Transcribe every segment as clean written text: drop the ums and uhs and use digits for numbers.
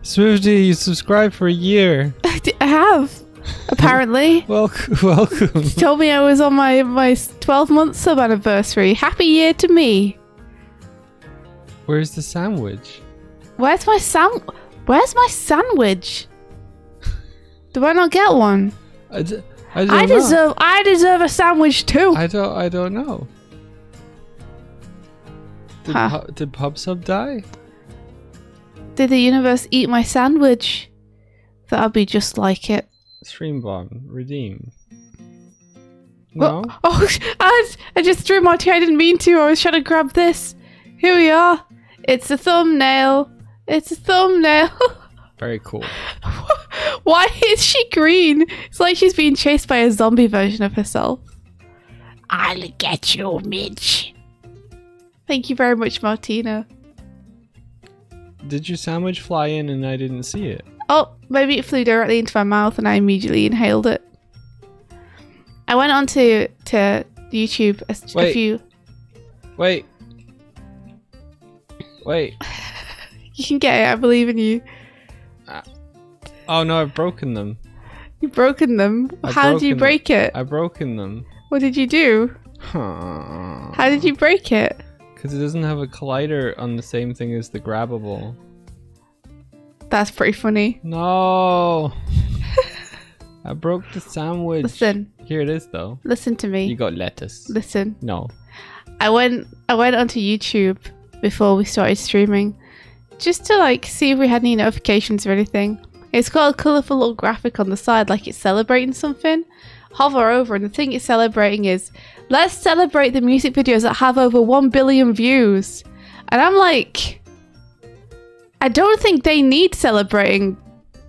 Swifty, you subscribed for a year. I have, apparently. Welcome. You told me I was on my 12-month sub anniversary. Happy year to me. Where's the sandwich? Where's my sandwich? Do I not get one? I don't know. I deserve a sandwich too. I don't know. Did PubSub die? Did the universe eat my sandwich? That'll be just like it. Stream bomb. Redeem. No? Oh, I just threw my tea. I didn't mean to. I was trying to grab this. Here we are. It's a thumbnail. It's a thumbnail. Very cool. Why is she green? It's like she's being chased by a zombie version of herself. I'll get you, Mitch. Thank you very much, Martina. Did your sandwich fly in and I didn't see it? Oh, maybe it flew directly into my mouth and I immediately inhaled it. I went on to YouTube a few... Wait. You can get it, I believe in you. Oh no, I've broken them. You've broken them? How did you break it? I've broken them. What did you do? Huh. How did you break it? Because it doesn't have a collider on the same thing as the grabbable. That's pretty funny. No! I broke the sandwich. Listen. Here it is though. Listen to me. You got lettuce. Listen. No. I went onto YouTube before we started streaming just to like see if we had any notifications or anything. It's got a colourful little graphic on the side like it's celebrating something. Hover over and the thing it's celebrating is, let's celebrate the music videos that have over 1 billion views. And I'm like, I don't think they need celebrating,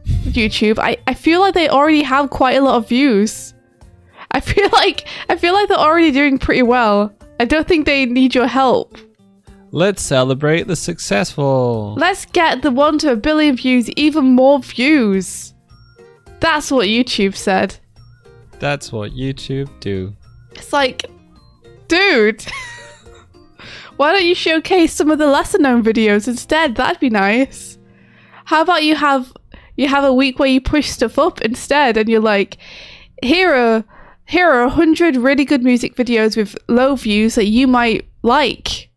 YouTube. I feel like they already have quite a lot of views. I feel like they're already doing pretty well. I don't think they need your help. Let's celebrate the successful. Let's get the 1 to 1 billion views even more views. That's what YouTube said. That's what YouTube do. It's like, dude, why don't you showcase some of the lesser known videos instead? That'd be nice. How about you have a week where you push stuff up instead and you're like, here are 100 really good music videos with low views that you might like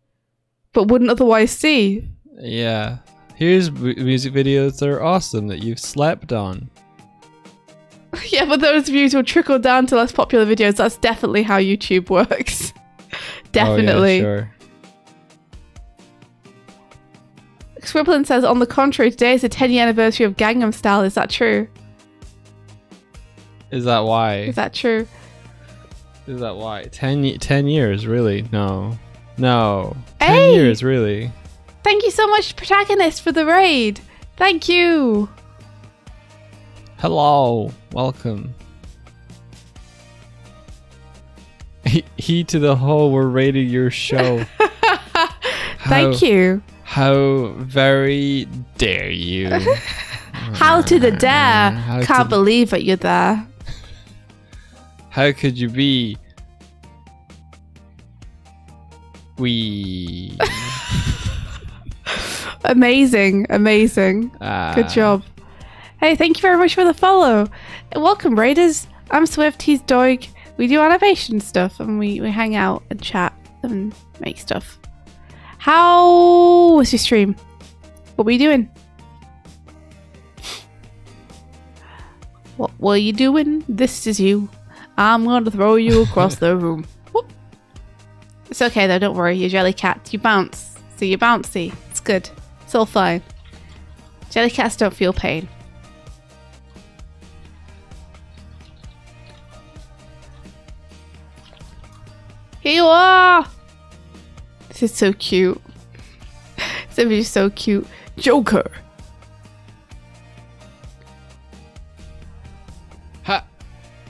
but wouldn't otherwise see. Yeah. Here's music videos that are awesome that you've slept on. Yeah, but those views will trickle down to less popular videos. That's definitely how YouTube works. Definitely. Oh, yeah, sure. Scribblin says, on the contrary, today is the 10-year anniversary of Gangnam Style. Is that true? Is that why? Is that true? Is that why? 10 years, really? No. No. 10 Hey! years, really? Thank you so much, Protagonist, for the raid. Thank you. Hello. Welcome. He to the whole, we're rating your show. Thank you. How very dare you. How to the dare. Can't believe that you're there. How could you be? We. Amazing. Good job. Hey, thank you very much for the follow. Welcome, Raiders. I'm Swift, he's Doig. We do animation stuff and we hang out and chat and make stuff. How was your stream? What were you doing? What were you doing? This is you. I'm going to throw you across the room. Whoop. It's okay though, don't worry. You're Jellycat. You bounce. So you're bouncy. It's good. It's all fine. Jellycats don't feel pain. Here you are! This is so cute. This image is so cute. Joker! Ha!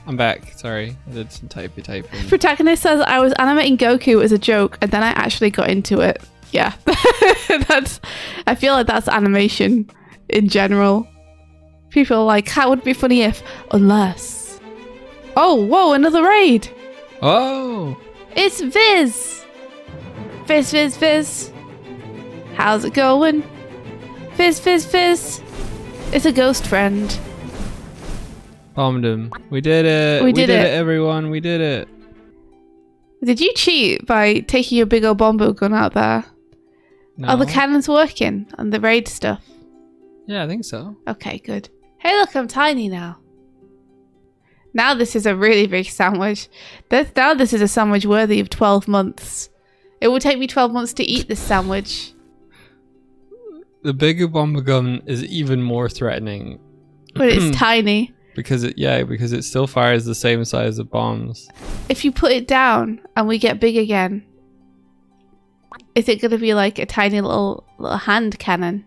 I'm back. Sorry. I did some typing. Protagonist says, I was animating Goku as a joke and then I actually got into it. Yeah. I feel like that's animation in general. People are like, how would it be funny if... Unless... Oh, whoa, another raid! Oh! It's Viz! Viz. How's it going? Viz. It's a ghost friend. Bombed him. We did it. We did it, everyone. We did it. Did you cheat by taking your big old bombo gun out there? No. Are the cannons working on the raid stuff? Yeah, I think so. Okay, good. Hey, look, I'm tiny now. Now this is a really big sandwich. Now this is a sandwich worthy of 12 months. It will take me 12 months to eat this sandwich. The bigger bomber gun is even more threatening. But it's tiny. Because it still fires the same size of bombs. If you put it down and we get big again, is it going to be like a tiny little hand cannon?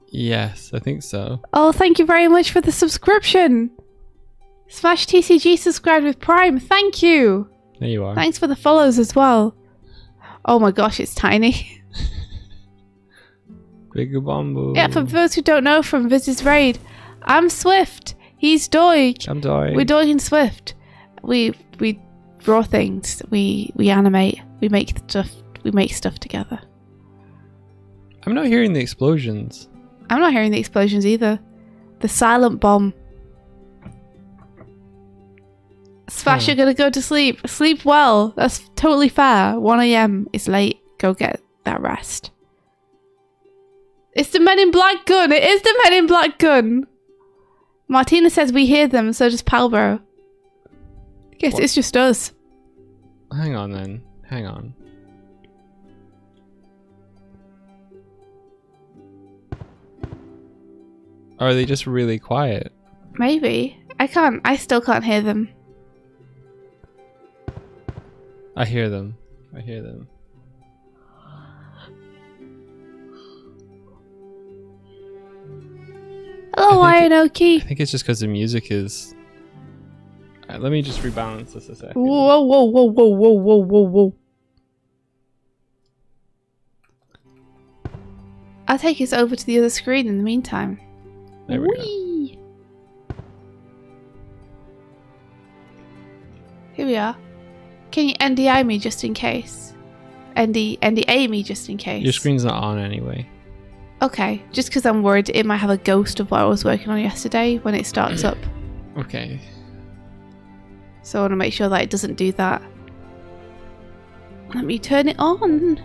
Yes, I think so. Oh, thank you very much for the subscription. Smash TCG subscribed with Prime. Thank you. There you are. Thanks for the follows as well. Oh my gosh, it's tiny. Bigger bombo. Yeah, for those who don't know from Viz's raid, I'm Swift. He's Doig. I'm Doig. We're Doig and Swift. We draw things. We animate. We make stuff. We make stuff together. I'm not hearing the explosions. I'm not hearing the explosions either. The silent bomb. Smash, you're gonna go to sleep. Sleep well. That's totally fair. 1 AM. It's late. Go get that rest. It's the Men in Black gun. It is the Men in Black gun. Martina says we hear them, so does Palbro. Guess What? it's just us. Hang on then. Hang on. Are they just really quiet? Maybe. I still can't hear them. I hear them. I hear them. Hello, Iron I Oki. think it's just because the music is... let me just rebalance this a second. Whoa, whoa, whoa, whoa, whoa, whoa, whoa, whoa. I'll take us over to the other screen in the meantime. There we go. Whee! Here we are. Can you NDI me just in case? NDA me just in case. Your screen's not on anyway. Okay, just because I'm worried it might have a ghost of what I was working on yesterday when it starts up. Okay. So I want to make sure that it doesn't do that. Let me turn it on.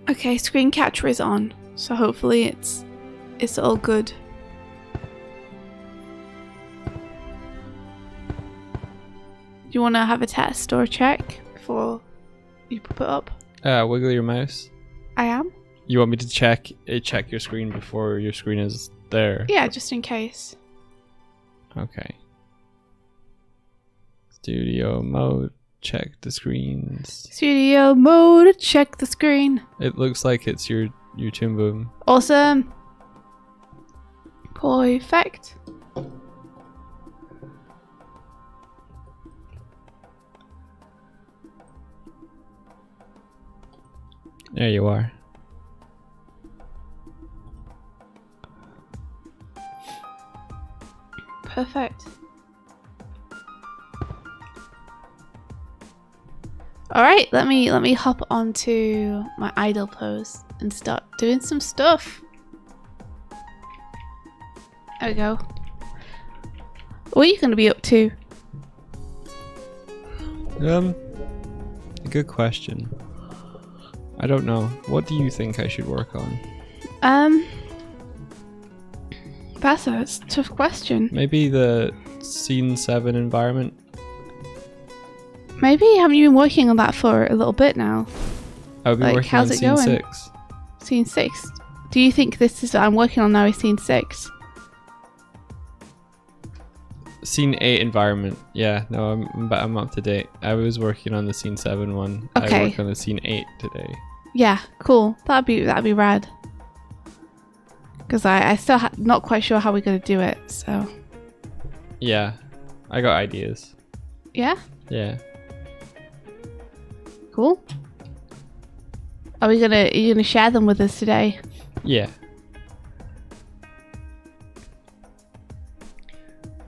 Okay, screen capture is on, so hopefully it's all good. Do you want to have a test or a check before you pop it up? Wiggle your mouse. I am? You want me to check your screen before your screen is there? Yeah, just in case. Okay. Studio mode. Check the screens. Studio mode, check the screen. It looks like it's your Toon Boom. Awesome. Perfect. There you are. Perfect. Alright, let me hop onto my idle pose and start doing some stuff. There we go. What are you going to be up to? A good question. I don't know. What do you think I should work on? That's a tough question. Maybe the Scene 7 environment? Maybe, haven't you been working on that for a little bit now? I'll be Like, working how's on it Scene going? 6. Scene 6. Do you think this is what I'm working on now is scene 6? Scene 8 environment. Yeah, no, I'm up to date. I was working on the Scene 7 one. Okay. I worked on the Scene 8 today. Yeah, cool. That'd be rad. Because I still not quite sure how we're gonna do it. So Yeah, I got ideas. yeah, Yeah. cool. Are you gonna share them with us today? Yeah.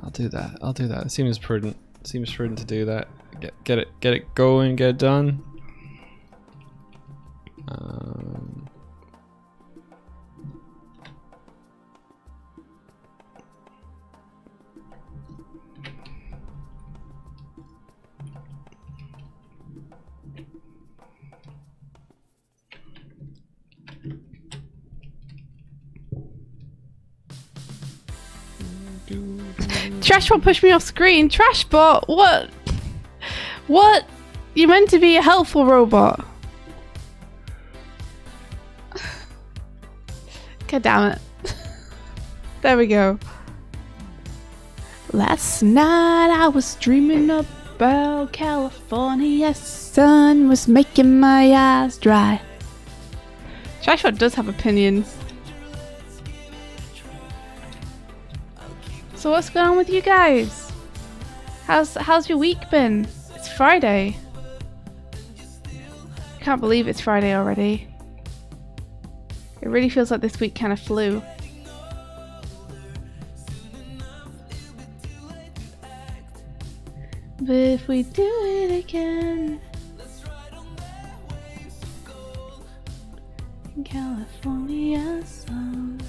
I'll do that. It seems prudent. Seems prudent to do that. Get it going, get it done. Trashbot pushed me off screen. Trashbot, what? What? You're meant to be a helpful robot. God damn it. There we go. Last night I was dreaming about California. Sun was making my eyes dry. Trashbot does have opinions. So what's going on with you guys? How's your week been? It's Friday. Can't believe it's Friday already. It really feels like this week kind of flew. But if we do it again in California sun.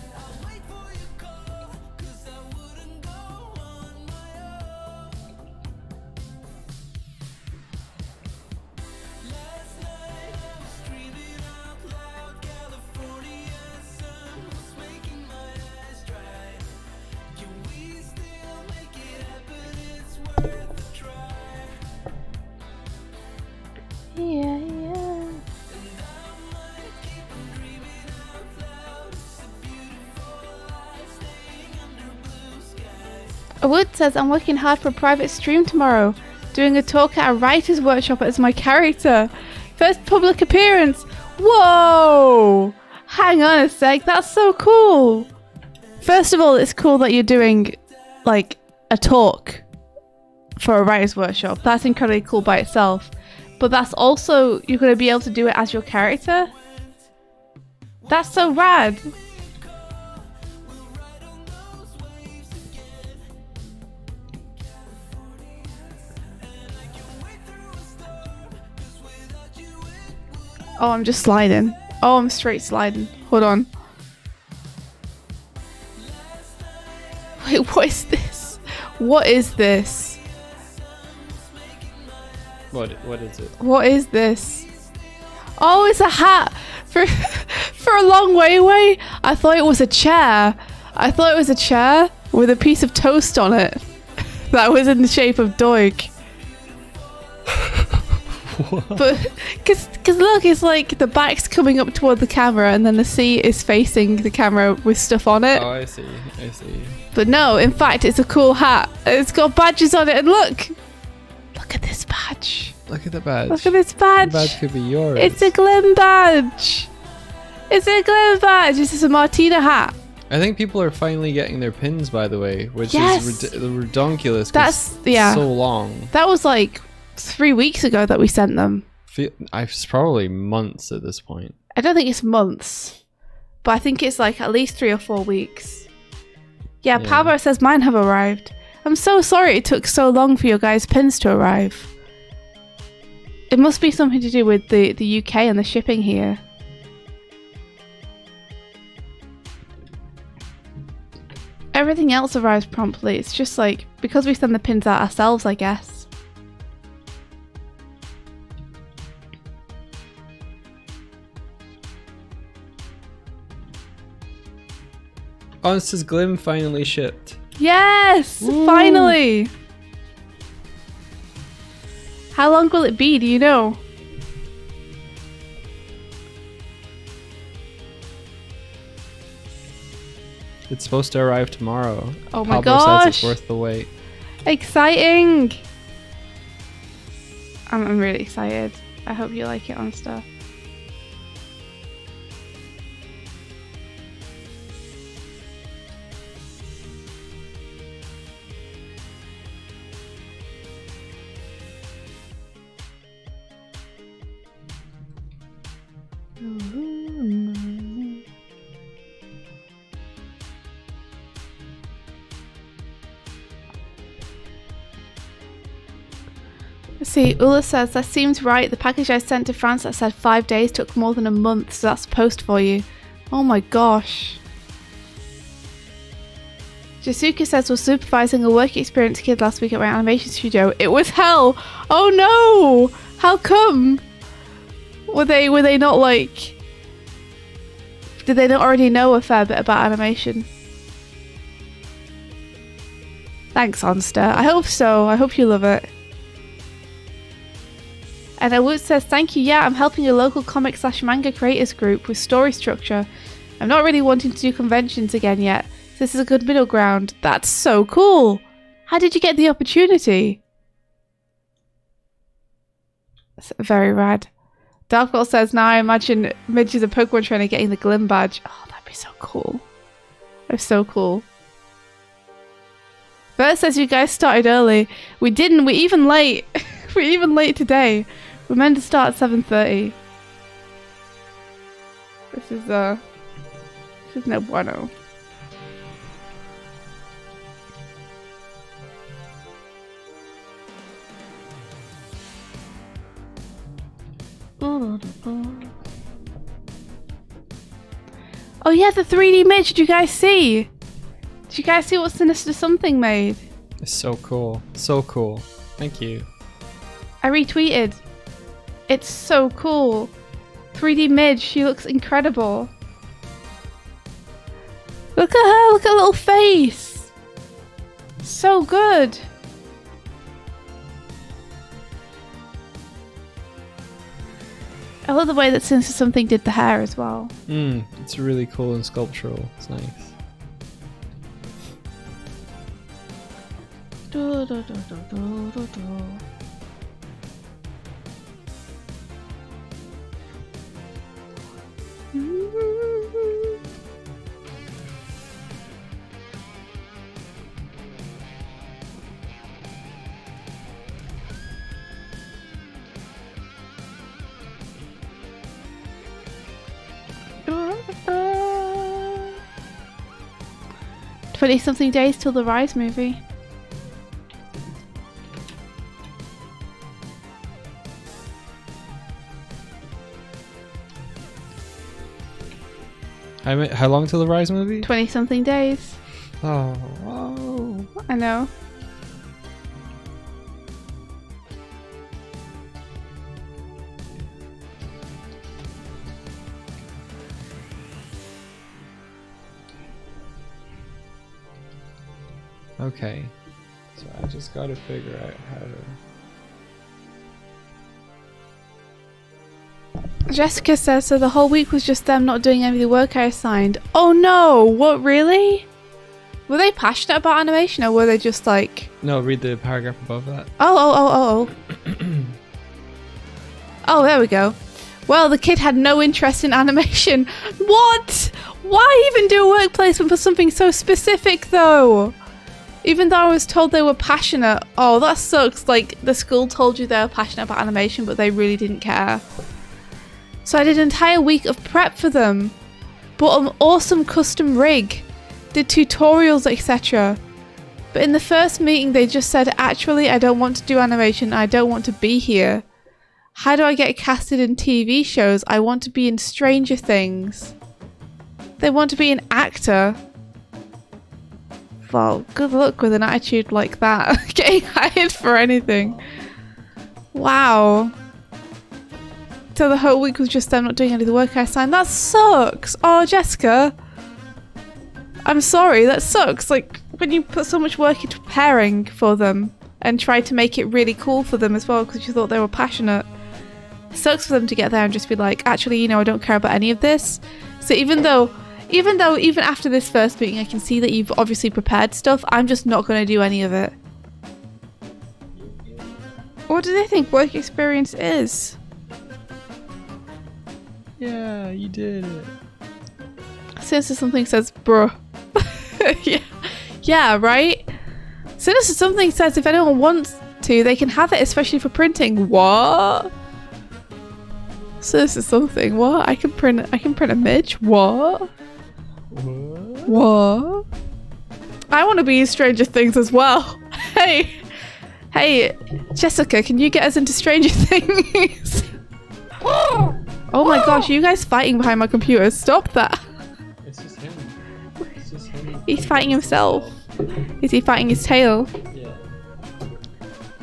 Yeah, yeah. Wood says I'm working hard for a private stream tomorrow, doing a talk at a writer's workshop as my character. First public appearance. Whoa! Hang on a sec, that's so cool. First of all, it's cool that you're doing like a talk for a writer's workshop. That's incredibly cool by itself. But that's also, you're going to be able to do it as your character? That's so rad! Oh, I'm just sliding. Oh, I'm straight sliding. Hold on. Wait, what is this? What is this? What is it? What is this? Oh, it's a hat! For a long way away, I thought it was a chair. I thought it was a chair with a piece of toast on it. That was in the shape of Doig. But, cause look, it's like the back's coming up toward the camera and then the seat is facing the camera with stuff on it. Oh, I see. But no, in fact, it's a cool hat. It's got badges on it and look! Look at this badge. Look at the badge. Look at this badge. The badge could be yours. It's a Glim badge. It's a Glim badge. This is a Martina hat. I think people are finally getting their pins, by the way, which Yes. is redonkulous. That's, yeah. So long. That was like 3 weeks ago that we sent them. It's probably months at this point. I don't think it's months, but I think it's like at least 3 or 4 weeks. Yeah, Yeah. Palmer says mine have arrived. I'm so sorry it took so long for your guys' pins to arrive. It must be something to do with the UK and the shipping here. Everything else arrives promptly. It's just like, because we send the pins out ourselves, I guess. Oh, it says Glim finally shipped. Yes! Woo. Finally! How long will it be? Do you know? It's supposed to arrive tomorrow. Oh my Pablo says it's gosh. worth the wait. Exciting! I'm really excited. I hope you like it on stuff. Let's see, Ula says, that seems right. The package I sent to France that said 5 days took more than a month, so that's post for you. Oh my gosh. Jasuka says, we're supervising a work experience kid last week at my animation studio. It was hell! Oh no! How come? Were they not like... Did they not already know a fair bit about animation? Thanks, Onster. I hope so. I hope you love it. And Wood says, thank you. Yeah, I'm helping a local comic/manga creators group with story structure. I'm not really wanting to do conventions again yet. So this is a good middle ground. That's so cool. How did you get the opportunity? That's very rad. Darkwell says, now I imagine Midge is a Pokemon trainer getting the Glim badge. Oh, that'd be so cool. That's so cool. Bert says you guys started early. We didn't. We're even late. We're even late today. We're meant to start at 7:30. This is no bueno. Oh yeah, the 3D Midge, did you guys see? Did you guys see what Sinister Something made? It's so cool. So cool. Thank you. I retweeted. It's so cool. 3D Midge, she looks incredible. Look at her, look at her little face. So good. I love the way that Sinister Something did the hair as well. It's really cool and sculptural. It's nice. Something days till the Rise movie. How long till the Rise movie? 20-something days. Oh. I know. Okay, so I just gotta figure out how to... Jessica says, so the whole week was just them not doing any of the work I assigned. Oh no! What, really? Were they passionate about animation or were they just like... No, read the paragraph above that. Oh, there we go. Well, the kid had no interest in animation. What? Why even do a work placement for something so specific though? Even though I was told they were passionate. Oh, that sucks. Like, the school told you they were passionate about animation, but they really didn't care. So I did an entire week of prep for them. Bought an awesome custom rig. Did tutorials, etc. But in the first meeting, they just said, actually, I don't want to do animation. I don't want to be here. How do I get casted in TV shows? I want to be in Stranger Things. They want to be an actor. Well, good luck with an attitude like that. Getting hired for anything. Wow. So the whole week was just them not doing any of the work I assigned. That sucks. Oh, Jessica. I'm sorry, that sucks. Like, when you put so much work into preparing for them and try to make it really cool for them as well because you thought they were passionate. It sucks for them to get there and just be like, actually, you know, I don't care about any of this. So even after this first meeting I can see that you've obviously prepared stuff, I'm just not going to do any of it. What do they think work experience is? Yeah, you did it. Sinister Something says, bruh. Yeah, right? Sinister Something says if anyone wants to, they can have it, especially for printing. What? Sinister Something, what? I can print a Midge? What? What? I want to be in Stranger Things as well. Hey, Hey, Jessica, can you get us into Stranger Things? Oh my gosh, are you guys fighting behind my computer? Stop that. It's just him. It's just him. He's fighting himself. Is he fighting his tail? Yeah.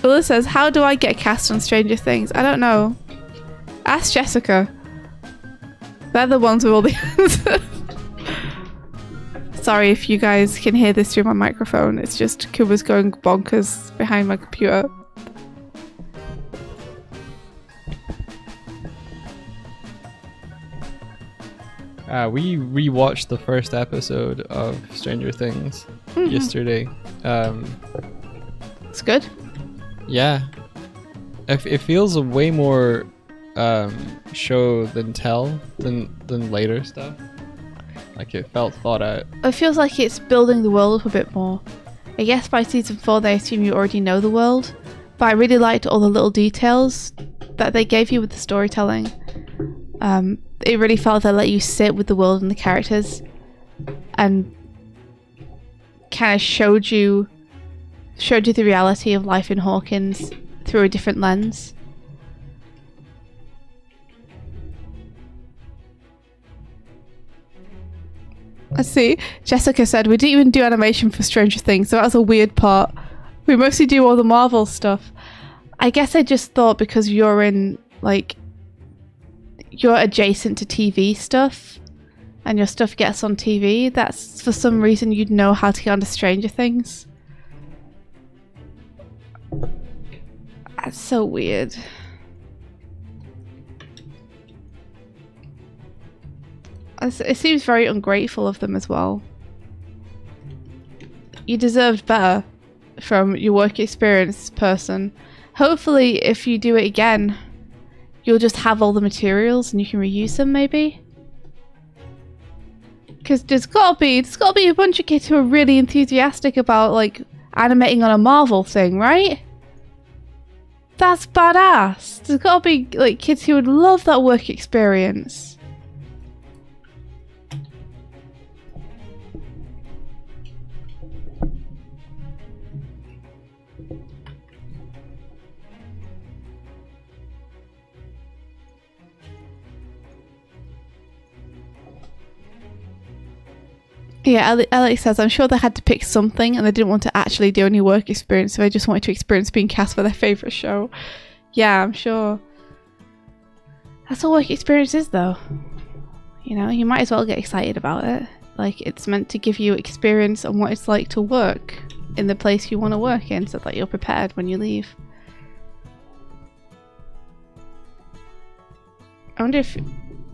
Ulla says, how do I get cast on Stranger Things? I don't know. Ask Jessica. They're the ones with all the answers. Sorry if you guys can hear this through my microphone. It's just Kuba's going bonkers behind my computer. We rewatched the first episode of Stranger Things yesterday. It's good. Yeah. It feels a way more show than tell than later stuff. Like it felt thought out. It feels like it's building the world up a bit more. I guess by season 4 they assume you already know the world, but I really liked all the little details that they gave you with the storytelling. It really felt they let you sit with the world and the characters and kind of showed you the reality of life in Hawkins through a different lens. Let's see. Jessica said, we didn't even do animation for Stranger Things, so that was a weird part. We mostly do all the Marvel stuff. I guess I just thought because you're in, like, you're adjacent to TV stuff, and your stuff gets on TV, that's for some reason you'd know how to get onto Stranger Things. That's so weird. It seems very ungrateful of them as well. You deserved better from your work experience person. Hopefully if you do it again, you'll just have all the materials and you can reuse them maybe. Because there's gotta be a bunch of kids who are really enthusiastic about like animating on a Marvel thing, right? That's badass. There's gotta be like kids who would love that work experience. Yeah, Alex says, I'm sure they had to pick something and they didn't want to actually do any work experience, so they just wanted to experience being cast for their favourite show. Yeah, I'm sure. That's all work experience is, though. You know, you might as well get excited about it. Like, it's meant to give you experience on what it's like to work in the place you want to work in, so that you're prepared when you leave. I wonder if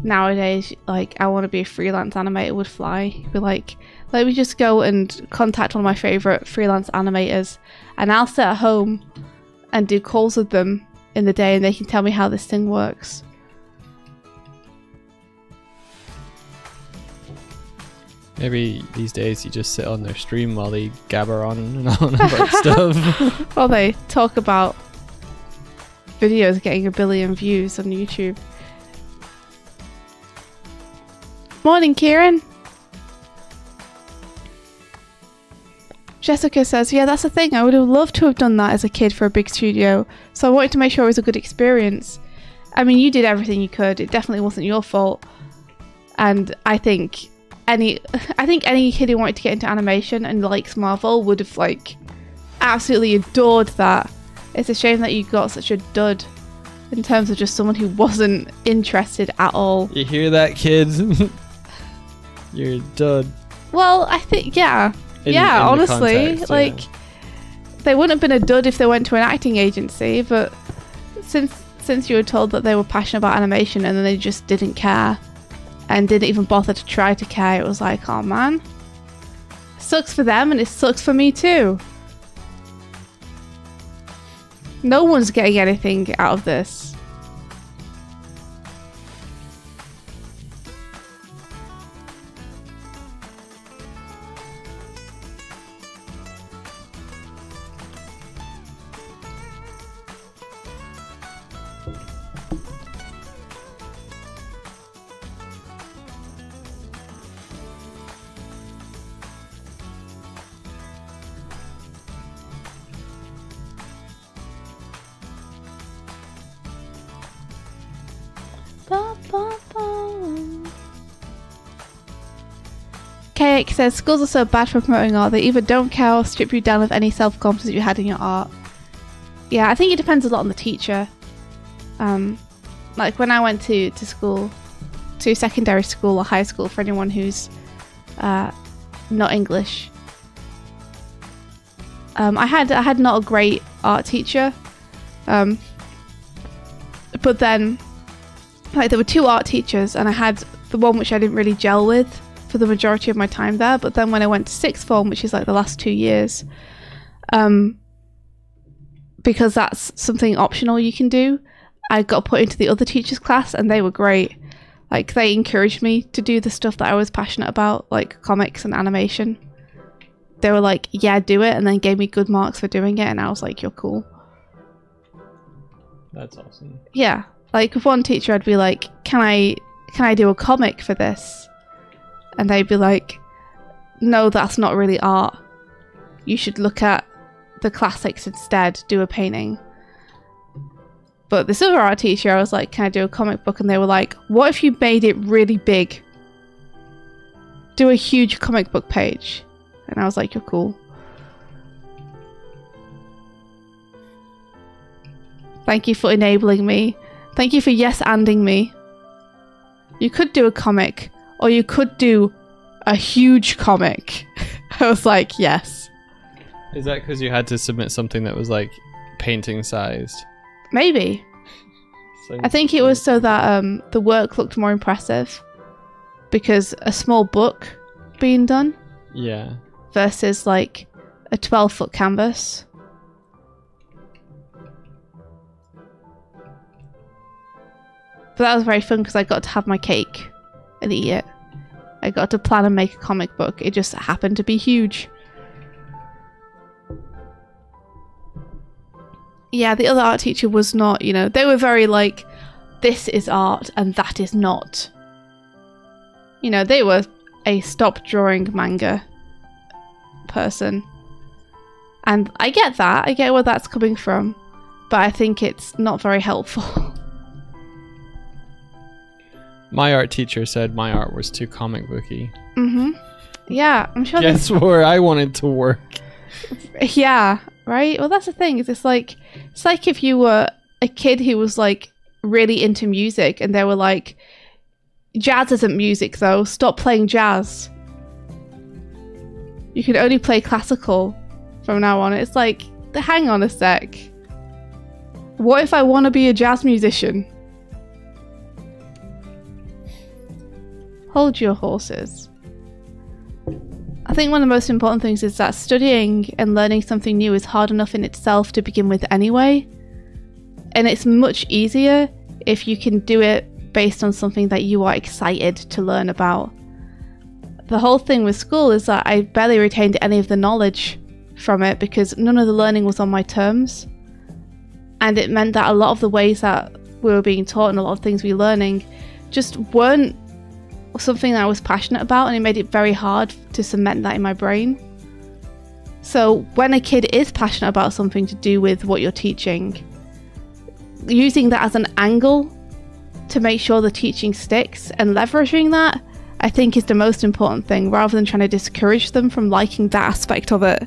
nowadays, like, I want to be a freelance animator would fly. Be like, let me just go and contact one of my favourite freelance animators and I'll sit at home and do calls with them in the day and they can tell me how this thing works. Maybe these days you just sit on their stream while they gabber on and on about stuff. While they talk about videos getting 1 billion views on YouTube. Morning, Kieran. Jessica says, yeah, that's the thing. I would have loved to have done that as a kid for a big studio. So I wanted to make sure it was a good experience. I mean, you did everything you could. It definitely wasn't your fault. And I think any kid who wanted to get into animation and likes Marvel would have like absolutely adored that. It's a shame that you got such a dud in terms of just someone who wasn't interested at all. You hear that, kids? You're a dud. Well, I think, yeah. In Honestly, context, like, they wouldn't have been a dud if they went to an acting agency, but since you were told that they were passionate about animation and then they just didn't care and didn't even bother to try to care, it was like, oh man. Sucks for them and it sucks for me too. No one's getting anything out of this. Nick says, schools are so bad for promoting art. They either don't care or strip you down of any self-confidence you had in your art. Yeah, I think it depends a lot on the teacher. Like when I went to school, to secondary school or high school, for anyone who's not English, I had not a great art teacher, but then like there were two art teachers, and I had the one which I didn't really gel with for the majority of my time there. But then when I went to sixth form, which is like the last 2 years, because that's something optional you can do, I got put into the other teachers' class, and they were great. Like, they encouraged me to do the stuff that I was passionate about, like comics and animation. They were like, yeah, do it, and then gave me good marks for doing it, and I was like, you're cool. That's awesome. Yeah. Like, with one teacher, I'd be like, can I do a comic for this? And they'd be like, no, that's not really art. You should look at the classics instead, do a painting. But this other art teacher, I was like, can I do a comic book? And they were like, what if you made it really big? Do a huge comic book page. And I was like, you're cool. Thank you for enabling me. Thank you for yes-anding me. You could do a comic, or you could do a huge comic. I was like, yes. Is that because you had to submit something that was like painting sized? Maybe. I think it was so that the work looked more impressive, because a small book being done, yeah, versus like a 12-foot canvas. But that was very fun because I got to have my cake and eat it. I got to plan and make a comic book. It just happened to be huge. Yeah, the other art teacher was not, you know, they were very like, this is art and that is not. You know, they were a stop drawing manga person. And I get that. I get where that's coming from. But I think it's not very helpful. My art teacher said my art was too comic booky. Mm-hmm. Yeah, I'm sure. Guess where I wanted to work. Yeah, right? Well, that's the thing. It's like if you were a kid who was like really into music and they were like, jazz isn't music though, stop playing jazz. You can only play classical from now on. It's like, hang on a sec. What if I want to be a jazz musician? Hold your horses. I think one of the most important things is that studying and learning something new is hard enough in itself to begin with anyway. And it's much easier if you can do it based on something that you are excited to learn about. The whole thing with school is that I barely retained any of the knowledge from it because none of the learning was on my terms. And it meant that a lot of the ways that we were being taught and a lot of things we were learning just weren't something that I was passionate about, and it made it very hard to cement that in my brain. So when a kid is passionate about something to do with what you're teaching, using that as an angle to make sure the teaching sticks and leveraging that, I think is the most important thing, rather than trying to discourage them from liking that aspect of it.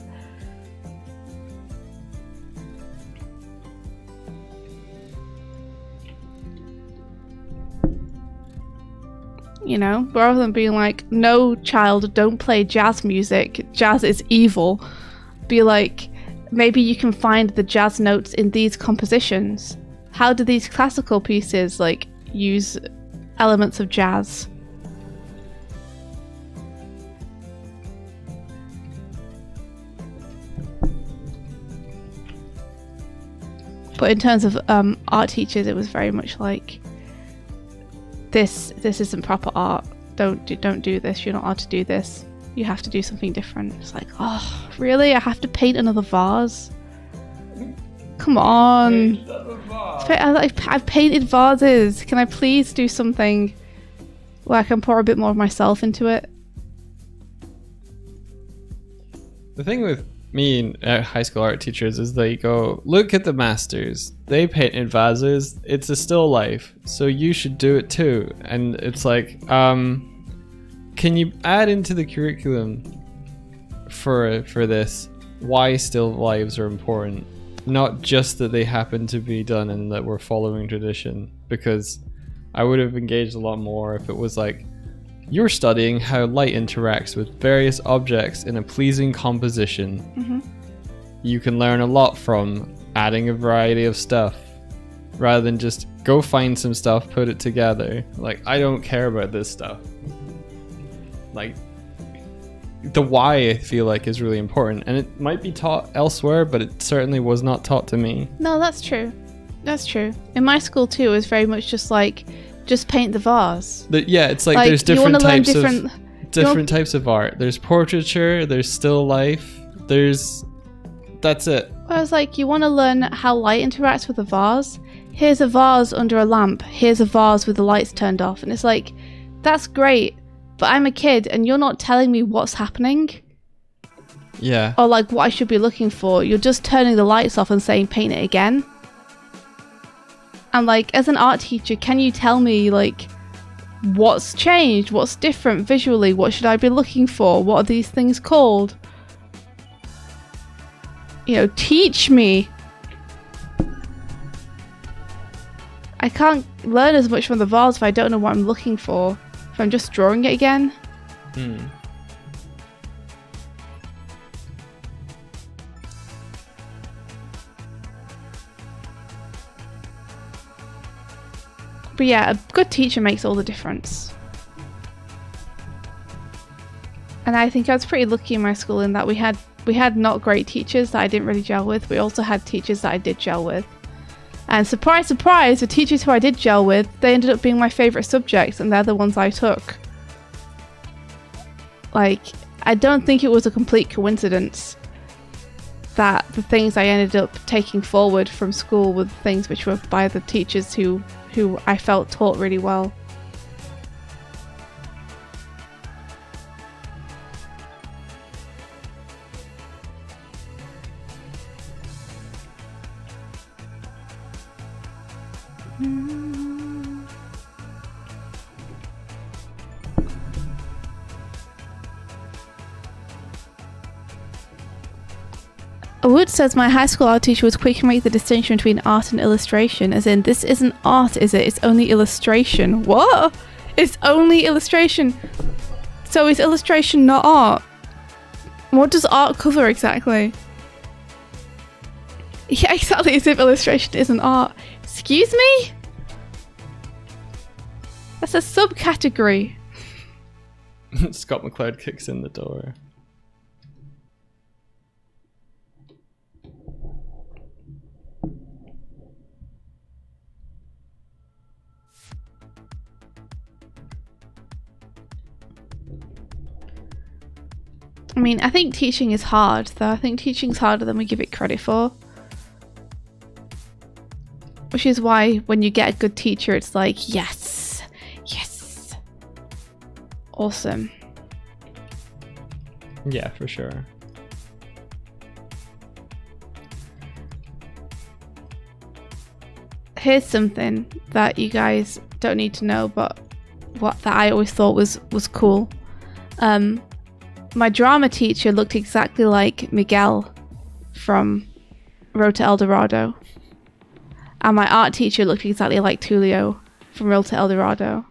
You know, rather than being like, no child, don't play jazz music, jazz is evil. Be like, maybe you can find the jazz notes in these compositions. How do these classical pieces like use elements of jazz? But in terms of art teachers, it was very much like, this isn't proper art. Don't do this. You're not allowed to do this. You have to do something different. It's like, oh, really? I have to paint another vase? Come on. I've painted vases. Can I please do something where I can pour a bit more of myself into it? The thing with me and high school art teachers is they go, look at the masters. They painted vases. It's a still life. So you should do it too. And it's like, can can you add into the curriculum for this why still lives are important, not just that they happen to be done and that we're following tradition? Because I would have engaged a lot more if it was like, you're studying how light interacts with various objects in a pleasing composition. Mm-hmm. You can learn a lot from adding a variety of stuff rather than just go find some stuff, put it together. Like, I don't care about this stuff. Like, the why, I feel like, is really important, and it might be taught elsewhere, but it certainly was not taught to me. No, that's true. That's true. In my school too, it was very much just like, just paint the vase. Yeah, it's like there's different types of art. There's portraiture, there's still life, that's it. I was like, you want to learn how light interacts with a vase? Here's a vase under a lamp. Here's a vase with the lights turned off. And it's like, that's great, but I'm a kid and you're not telling me what's happening. Yeah. Or like what I should be looking for. You're just turning the lights off and saying paint it again. And like, as an art teacher, can you tell me like what's changed? What's different visually? What should I be looking for? What are these things called? You know, teach me. I can't learn as much from the vase if I don't know what I'm looking for. If I'm just drawing it again. But yeah, a good teacher makes all the difference. And I think I was pretty lucky in my school in that we had not great teachers that I didn't really gel with. We also had teachers that I did gel with. And surprise, surprise, the teachers who I did gel with, they ended up being my favourite subjects, and they're the ones I took. Like, I don't think it was a complete coincidence that the things I ended up taking forward from school were things which were by the teachers who I felt taught really well. Wood says my high school art teacher was quick to make the distinction between art and illustration, as in, this isn't art, is it? It's only illustration. What? It's only illustration. So is illustration not art? What does art cover exactly? Yeah, exactly, as if illustration isn't art. Excuse me? That's a subcategory. Scott McCloud kicks in the door. I mean, I think teaching is hard, though. I think teaching's harder than we give it credit for. Which is why when you get a good teacher, it's like, yes, yes, awesome. Yeah, for sure. Here's something that you guys don't need to know, but that I always thought was cool. My drama teacher looked exactly like Miguel from Road to El Dorado. And my art teacher looked exactly like Tulio from Road to El Dorado.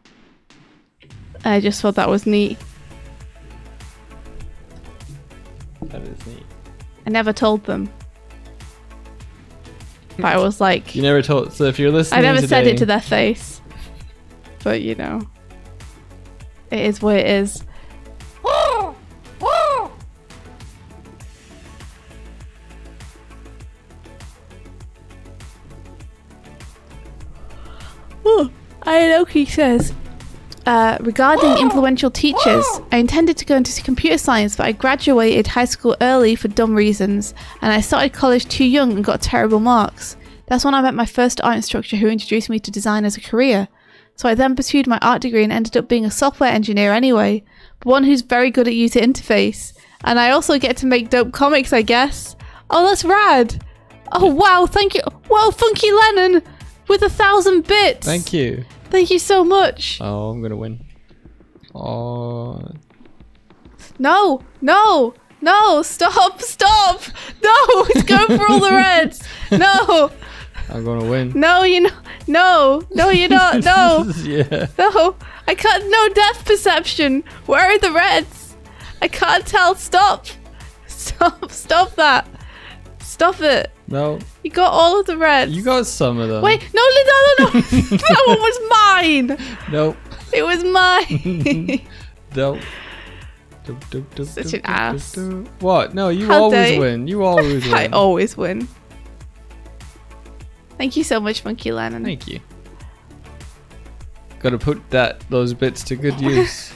I just thought that was neat. That is neat. I never told them. But I was like... You never told... So if you're listening I never today, said it to their face. But, you know. It is what it is. Aoki says, regarding influential teachers, I intended to go into computer science, but I graduated high school early for dumb reasons, and I started college too young and got terrible marks. That's when I met my first art instructor who introduced me to design as a career. So I then pursued my art degree and ended up being a software engineer anyway, but one who's very good at user interface. And I also get to make dope comics, I guess. Oh, that's rad. Oh, wow, thank you. Wow, Funky Lennon with 1,000 bits. Thank you. Thank you so much. Oh, I'm gonna win. Oh. No, no, no, stop, stop. No, it's going for all the reds. No. I'm gonna win. No, you're not. No, no, you're not. No. Yeah. No, I can't. No depth perception. Where are the reds? I can't tell. Stop. Stop. Stop that. Stop it. No. You got all of the reds. You got some of them. Wait, no, no, no, no. That one was mine. Nope. It was mine. Nope. Such an ass. What? No, you How always dare- win. You always win. I always win. Thank you so much, Monkey Lennon. Thank you. Gotta put those bits to good use.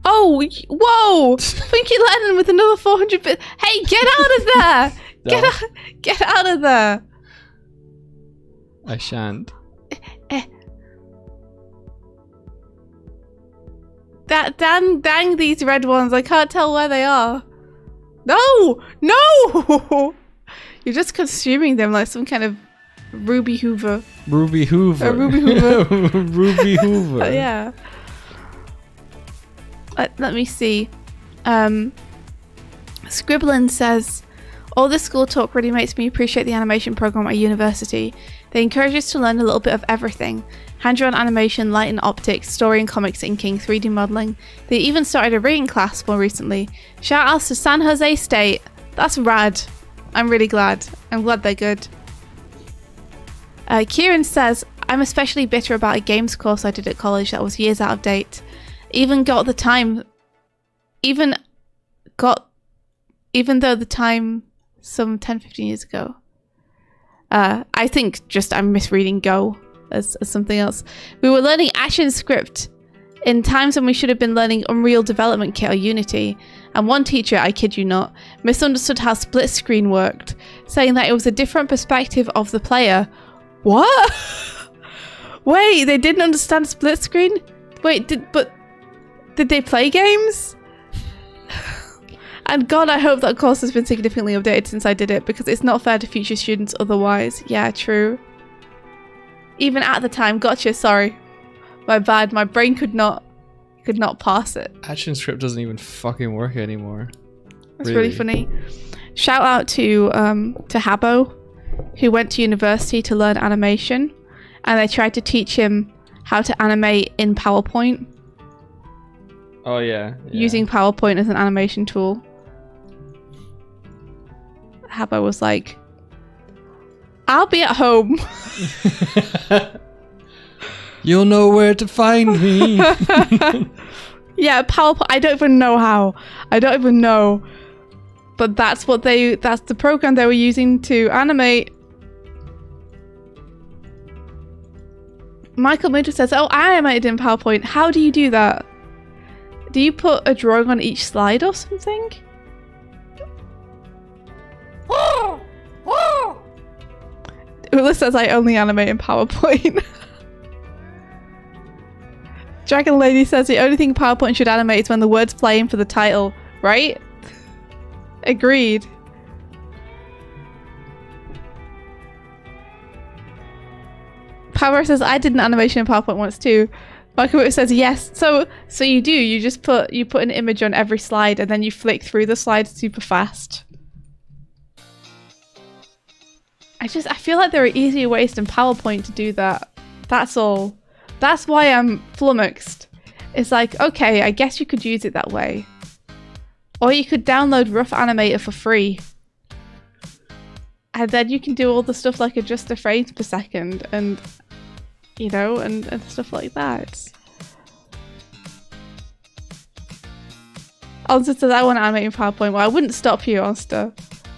Oh, whoa! Monkey Lennon with another 400 bits. Hey, get out of there! No. Get out of there! I shan't. Dang these red ones. I can't tell where they are. No! No! You're just consuming them like some kind of Ruby Hoover. Ruby Hoover. Ruby Hoover. Ruby Hoover. Yeah. Let me see. Scribblin says, all this school talk really makes me appreciate the animation program at university. They encourage us to learn a little bit of everything. Hand-drawn animation, light and optics, story and comics inking, 3D modelling. They even started a reading class more recently. Shout outs to San Jose State. That's rad. I'm really glad. I'm glad they're good. Kieran says, I'm especially bitter about a games course I did at college that was years out of date. Even though the time some 10-15 years ago. I think just I'm misreading Go as something else. We were learning ActionScript in times when we should have been learning Unreal Development Kit or Unity, and one teacher, I kid you not, misunderstood how split screen worked, saying that it was a different perspective of the player. What? Wait, they didn't understand split screen? Wait, did they play games? And God, I hope that course has been significantly updated since I did it, because it's not fair to future students otherwise. Yeah, true. Even at the time, gotcha, sorry. My bad, my brain could not pass it. ActionScript doesn't even fucking work anymore. That's really funny. Shout out to Habbo, who went to university to learn animation, and they tried to teach him how to animate in PowerPoint. Oh yeah. Using PowerPoint as an animation tool. Habbo was like, I'll be at home. You'll know where to find me. Yeah, PowerPoint. I don't even know how. I don't even know. But that's the program they were using to animate. Michael Moody says, oh, I animated in PowerPoint. How do you do that? Do you put a drawing on each slide or something? Ula says I only animate in PowerPoint. Dragon Lady says the only thing PowerPoint should animate is when the words play in for the title, right? Agreed. Power says I did an animation in PowerPoint once too. Michael says yes. So you do. You just put an image on every slide and then you flick through the slides super fast. I feel like there are easier ways than PowerPoint to do that. That's all. That's why I'm flummoxed. It's like, okay, I guess you could use it that way. Or you could download Rough Animator for free. And then you can do all the stuff like adjust the frames per second and, you know, and stuff like that. Onster says, I want to animate in PowerPoint. Well, I wouldn't stop you, Onster.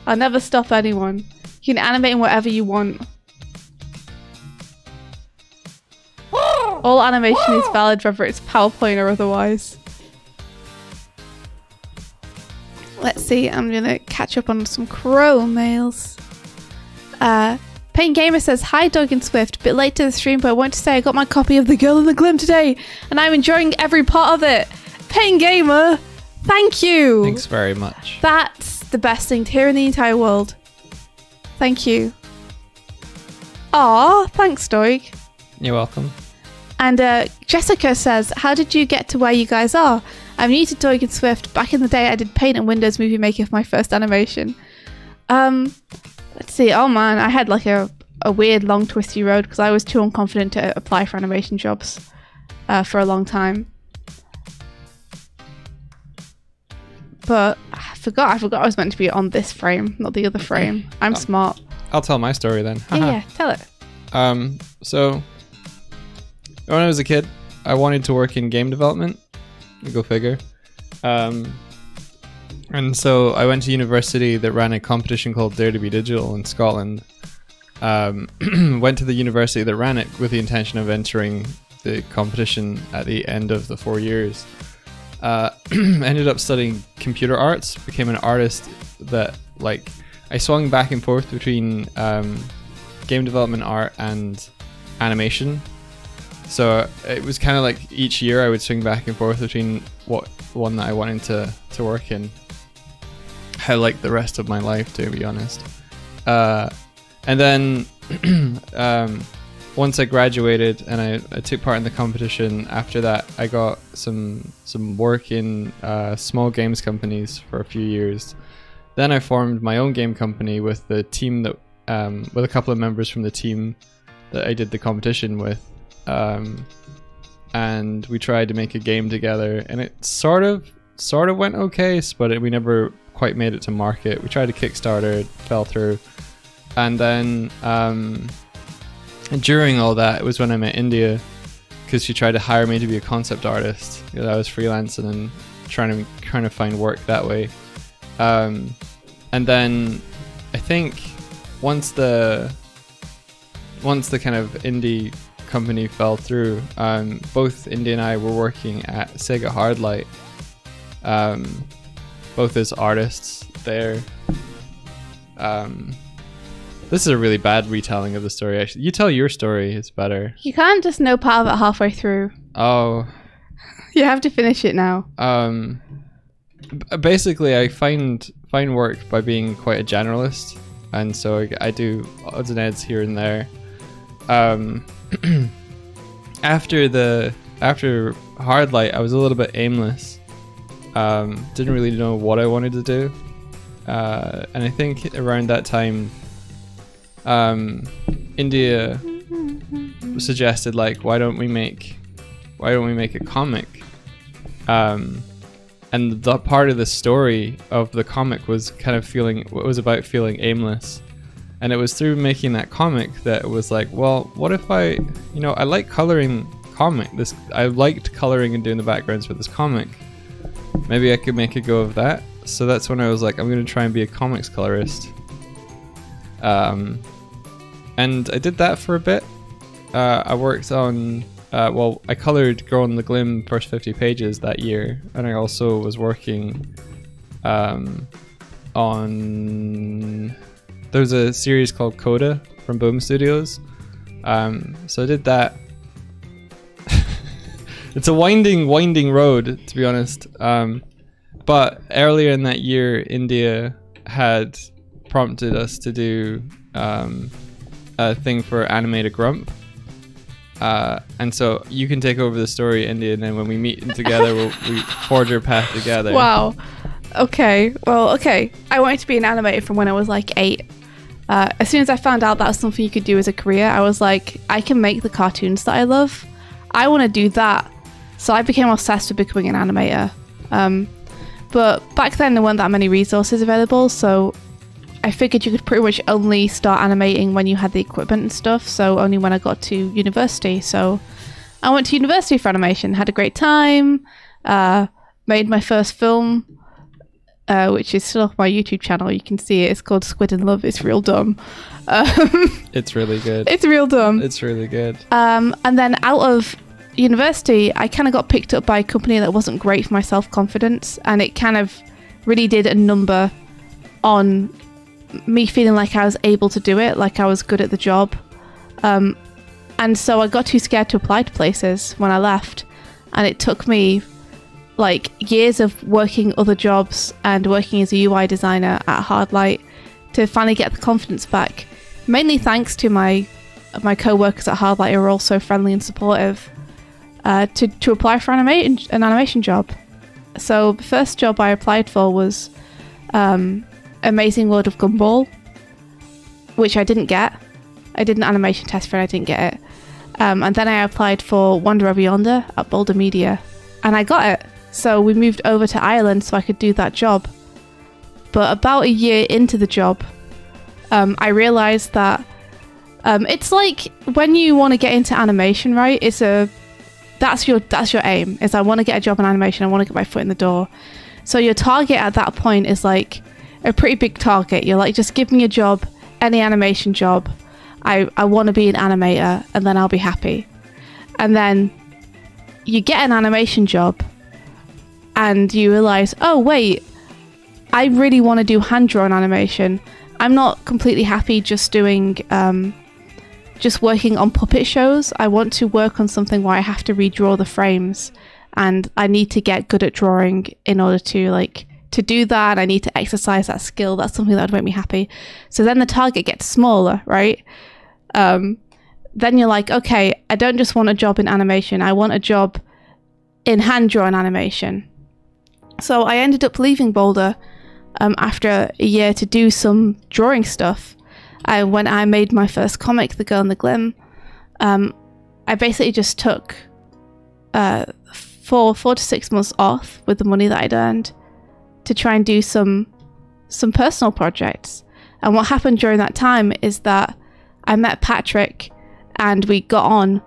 I'll never stop anyone. You can animate in whatever you want. All animation is valid, whether it's PowerPoint or otherwise. Let's see, I'm gonna catch up on some Crow mails. Pain Gamer says, hi Doig and Swift, bit late to the stream, but I want to say I got my copy of The Girl in the Glim today, and I'm enjoying every part of it. Pain Gamer, thank you. Thanks very much. That's the best thing to hear in the entire world. Thank you. Aw, thanks Doig. You're welcome. And Jessica says, how did you get to where you guys are? I'm new to Doig and Swift. Back in the day, I did Paint and Windows Movie Maker for my first animation. Let's see. Oh man, I had like a weird long twisty road because I was too unconfident to apply for animation jobs for a long time. But I forgot I was meant to be on this frame, not the other frame. I'm smart. I'll tell my story then. Yeah, tell it. So when I was a kid, I wanted to work in game development. Go figure. And so I went to university that ran a competition called Dare to be Digital in Scotland. Went to the university that ran it with the intention of entering the competition at the end of the 4 years. Ended up studying computer arts, became an artist that like I swung back and forth between game development art and animation. So it was kind of like each year I would swing back and forth between what one that I wanted to work in. I like the rest of my life, to be honest. And then once I graduated and I took part in the competition, after that I got some work in small games companies for a few years. Then I formed my own game company with the team that with a couple of members from the team that I did the competition with. And we tried to make a game together, and it sort of went okay, but we never quite made it to market. We tried to Kickstarter, it fell through. And then during all that, it was when I met India, because she tried to hire me to be a concept artist. You know, I was freelancing and trying to find work that way. And then I think once the kind of indie company fell through, both India and I were working at Sega Hardlight, both as artists there. This is a really bad retelling of the story, actually. You tell your story, it's better. You can't just know part of it halfway through. Oh. You have to finish it now. Basically, I find work by being quite a generalist, and so I do odds and ends here and there. After Hardlight, I was a little bit aimless. Didn't really know what I wanted to do, and I think around that time, India suggested, like, why don't we make a comic? And the part of the story of the comic was kind of about feeling aimless. And it was through making that comic that it was like, well, what if I like coloring I liked coloring and doing the backgrounds for this comic. Maybe I could make a go of that. So that's when I was like, I'm going to try and be a comics colorist. And I did that for a bit. I worked on, I colored Girl in the Glim first 50 pages that year. And I also was working on... There's a series called Coda from Boom Studios. So I did that. It's a winding road, to be honest. But earlier in that year, India had prompted us to do a thing for Animated Grump. And so you can take over the story, India, and then when we meet together, we forge our path together. Wow. Okay. Well, okay. I wanted to be an animator from when I was like 8. As soon as I found out that was something you could do as a career, I was like, I can make the cartoons that I love. I want to do that. So I became obsessed with becoming an animator. But back then there weren't that many resources available, so I figured you could pretty much only start animating when you had the equipment and stuff, so only when I got to university. So I went to university for animation, had a great time, made my first film, which is still off my YouTube channel. You can see it. It's called Squid in Love. It's real dumb. It's really good. It's real dumb. It's really good. And then out of university, I kind of got picked up by a company that wasn't great for my self-confidence, and it kind of really did a number on me feeling like I was able to do it, like I was good at the job. And so I got too scared to apply to places when I left, and it took me like years of working other jobs and working as a UI designer at Hardlight to finally get the confidence back, mainly thanks to my co-workers at Hardlight who are also friendly and supportive. to apply for an animation job. So the first job I applied for was Amazing World of Gumball, which I didn't get. I did an animation test for it, I didn't get it. And then I applied for Wander Over Yonder at Boulder Media, and I got it. So we moved over to Ireland so I could do that job. But about a year into the job, I realized that it's like when you want to get into animation, right? That's your aim. Is I want to get a job in animation. I want to get my foot in the door. So your target at that point is like a pretty big target. You're like, just give me a job, any animation job. I want to be an animator, and then I'll be happy. And then you get an animation job, and you realize, oh wait, I really want to do hand-drawn animation. I'm not completely happy just doing, just working on puppet shows. I want to work on something where I have to redraw the frames, and I need to get good at drawing in order to do that. I need to exercise that skill. That's something that would make me happy. So then the target gets smaller, right? Then you're like, okay, I don't just want a job in animation. I want a job in hand-drawn animation. So I ended up leaving Boulder after a year to do some drawing stuff. When I made my first comic, The Girl in the Glim, I basically just took 4 to 6 months off with the money that I'd earned to try and do some personal projects. And what happened during that time is that I met Patrick and we got on,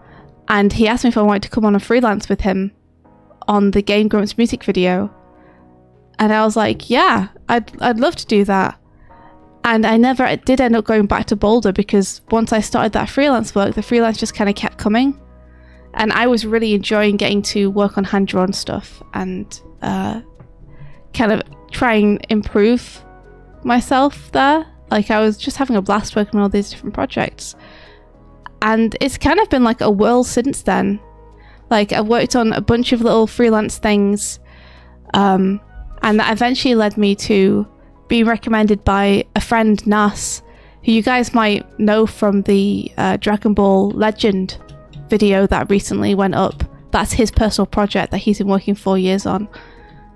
and he asked me if I wanted to come on a freelance with him on the Game Grumps music video. And I was like, yeah, I'd love to do that. And I never did end up going back to Boulder, because once I started that freelance work, the freelance just kind of kept coming. And I was really enjoying getting to work on hand-drawn stuff and kind of try and improve myself there. Like, I was just having a blast working on all these different projects. And it's kind of been like a whirl since then. Like, I've worked on a bunch of little freelance things, and that eventually led me to being recommended by a friend, Nas, who you guys might know from the Dragon Ball Legend video that recently went up. That's his personal project that he's been working 4 years on.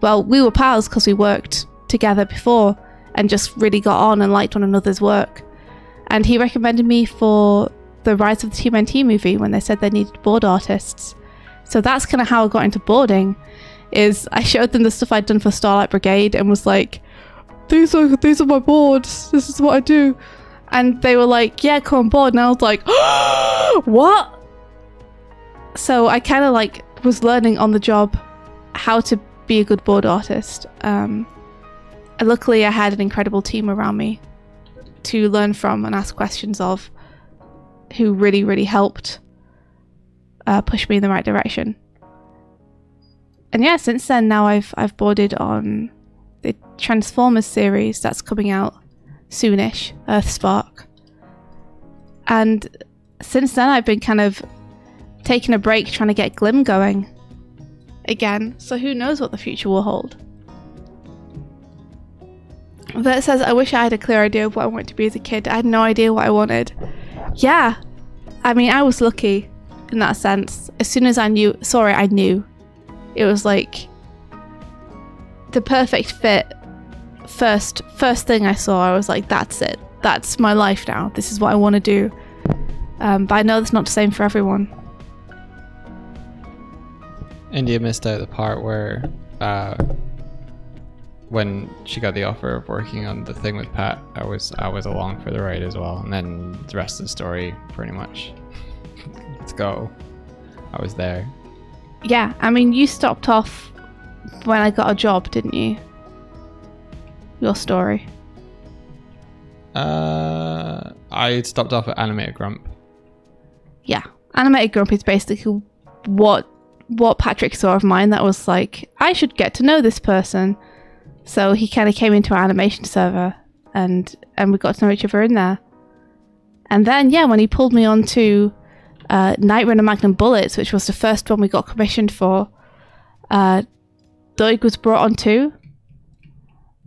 Well, we were pals because we worked together before and just really got on and liked one another's work. And he recommended me for the Rise of the TMNT movie when they said they needed board artists. So that's kind of how I got into boarding. Is I showed them the stuff I'd done for Starlight Brigade and was like, these are my boards, this is what I do. And they were like, yeah, come on board. And I was like, what? So I kind of like was learning on the job how to be a good board artist. And luckily I had an incredible team around me to learn from and ask questions of, who really, really helped push me in the right direction. And yeah, since then, now I've boarded on the Transformers series that's coming out soonish, Earthspark. And since then, I've been kind of taking a break trying to get Glim going again. So who knows what the future will hold. But it says, I wish I had a clear idea of what I wanted to be as a kid. I had no idea what I wanted. Yeah, I mean, I was lucky in that sense. As soon as I knew. It was like the perfect fit. First thing I saw, I was like, that's it. That's my life now. This is what I want to do. But I know that's not the same for everyone. And you missed out the part where when she got the offer of working on the thing with Pat, I was along for the ride as well. And then the rest of the story, pretty much. Let's go. I was there. Yeah, I mean, you stopped off when I got a job, didn't you? Your story. I stopped off at Animated Grump. Yeah, Animated Grump is basically what Patrick saw of mine that was like, I should get to know this person. So he kind of came into our animation server and we got to know each other in there. And then, yeah, when he pulled me on to Night Runner Magnum Bullets, which was the first one we got commissioned for, Doig was brought on too,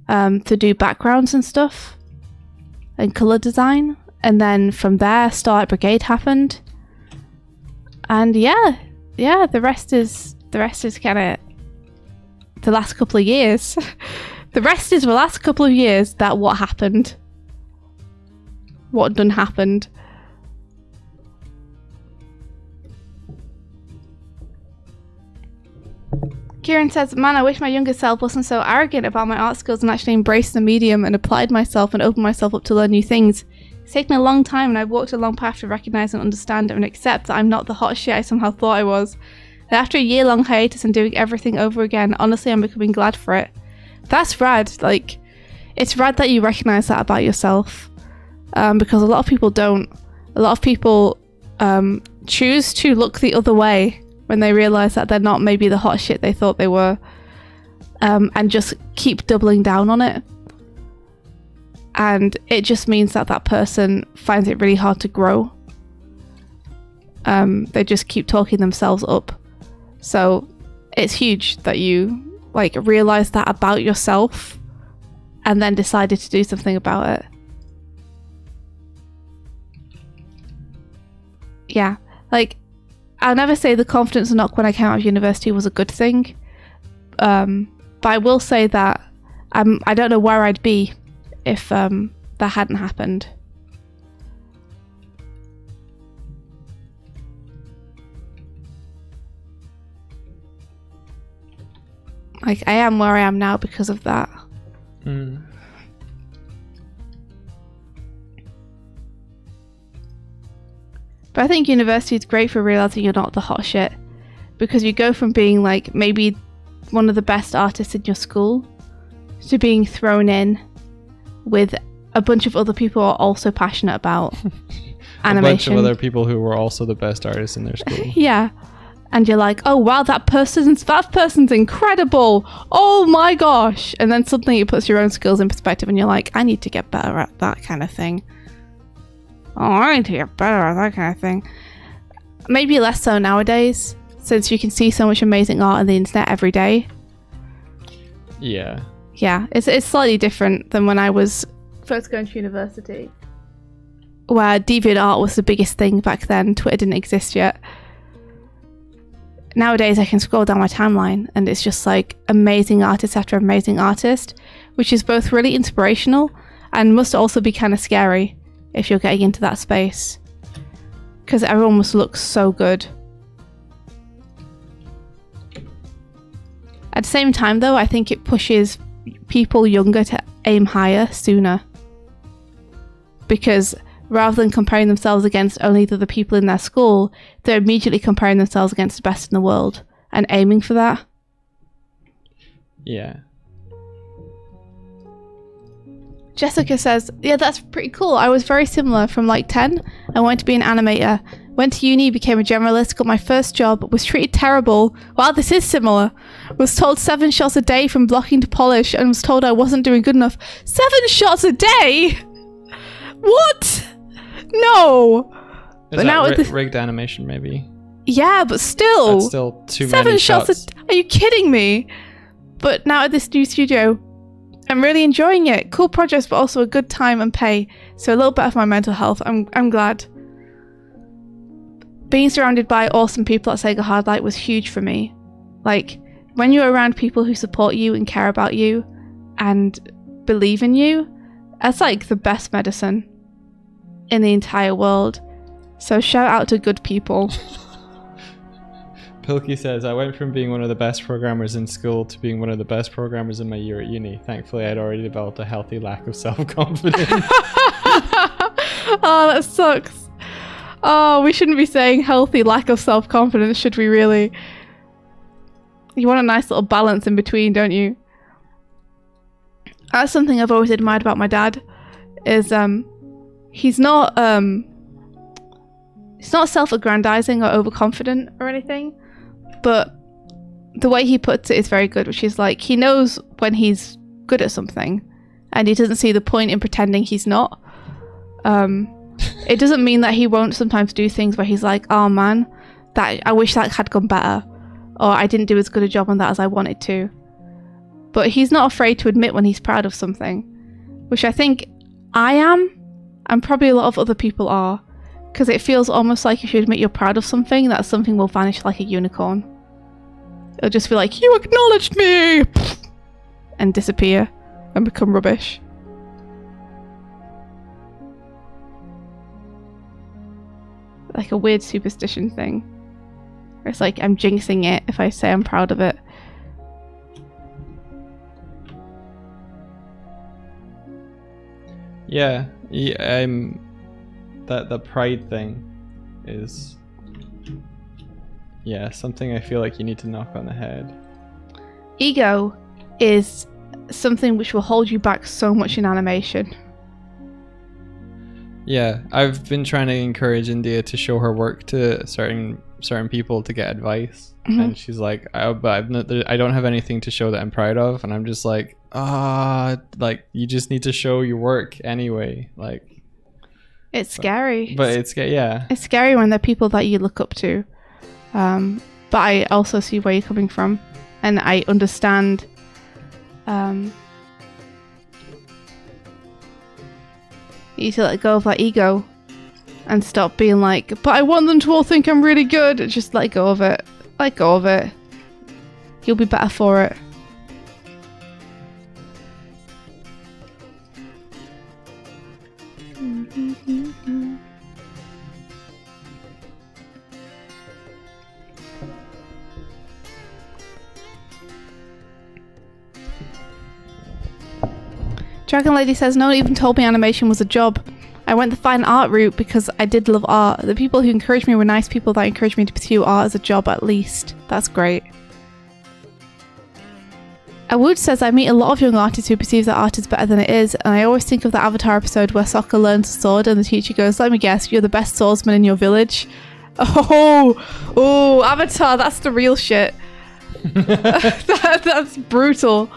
to do backgrounds and stuff and colour design. And then from there, Starlight Brigade happened. And yeah, yeah, the rest is kind of the last couple of years. The rest is the last couple of years that what happened. What done happened. Kieran says, man, I wish my younger self wasn't so arrogant about my art skills and actually embraced the medium and applied myself and opened myself up to learn new things. It's taken a long time and I've walked a long path to recognise and understand and accept that I'm not the hot shit I somehow thought I was. And after a year-long hiatus and doing everything over again, honestly, I'm becoming glad for it. That's rad. Like, it's rad that you recognise that about yourself. Because a lot of people don't. A lot of people choose to look the other way when they realise that they're not maybe the hot shit they thought they were, and just keep doubling down on it. And it just means that that person finds it really hard to grow. They just keep talking themselves up. So it's huge that you like realise that about yourself and then decided to do something about it. Yeah, like, I'll never say the confidence knock when I came out of university was a good thing. But I will say that I don't know where I'd be if that hadn't happened. Like, I am where I am now because of that. Mm. But I think university is great for realising you're not the hot shit. Because you go from being like maybe one of the best artists in your school to being thrown in with a bunch of other people who are also passionate about animation. A bunch of other people who were also the best artists in their school. Yeah. And you're like, oh wow, that person's incredible. Oh my gosh. And then suddenly it puts your own skills in perspective and you're like, I need to get better at that kind of thing. Oh, I need to get better at that kind of thing. Maybe less so nowadays, since you can see so much amazing art on the internet every day. Yeah. Yeah, it's slightly different than when I was first going to university, where DeviantArt was the biggest thing back then. Twitter didn't exist yet. Nowadays I can scroll down my timeline and it's just like amazing artist after amazing artist, which is both really inspirational and must also be kind of scary if you're getting into that space, because everyone must look so good. At the same time though, I think it pushes people younger to aim higher sooner, because rather than comparing themselves against only the other people in their school, they're immediately comparing themselves against the best in the world and aiming for that. Yeah. Jessica says, yeah, that's pretty cool. I was very similar from like 10. I wanted to be an animator. Went to uni, became a generalist, got my first job, was treated terrible. Wow, this is similar. Was told 7 shots a day from blocking to polish and was told I wasn't doing good enough. 7 shots a day? What? No. Is but now that rigged animation maybe? Yeah, but still. That's still too 7 many shots. Are you kidding me? But now at this new studio, I'm really enjoying it. Cool projects, but also a good time and pay. So a little better for my mental health. I'm glad. Being surrounded by awesome people at Sega Hardlight was huge for me. Like, when you're around people who support you and care about you and believe in you, that's like the best medicine in the entire world. So shout out to good people. Pilkey says, I went from being one of the best programmers in school to being one of the best programmers in my year at uni. Thankfully, I'd already developed a healthy lack of self-confidence. Oh, that sucks. Oh, we shouldn't be saying healthy lack of self-confidence, should we really? You want a nice little balance in between, don't you? That's something I've always admired about my dad, is he's not self-aggrandizing or overconfident or anything, but the way he puts it is very good, which is like, he knows when he's good at something and he doesn't see the point in pretending he's not. It doesn't mean that he won't sometimes do things where he's like, oh man, that I wish that had gone better, or I didn't do as good a job on that as I wanted to. But he's not afraid to admit when he's proud of something, which I think I am, and probably a lot of other people are, Because it feels almost like if you admit you're proud of something, that something will vanish like a unicorn. It'll just be like, you acknowledged me! And disappear and become rubbish. Like a weird superstition thing. Where it's like, I'm jinxing it if I say I'm proud of it. Yeah, that pride thing is, yeah, something I feel like you need to knock on the head. Ego is something which will hold you back so much in animation. Yeah, I've been trying to encourage India to show her work to certain people to get advice, and she's like, but I don't have anything to show that I'm proud of, and I'm just like, like, you just need to show your work anyway, like. It's scary. But it's scary when they're people that you look up to. But I also see where you're coming from, and I understand. You need to let go of that ego and stop being like, but I want them to all think I'm really good. Just let go of it. Let go of it. You'll be better for it. Dragon Lady says, no one even told me animation was a job. I went the fine art route because I did love art. The people who encouraged me were nice people that encouraged me to pursue art as a job at least. That's great. Awood says, I meet a lot of young artists who perceive that art is better than it is, and I always think of the Avatar episode where Sokka learns a sword and the teacher goes, let me guess, you're the best swordsman in your village. Oh, Avatar, that's the real shit. That's brutal.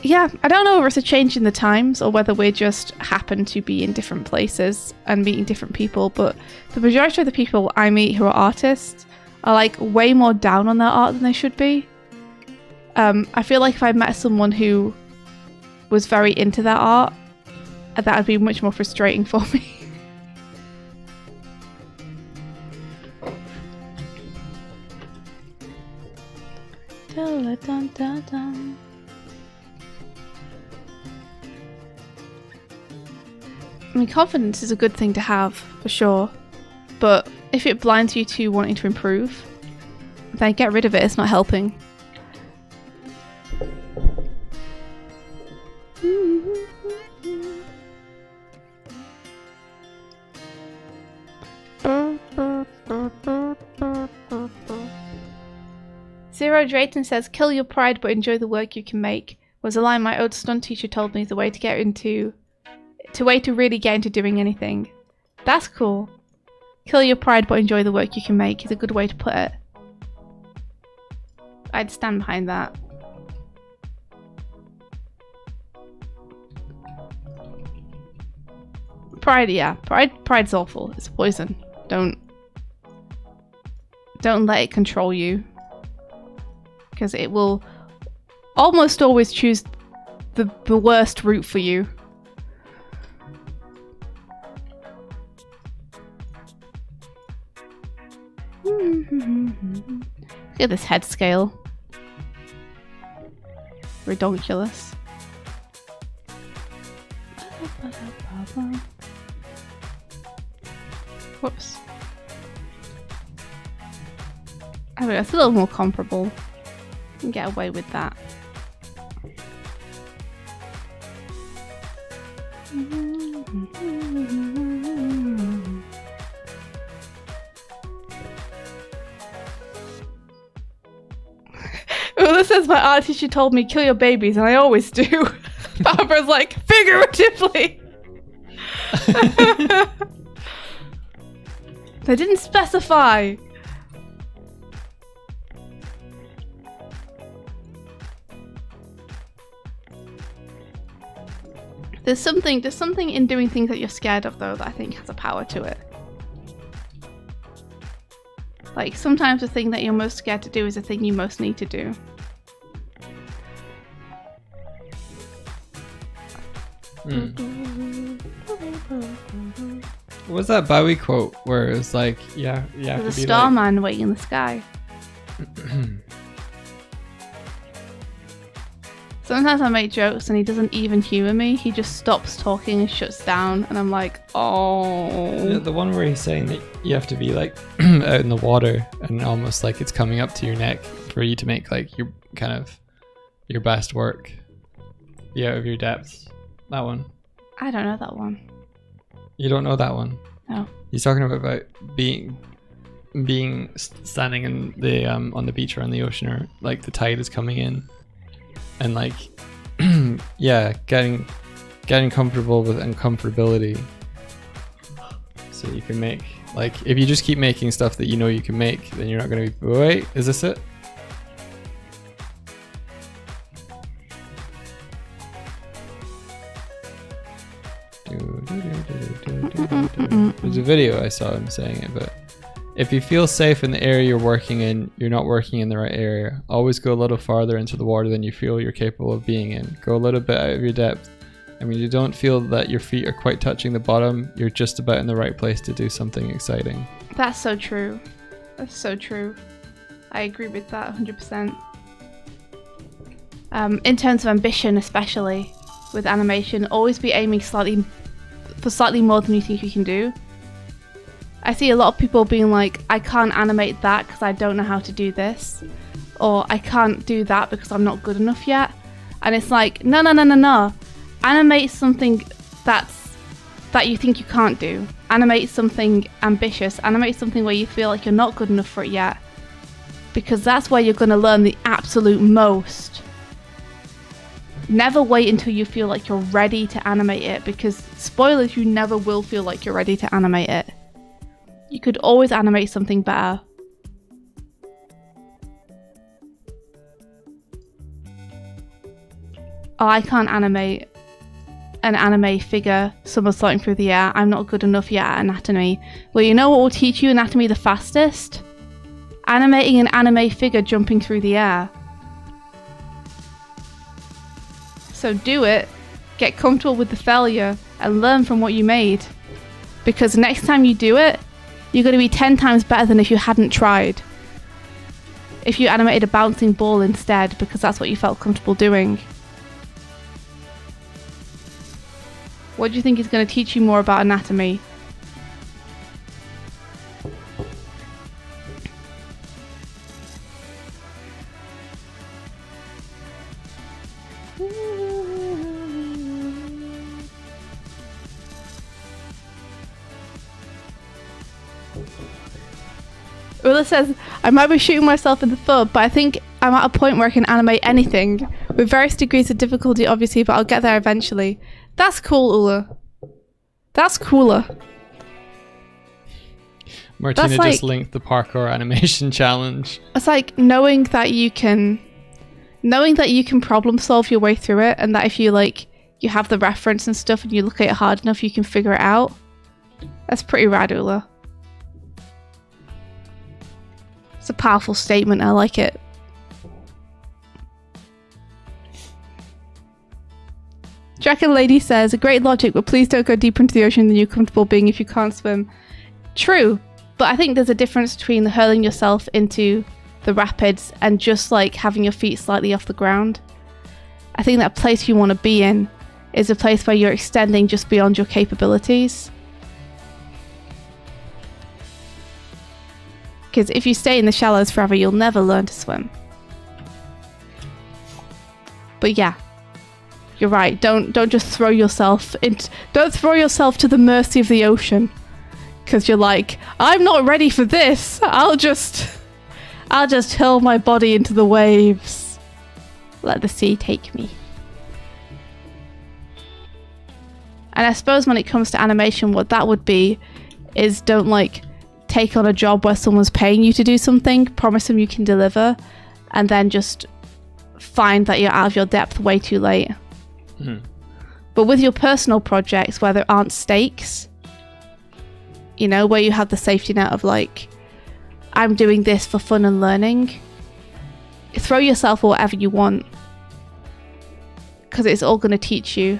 Yeah, I don't know if it's a change in the times or whether we just happen to be in different places and meeting different people, but the majority of the people I meet who are artists are like way more down on their art than they should be. I feel like if I met someone who was very into their art, that would be much more frustrating for me. I mean, confidence is a good thing to have, for sure. But if it blinds you to wanting to improve, then get rid of it, it's not helping. Zero Drayton says, kill your pride but enjoy the work you can make. Was a line my old stunt teacher told me is the way to get into... way to really get into doing anything. That's cool. Kill your pride but enjoy the work you can make is a good way to put it. I'd stand behind that. Pride, yeah. Pride's awful. It's poison. Don't let it control you. Because it will almost always choose the worst route for you. Look at this head scale. Redonkulous. Whoops. I mean, it's a little more comparable. You can get away with that. Well, this says my art teacher told me kill your babies, and I always do. Barbara's like, figuratively. They didn't specify. There's something in doing things that you're scared of, though, that I think has a power to it. Like, sometimes the thing that you're most scared to do is the thing you most need to do. What was that Bowie quote where it was like, yeah, There's a starman waiting in the sky. Sometimes I make jokes and he doesn't even humour me. He just stops talking and shuts down, and I'm like, oh. Yeah, the one where he's saying that you have to be like out in the water and almost like it's coming up to your neck for you to make like your kind of your best work. Be out of your depths. That one. I don't know that one. You don't know that one? No. He's talking about being standing in the on the beach or on the ocean, or like the tide is coming in, and like yeah, getting comfortable with uncomfortability, so you can make, like, if you just keep making stuff that you know you can make, then you're not going to be, wait, is this it? There's a video I saw him saying it, but if you feel safe in the area you're working in, you're not working in the right area. Always go a little farther into the water than you feel you're capable of being in. Go a little bit out of your depth. I mean, you don't feel that your feet are quite touching the bottom, you're just about in the right place to do something exciting. That's so true. That's so true. I agree with that 100%. In terms of ambition, especially with animation, always be aiming slightly more than you think you can do. I see a lot of people being like, I can't animate that because I don't know how to do this, or I can't do that because I'm not good enough yet. And it's like, no. Animate something that you think you can't do. Animate something ambitious. Animate something where you feel like you're not good enough for it yet, because that's where you're going to learn the absolute most. Never wait until you feel like you're ready to animate it, because spoilers, you never will feel like you're ready to animate it. You could always animate something better. Oh, I can't animate an anime figure somersaulting through the air. I'm not good enough yet at anatomy. Well, you know what will teach you anatomy the fastest? Animating an anime figure jumping through the air. So do it, get comfortable with the failure, and learn from what you made. Because next time you do it, you're going to be 10 times better than if you hadn't tried. If you animated a bouncing ball instead, because that's what you felt comfortable doing. What do you think is going to teach you more about anatomy? Ula says, I might be shooting myself in the foot, but I think I'm at a point where I can animate anything. With various degrees of difficulty, obviously, but I'll get there eventually. That's cool, Ula. That's cooler. Martina just linked the parkour animation challenge. It's like knowing that you can problem solve your way through it, and that if you you have the reference and stuff and you look at it hard enough, you can figure it out. That's pretty rad, Ula. It's a powerful statement. I like it. Dragon Lady says, a great logic, but please don't go deeper into the ocean than you're comfortable being if you can't swim. True, but I think there's a difference between hurling yourself into the rapids and just having your feet slightly off the ground. I think that place you want to be in is a place where you're extending just beyond your capabilities. Because if you stay in the shallows forever, you'll never learn to swim. But yeah, you're right. Don't just throw yourself don't throw yourself to the mercy of the ocean, because you're like, I'm not ready for this. I'll just hurl my body into the waves. Let the sea take me. And I suppose when it comes to animation, what that would be is don't take on a job where someone's paying you to do something, promise them you can deliver, and then just find that you're out of your depth way too late. But with your personal projects where there aren't stakes, where you have the safety net of I'm doing this for fun and learning, throw yourself for whatever you want, because it's all going to teach you.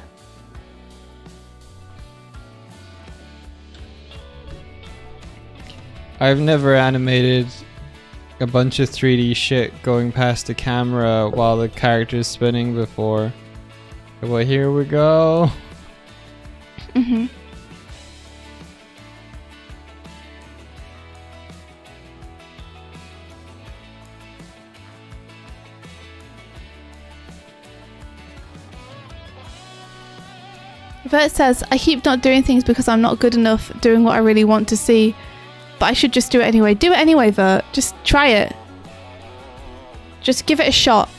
I've never animated a bunch of 3D shit going past the camera while the character's spinning before. Well, here we go. Mm-hmm. Vert says, I keep not doing things because I'm not good enough doing what I really want to see. But I should just do it anyway. Do it anyway, Vert. Just try it. Just give it a shot.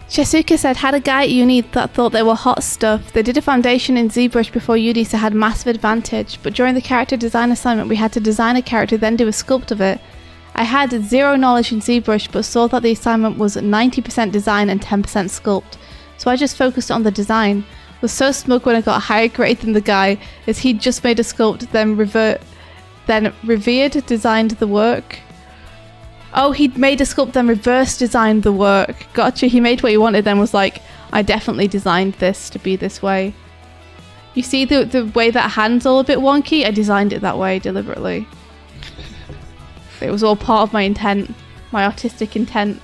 Shasuka said, had a guy at uni that thought they were hot stuff. They did a foundation in ZBrush before uni, so had massive advantage. But during the character design assignment, we had to design a character, then do a sculpt of it. I had zero knowledge in ZBrush, but saw that the assignment was 90% design and 10% sculpt. So I just focused on the design. Was so smug when I got a higher grade than the guy, as he'd just made a sculpt, then revered designed the work. Oh, he'd made a sculpt, then reverse designed the work. Gotcha, he made what he wanted, then was like, I definitely designed this to be this way. You see the way that hand's all a bit wonky? I designed it that way deliberately. It was all part of my intent, my artistic intent.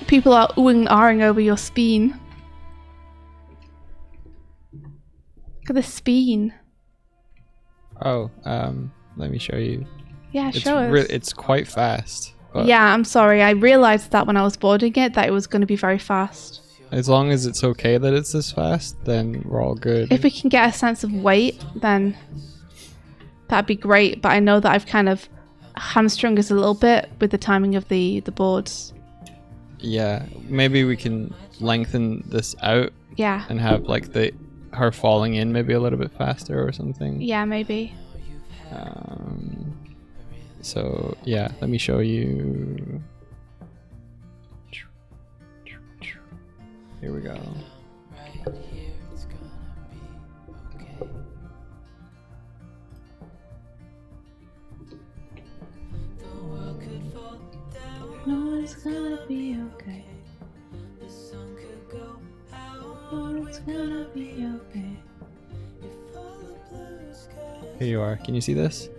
People are oohing and ahhing over your speen. Look at the speen. Oh, let me show you. Yeah, show us. It's quite fast. Yeah, I'm sorry. I realized that when I was boarding it, that it was going to be very fast. As long as it's okay that it's this fast, then we're all good. If we can get a sense of weight, then that'd be great. But I know that I've kind of hamstrung us a little bit with the timing of the boards. Yeah, maybe we can lengthen this out. Yeah. And have like her falling in maybe a little bit faster or something. Yeah, maybe. So yeah, let me show you. Here we go. No, it's gonna be okay. Oh, it's gonna be okay. Here you are. Can you see this?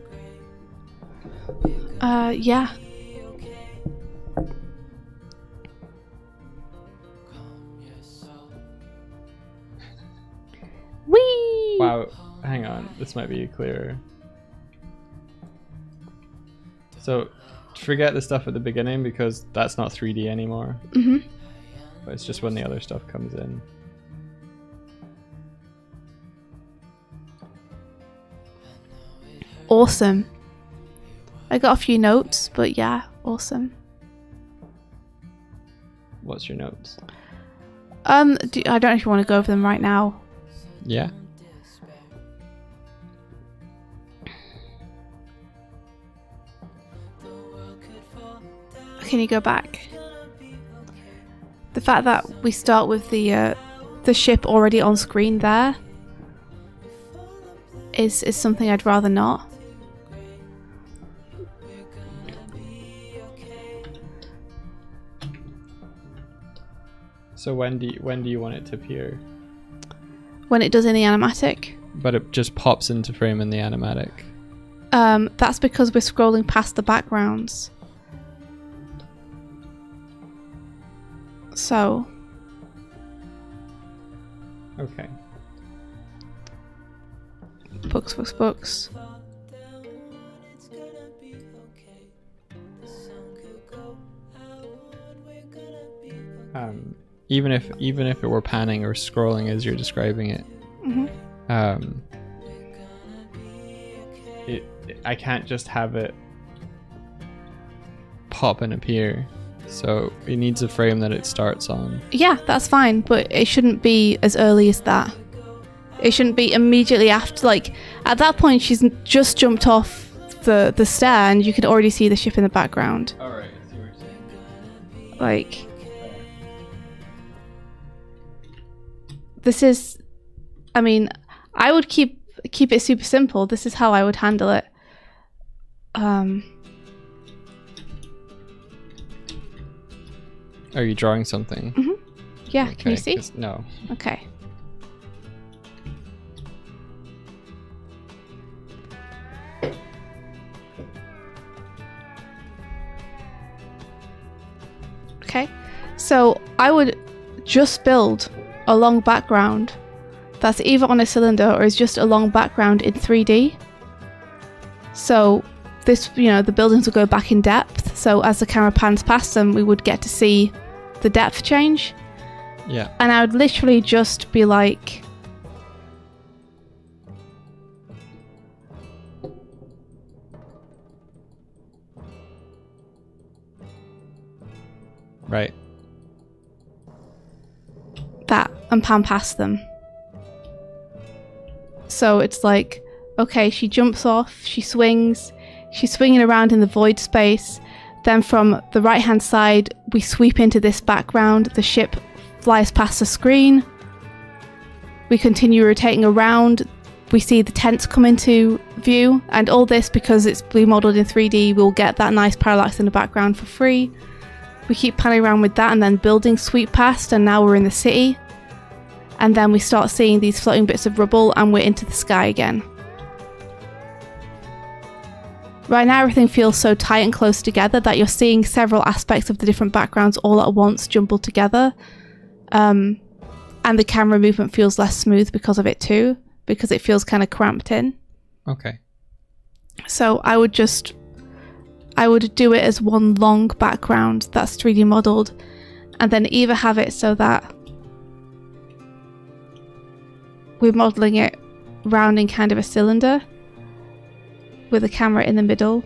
Yeah. Whee! Wow. Hang on. This might be clearer. So, forget the stuff at the beginning because that's not 3D anymore. Mm-hmm. But it's just when the other stuff comes in. Awesome. I got a few notes, but yeah, awesome. What's your notes? I don't know if you want to go over them right now. Yeah. Can you go back? The fact that we start with the ship already on screen there is something I'd rather not. So when do you want it to appear? When it does in the animatic. But it just pops into frame in the animatic. That's because we're scrolling past the backgrounds. So. Okay. Books. Even if it were panning or scrolling as you're describing it, mm-hmm. I can't just have it pop and appear. So it needs a frame that it starts on. Yeah, that's fine, but it shouldn't be as early as that. It shouldn't be immediately after. Like, at that point, she's just jumped off the stair and you could already see the ship in the background. Alright, I see what you're saying. Like, this is, I mean, I would keep it super simple. This is how I would handle it. Are you drawing something? Mm-hmm. Yeah, can you see? No. Okay. Okay, so I would just build a long background that's either on a cylinder or is just a long background in 3D. So this, you know, the buildings will go back in depth. So as the camera pans past them, we would get to see the depth change. Yeah. And I would literally just be like, right. that, and pan past them. So it's like, okay, she jumps off, she swings, she's swinging around in the void space. Then from the right hand side, we sweep into this background. The ship flies past the screen. We continue rotating around. We see the tents come into view, and all this, because it's being modelled in 3D, we'll get that nice parallax in the background for free. We keep panning around with that, and then buildings sweep past, and now we're in the city. And then we start seeing these floating bits of rubble, and we're into the sky again. Right now everything feels so tight and close together that you're seeing several aspects of the different backgrounds all at once jumbled together. And the camera movement feels less smooth because of it too, because it feels kind of cramped in. Okay. So I would do it as one long background that's 3D modelled, and then either have it so that we're modelling it round in kind of a cylinder with a camera in the middle.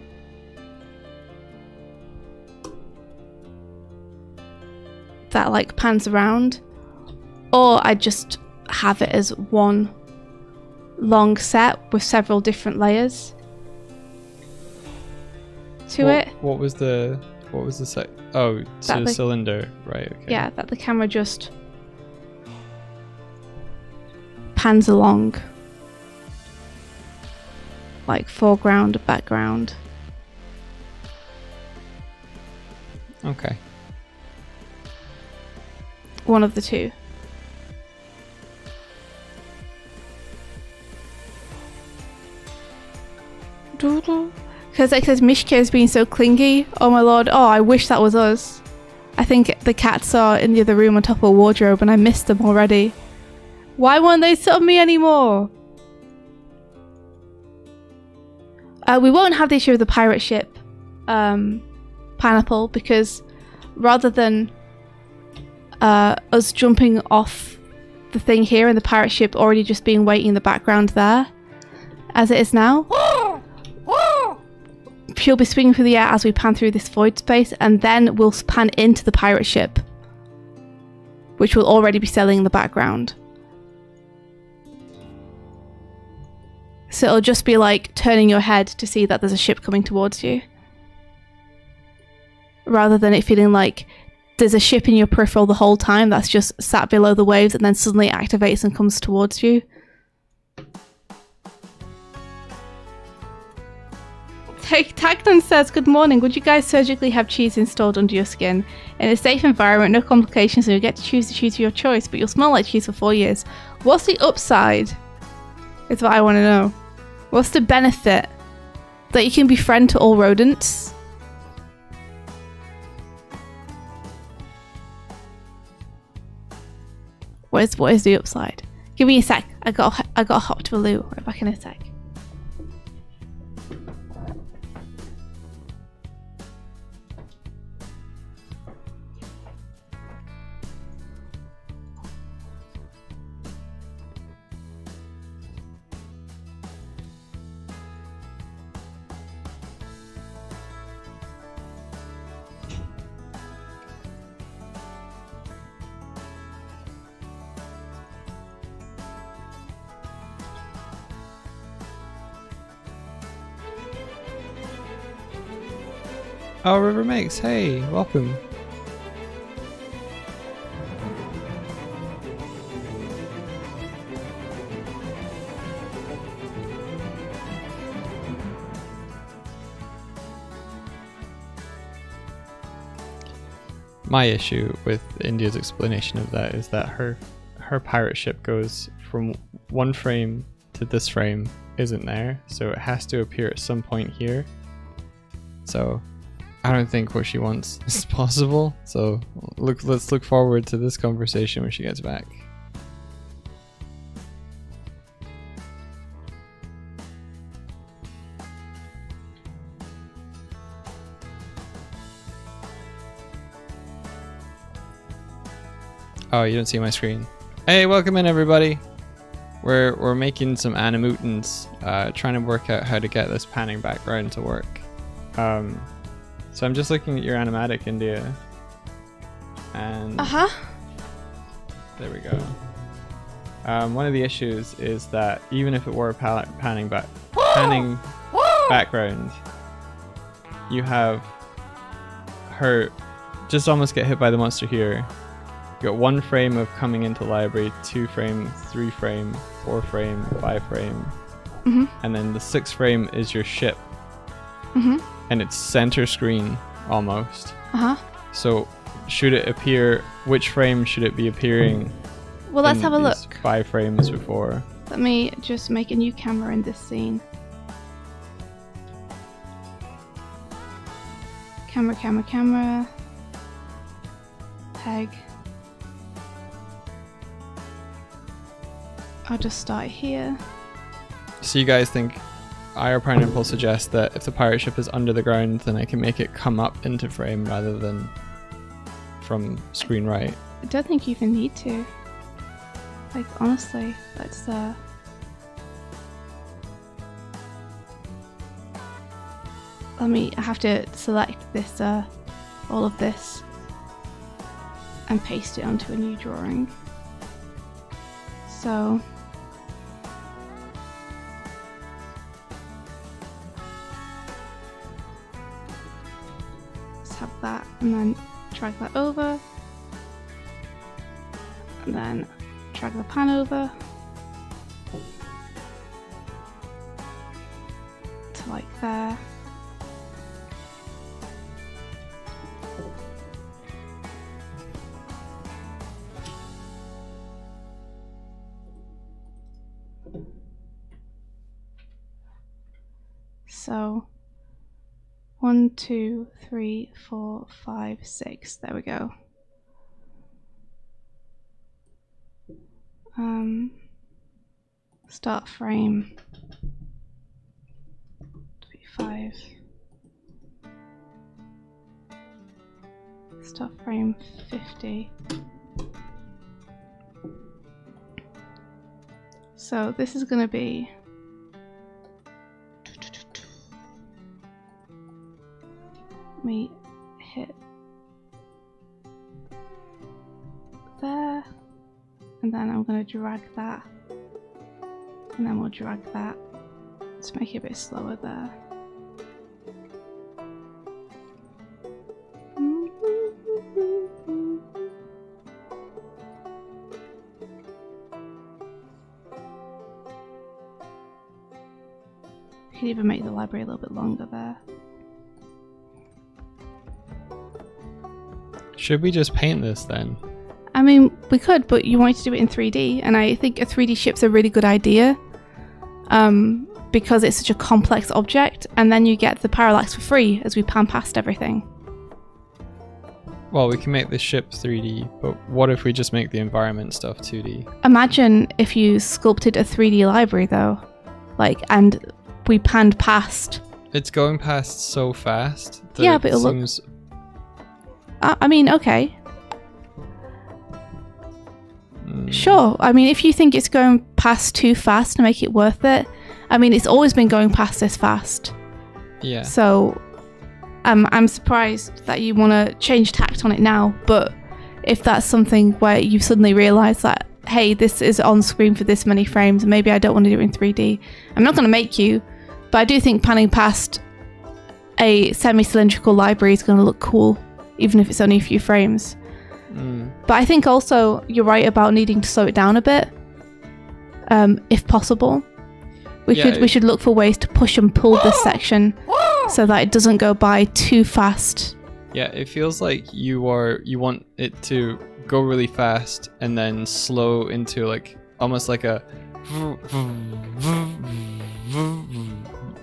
That like pans around, or I just have it as one long set with several different layers to it. What was the set? Oh, so the cylinder, right? Okay. Yeah, that the camera just pans along, like foreground, background. Okay. One of the two. Because it says Mishka is being so clingy. Oh my lord. Oh, I wish that was us. I think the cats are in the other room on top of a wardrobe and I missed them already. Why won't they sit on me anymore? We won't have the issue of the pirate ship pineapple, because rather than us jumping off the thing here and the pirate ship already just being waiting in the background there, as it is now, she'll be swinging through the air as we pan through this void space, and then we'll pan into the pirate ship, which will already be sailing in the background. So it'll just be like turning your head to see that there's a ship coming towards you, rather than it feeling like there's a ship in your peripheral the whole time that's just sat below the waves and then suddenly activates and comes towards you. Tagton says, good morning, would you guys surgically have cheese installed under your skin? In a safe environment, no complications, and you'll get to choose the cheese of your choice, but you'll smell like cheese for 4 years. What's the upside? Is what I want to know. What's the benefit? That you can be friend to all rodents? What is the upside? Give me a sec. I got hop to a loo. Right back in a sec. Oh, River Makes, hey, welcome. My issue with India's explanation of that is that her pirate ship goes from one frame to this frame isn't there, so it has to appear at some point here. So I don't think what she wants is possible. So let's look forward to this conversation when she gets back. Oh, you don't see my screen. Hey, welcome in everybody. We're making some animutans, trying to work out how to get this panning background to work. So I'm just looking at your animatic, India, and there we go. One of the issues is that even if it were panning background, you have her just almost get hit by the monster here. You got 1 frame of coming into library, 2 frame, 3 frame, 4 frame, 5 frame, and then the 6th frame is your ship, and it's center screen almost. So should it appear? Which frame should it be appearing? Well, let's have a look. 5 frames before. Let me just make a new camera in this scene. Camera. Peg. I'll just start here. So you guys think Prime Impulse suggests that if the pirate ship is under the ground, then I can make it come up into frame rather than from screen right? I don't think you even need to. Like, honestly, let's I have to select this, all of this, and paste it onto a new drawing. So let's have that, and then drag that over, and then drag the pan over to like there. So 1, 2, 3, 4, 5, 6. There we go. Start frame 25. Start frame 50. So this is going to be me hit there, and then I'm going to drag that, and then we'll drag that to make it a bit slower there. You could even make the library a little bit longer there. Should we just paint this then? I mean, we could, but you wanted to do it in 3D, and I think a 3D ship's a really good idea, because it's such a complex object, and then you get the parallax for free as we pan past everything. Well, we can make the ship 3D, but what if we just make the environment stuff 2D? Imagine if you sculpted a 3D library though, like, and we panned past. It's going past so fast that yeah, but it seems... I mean, okay. Sure. I mean, if you think it's going past too fast to make it worth it, I mean, it's always been going past this fast. Yeah. So, I'm surprised that you want to change tact on it now, but if that's something where you suddenly realise that, hey, this is on screen for this many frames, maybe I don't want to do it in 3D, I'm not going to make you, but I do think panning past a semi-cylindrical library is going to look cool, even if it's only a few frames. But I think also you're right about needing to slow it down a bit, if possible. We should look for ways to push and pull this section so that it doesn't go by too fast. Yeah, it feels like you want it to go really fast and then slow into like almost like a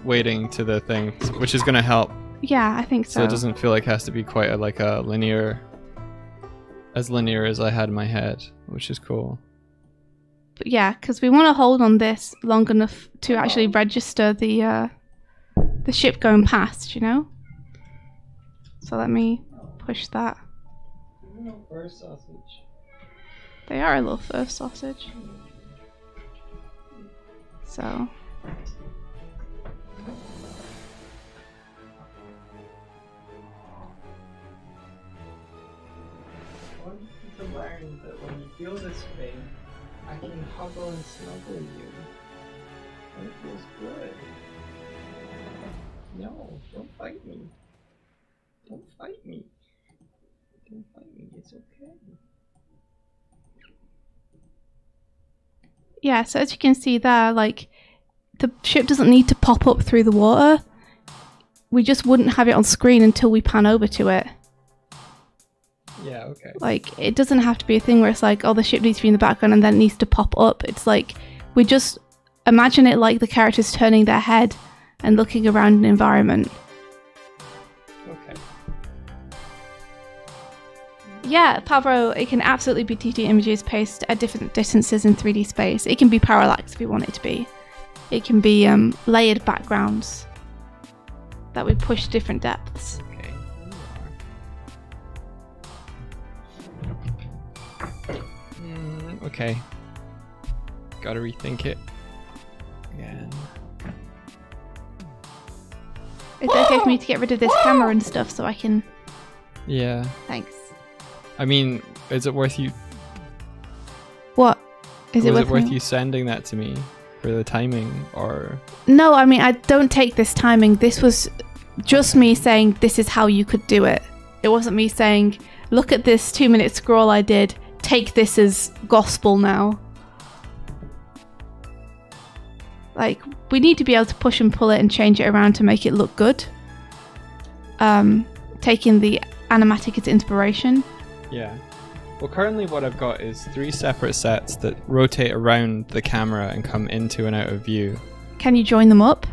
waiting to the thing, which is going to help. Yeah, I think so. So it doesn't feel like it has to be quite a linear as I had in my head, which is cool. But yeah, because we want to hold on this long enough to actually register the ship going past, you know? So let me push that. Fur sausage. They are a little fur sausage. So... I want you to learn that when you feel this way, I can huggle and snuggle you. And it feels good. No, don't fight me. Don't fight me. Don't fight me, it's okay. Yeah, so as you can see there, like, the ship doesn't need to pop up through the water. We just wouldn't have it on screen until we pan over to it. Yeah, okay. Like, it doesn't have to be a thing where it's like, oh, the ship needs to be in the background and then it needs to pop up. It's like, we just imagine it like the characters turning their head and looking around an environment. Okay. Yeah, Pavro, it can absolutely be 2D images placed at different distances in 3D space. It can be parallax if we want it to be. It can be layered backgrounds that we push to different depths. Okay. Gotta rethink it again. It's okay for me to get rid of this camera and stuff so I can... Yeah. Thanks. I mean, is it worth you... What? Is it worth you sending that to me for the timing, or... No, I mean, I don't take this timing. This was just me saying this is how you could do it. It wasn't me saying, look at this 2-minute scroll I did. Take this as gospel now. Like, we need to be able to push and pull it and change it around to make it look good. Taking the animatic as inspiration. Yeah. Well, currently what I've got is 3 separate sets that rotate around the camera and come into and out of view. Can you join them up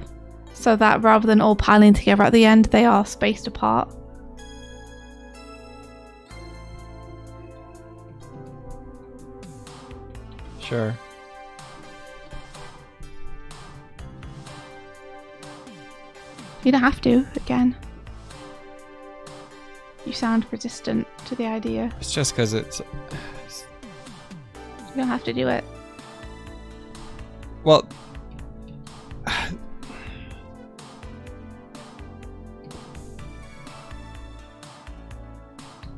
so that rather than all piling together at the end, they are spaced apart? Sure. You don't have to, again. You sound resistant to the idea. It's just because it's... You don't have to do it. Well...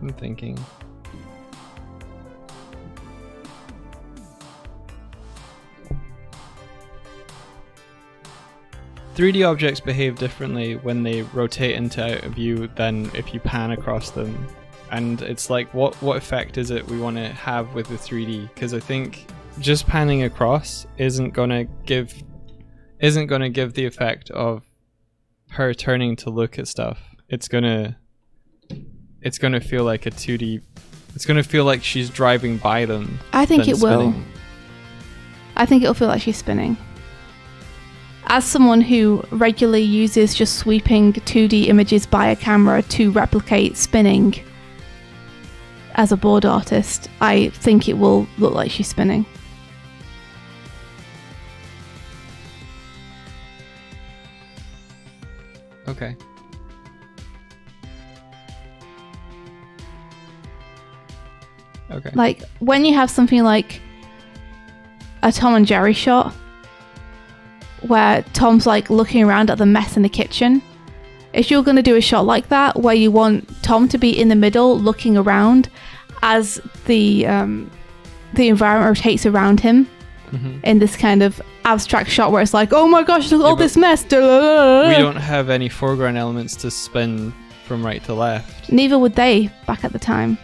I'm thinking... 3D objects behave differently when they rotate into out of view than if you pan across them. And it's like, what effect is it we want to have with the 3D? Because I think just panning across isn't gonna give the effect of her turning to look at stuff. It's gonna feel like a 2D. It's gonna feel like she's driving by them. I think it will. Spinning. I think it'll feel like she's spinning. As someone who regularly uses just sweeping 2D images by a camera to replicate spinning as a board artist, I think it will look like she's spinning. Okay. Okay. Like, when you have something like a Tom and Jerry shot, where Tom's like looking around at the mess in the kitchen, if you're going to do a shot like that where you want Tom to be in the middle looking around as the environment rotates around him in this kind of abstract shot where it's like, oh my gosh, look at all but this mess. We don't have any foreground elements to spin from right to left. Neither would they back at the time.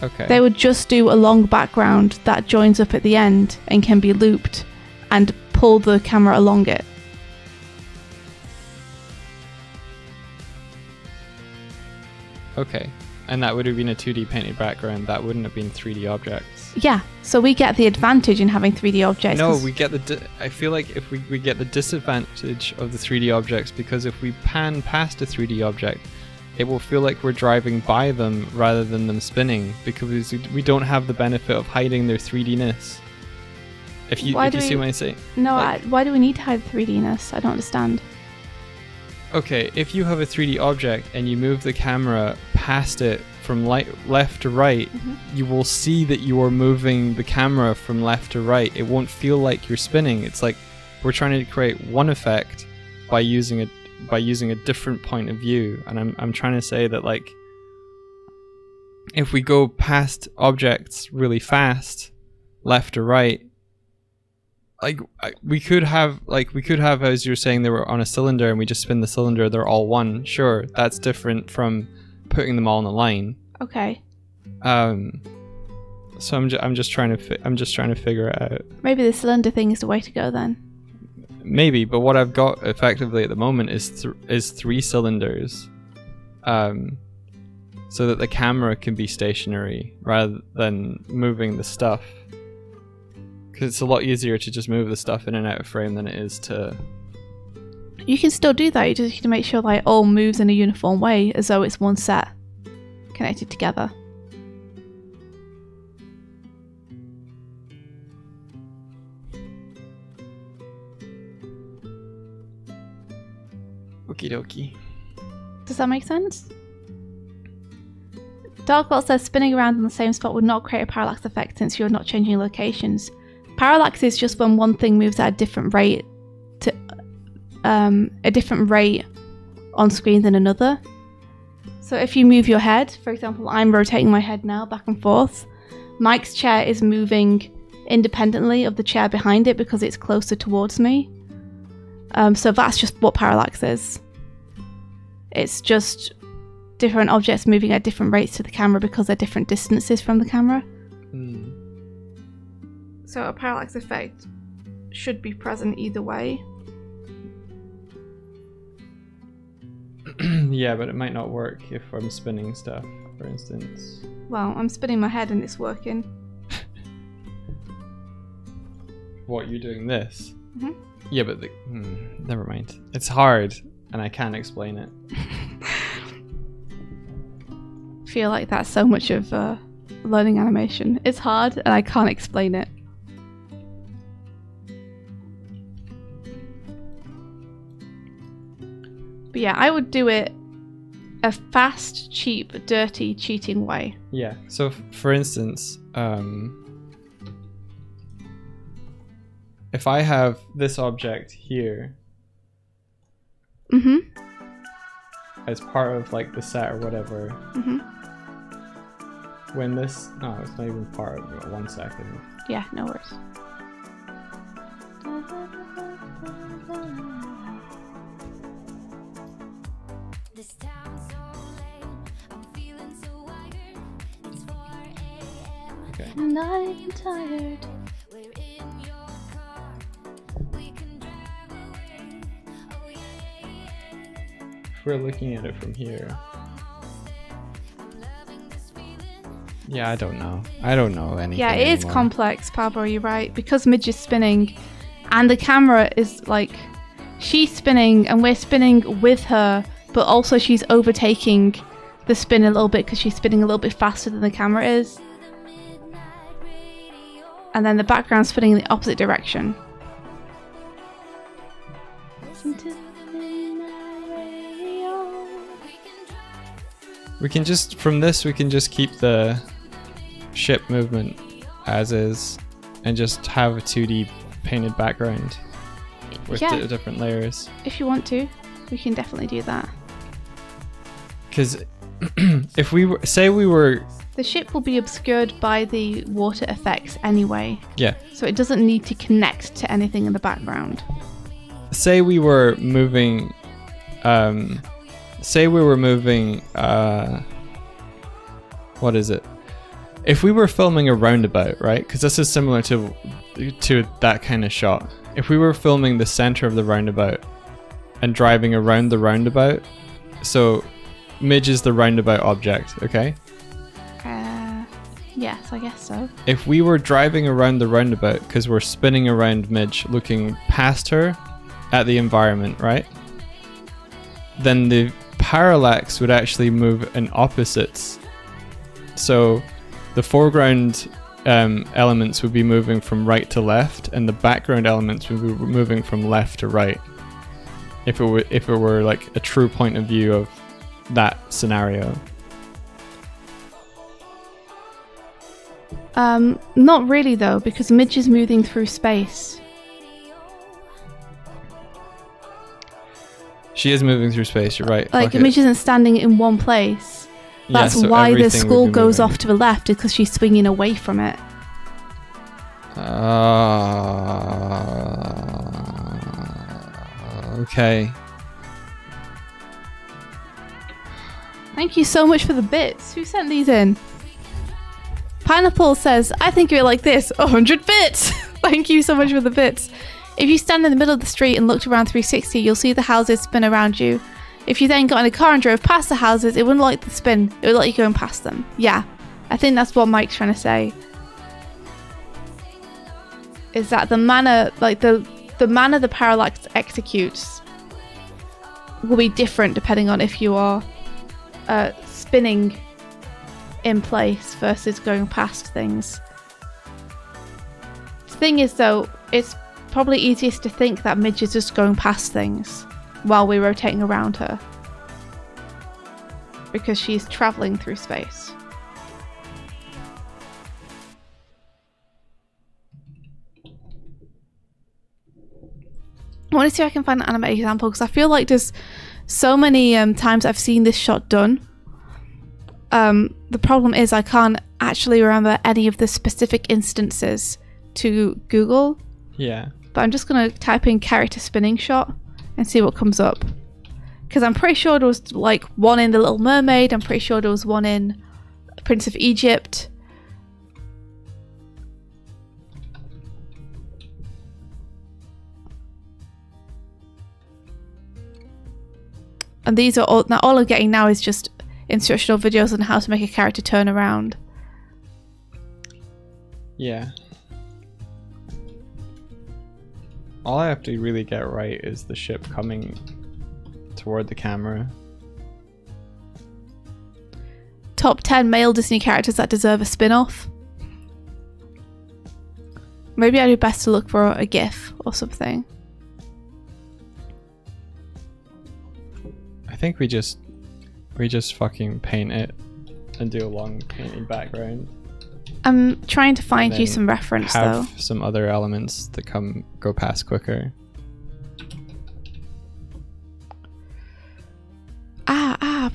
Okay. They would just do a long background that joins up at the end and can be looped and pull the camera along it. Okay. And that would have been a 2D painted background. That wouldn't have been 3D objects. Yeah, so we get the advantage in having 3D objects. No, we get I feel like if we get the disadvantage of the 3D objects, because if we pan past a 3D object, it will feel like we're driving by them rather than them spinning, because we don't have the benefit of hiding their 3D-ness. If you see what I say. No, like, why do we need to hide 3D-ness? I don't understand. Okay, if you have a 3D object and you move the camera past it from left to right, you will see that you are moving the camera from left to right. It won't feel like you're spinning. It's like we're trying to create one effect by using a different point of view. And I'm trying to say that, like, if we go past objects really fast, left to right, like we could have, as you're saying, they were on a cylinder and we just spin the cylinder, they're all one. Sure, that's different from putting them all in a line. Okay. So I'm just trying to figure it out. Maybe the cylinder thing is the way to go then. Maybe, but what I've got effectively at the moment is 3 cylinders, so that the camera can be stationary rather than moving the stuff. Because it's a lot easier to just move the stuff in and out of frame than it is to... You can still do that, you just need to make sure that it all moves in a uniform way, as though it's one set connected together. Okie dokie. Does that make sense? Darkwell says spinning around in the same spot would not create a parallax effect since you're not changing locations. Parallax is just when one thing moves at a different rate on screen than another. So if you move your head, for example, I'm rotating my head now back and forth. Mike's chair is moving independently of the chair behind it because it's closer towards me. So that's just what parallax is. It's just different objects moving at different rates to the camera because they're different distances from the camera. So a parallax effect should be present either way. Yeah, but it might not work if I'm spinning stuff, for instance. Well, I'm spinning my head and it's working. What, you're doing this? Yeah, but never mind. It's hard, and I can't explain it. I feel like that's so much of learning animation. It's hard, and I can't explain it. But yeah, I would do it a fast, cheap, dirty, cheating way. Yeah, so for instance, if I have this object here as part of like the set or whatever, when this, no, it's not even part of it. 1 second. Yeah, no worries. Okay. And I'm tired. If we're looking at it from here. Yeah, I don't know. I don't know anything. Yeah, it is anymore. complex, Pablo, you're right. Because Midge is spinning and the camera is like, she's spinning and we're spinning with her, but also she's overtaking the spin a little bit because she's spinning a little bit faster than the camera is. And then the background's spinning in the opposite direction. We can just, from this, we can just keep the ship movement as is and just have a 2D painted background with different layers. If you want to, we can definitely do that. Because if we were, say we were The ship will be obscured by the water effects anyway. Yeah. So it doesn't need to connect to anything in the background. Say we were moving... what is it? If we were filming a roundabout, right? Because this is similar to that kind of shot. If we were filming the center of the roundabout and driving around the roundabout, so Midge is the roundabout object, okay? Yes, I guess so. If we were driving around the roundabout, because we're spinning around Midge, looking past her at the environment, right? Then the parallax would actually move in opposites. So the foreground elements would be moving from right to left, and the background elements would be moving from left to right. If it were like a true point of view of that scenario. Not really though, because Midge is moving through space. She is moving through space, you're right. Like, Midge isn't standing in one place. That's why the skull goes off to the left, because she's swinging away from it. Okay. Thank you so much for the bits. Who sent these in? Pineapple says, I think you're like this. 100 bits! Thank you so much for the bits. If you stand in the middle of the street and looked around 360, you'll see the houses spin around you. If you then got in a car and drove past the houses, it wouldn't like the spin. It would let you go past them. Yeah, I think that's what Mike's trying to say. Is that the manner, like the manner the parallax executes will be different depending on if you are spinning in place versus going past things. The thing is though, it's probably easiest to think that Midge is just going past things while we're rotating around her, because she's traveling through space. I want to see if I can find an animated example, because I feel like there's so many times I've seen this shot done. The problem is I can't actually remember any of the specific instances to Google. Yeah. But I'm just going to type in character spinning shot and see what comes up. Because I'm pretty sure there was like one in The Little Mermaid. I'm pretty sure there was one in Prince of Egypt. And these are all, now all I'm getting now is just instructional videos on how to make a character turn around. Yeah. All I have to really get right is the ship coming toward the camera. Top 10 male Disney characters that deserve a spin-off. Maybe I'd do best to look for a GIF or something. I think we just fucking paint it and do a long painting background. I'm trying to find you some reference though. Have some other elements that go past quicker.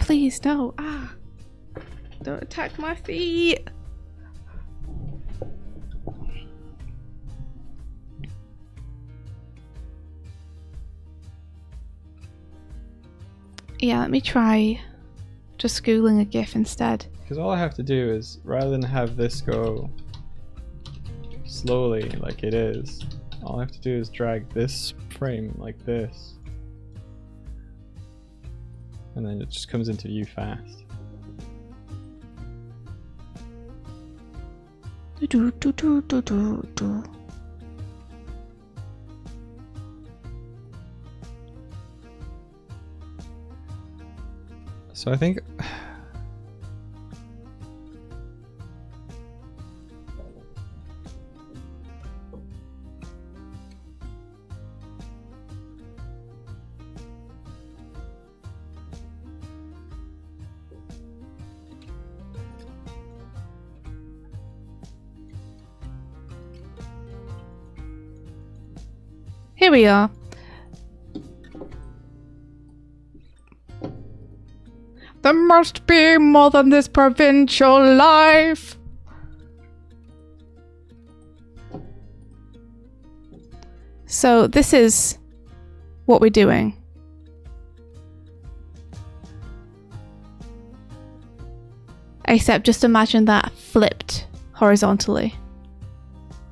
Please, no. Don't attack my feet. Yeah, let me try just Googling a GIF instead. Because all I have to do is, rather than have this go slowly like it is, all I have to do is drag this frame like this. And then it just comes into view fast. So I think Here we are. There must be more than this provincial life. So this is what we're doing. Except just imagine that flipped horizontally.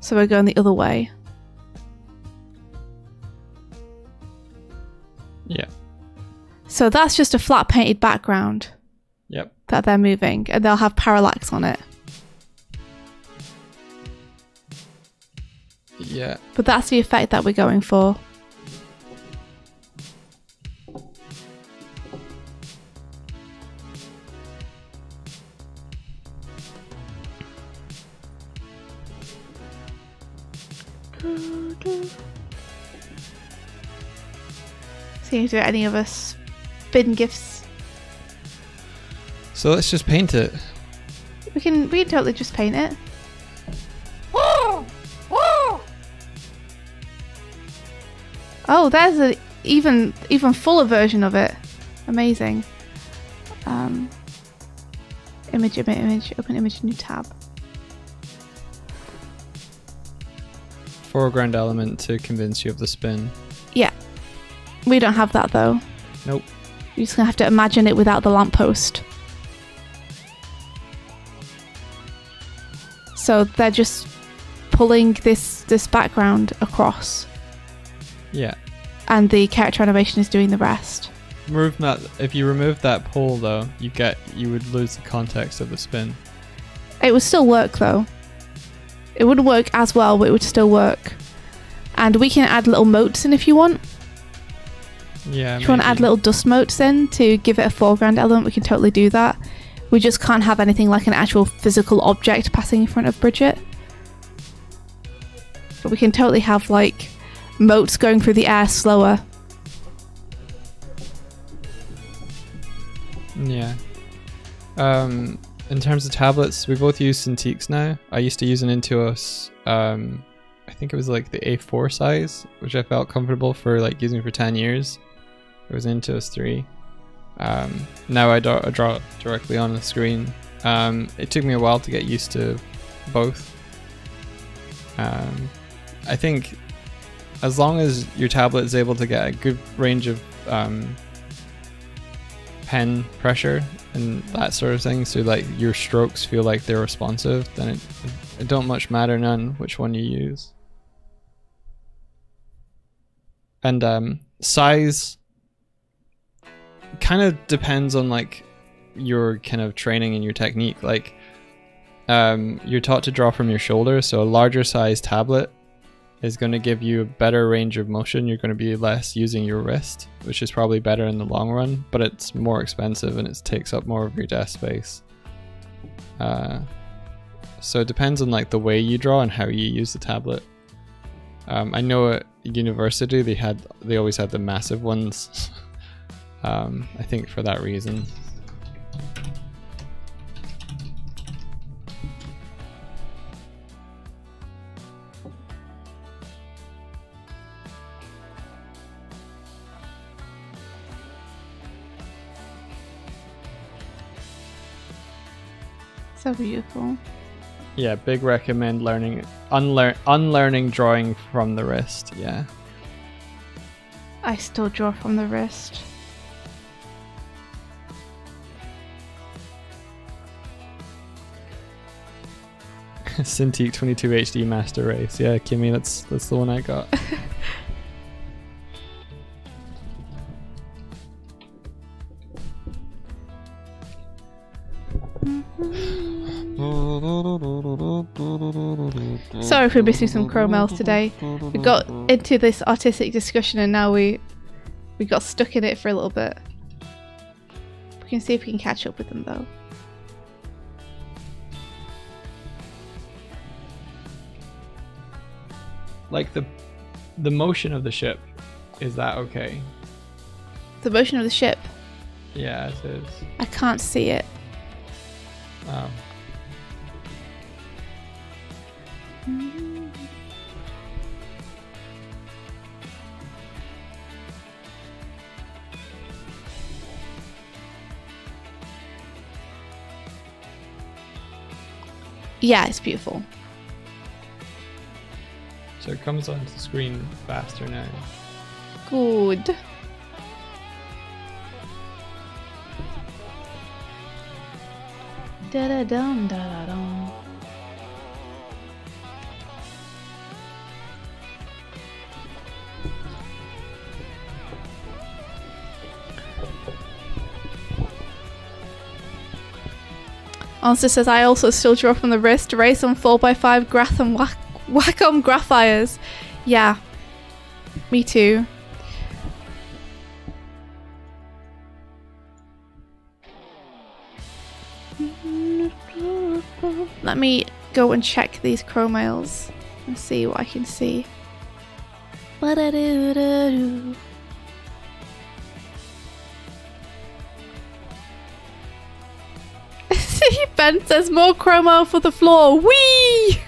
So we're going the other way. Yeah. So that's just a flat painted background. Yep. That they're moving, and they'll have parallax on it. Yeah. But that's the effect that we're going for. See if there are any other spin gifts. So let's just paint it. We can totally just paint it. Oh, there's an even fuller version of it. Amazing. Image, open image, new tab. Foreground element to convince you of the spin. Yeah. We don't have that though. Nope. You're just gonna have to imagine it without the lamppost. So they're just pulling this background across. Yeah. And the character animation is doing the rest. Remove that. If you remove that pull though, you would lose the context of the spin. It would still work though. It wouldn't work as well, but it would still work. And we can add little motes in if you want. Yeah. If you want to add little dust motes in to give it a foreground element, we can totally do that. We just can't have anything like an actual physical object passing in front of Bridget. But we can totally have like motes going through the air slower. Yeah. In terms of tablets, we both use Cintiqs now. I used to use an Intuos, I think it was like the A4 size, which I felt comfortable for like using for 10 years. It was an Intuos 3. Now I draw directly on the screen. It took me a while to get used to both. I think as long as your tablet is able to get a good range of pen pressure and that sort of thing, so like your strokes feel like they're responsive, then it don't much matter none which one you use. And size kind of depends on like your kind of training and your technique. Like you're taught to draw from your shoulder, so a larger size tablet is going to give you a better range of motion. You're going to be less using your wrist, which is probably better in the long run, but it's more expensive and it takes up more of your desk space. So it depends on like the way you draw and how you use the tablet. I know at university they always had the massive ones. I think for that reason. So beautiful. Yeah, big recommend unlearning drawing from the wrist. Yeah. I still draw from the wrist. Cintiq 22 HD Master Race. Yeah, Kimmy, that's the one I got. Sorry for missing some Chromels today. We got into this artistic discussion and now we got stuck in it for a little bit. We can see if we can catch up with them though. Like the motion of the ship, is that okay? The motion of the ship? Yeah, it is. I can't see it. Wow. Yeah, it's beautiful. So it comes onto the screen faster now. Good. Da da dum da da dum. Answer says, I also still draw from the wrist, race on 4x5 grath and whack on graphiers. Yeah, me too. Let me go and check these chromails and see what I can see. Ba-da-doo-da-doo. Ben says more chromo for the floor. Whee!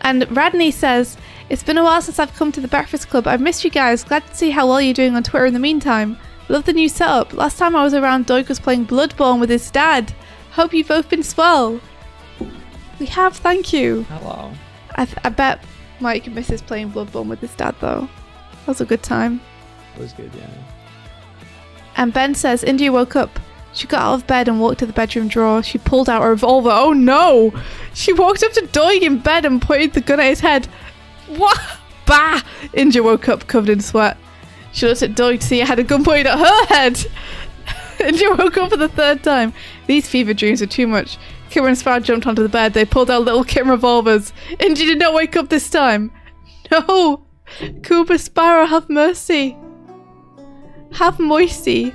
And Radney says, it's been a while since I've come to the Breakfast Club. I've missed you guys. Glad to see how well you're doing on Twitter in the meantime. Love the new setup. Last time I was around, Doig was playing Bloodborne with his dad. Hope you've both been swell. We have, thank you. Hello. I bet Mike misses playing Bloodborne with his dad though. That was a good time. It was good, yeah. And Ben says, India woke up. She got out of bed and walked to the bedroom drawer. She pulled out a revolver. Oh no! She walked up to Doig in bed and pointed the gun at his head. What? Bah! India woke up covered in sweat. She looked at Doig to see it had a gun pointed at her head. India woke up for the third time. These fever dreams are too much. Kira and Sparrow jumped onto the bed. They pulled out little Kim revolvers. India did not wake up this time. No! Cooper, Sparrow, have mercy. Have mercy.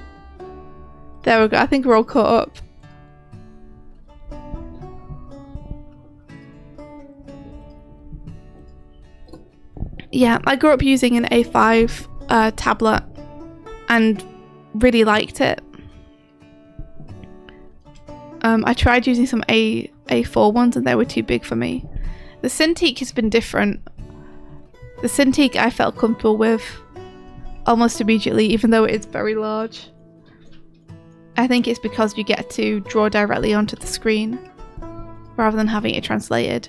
There we go. I think we're all caught up. Yeah, I grew up using an A5 tablet and really liked it. I tried using some A4 ones and they were too big for me. The Cintiq has been different. The Cintiq I felt comfortable with almost immediately, even though it is very large. I think it's because you get to draw directly onto the screen rather than having it translated.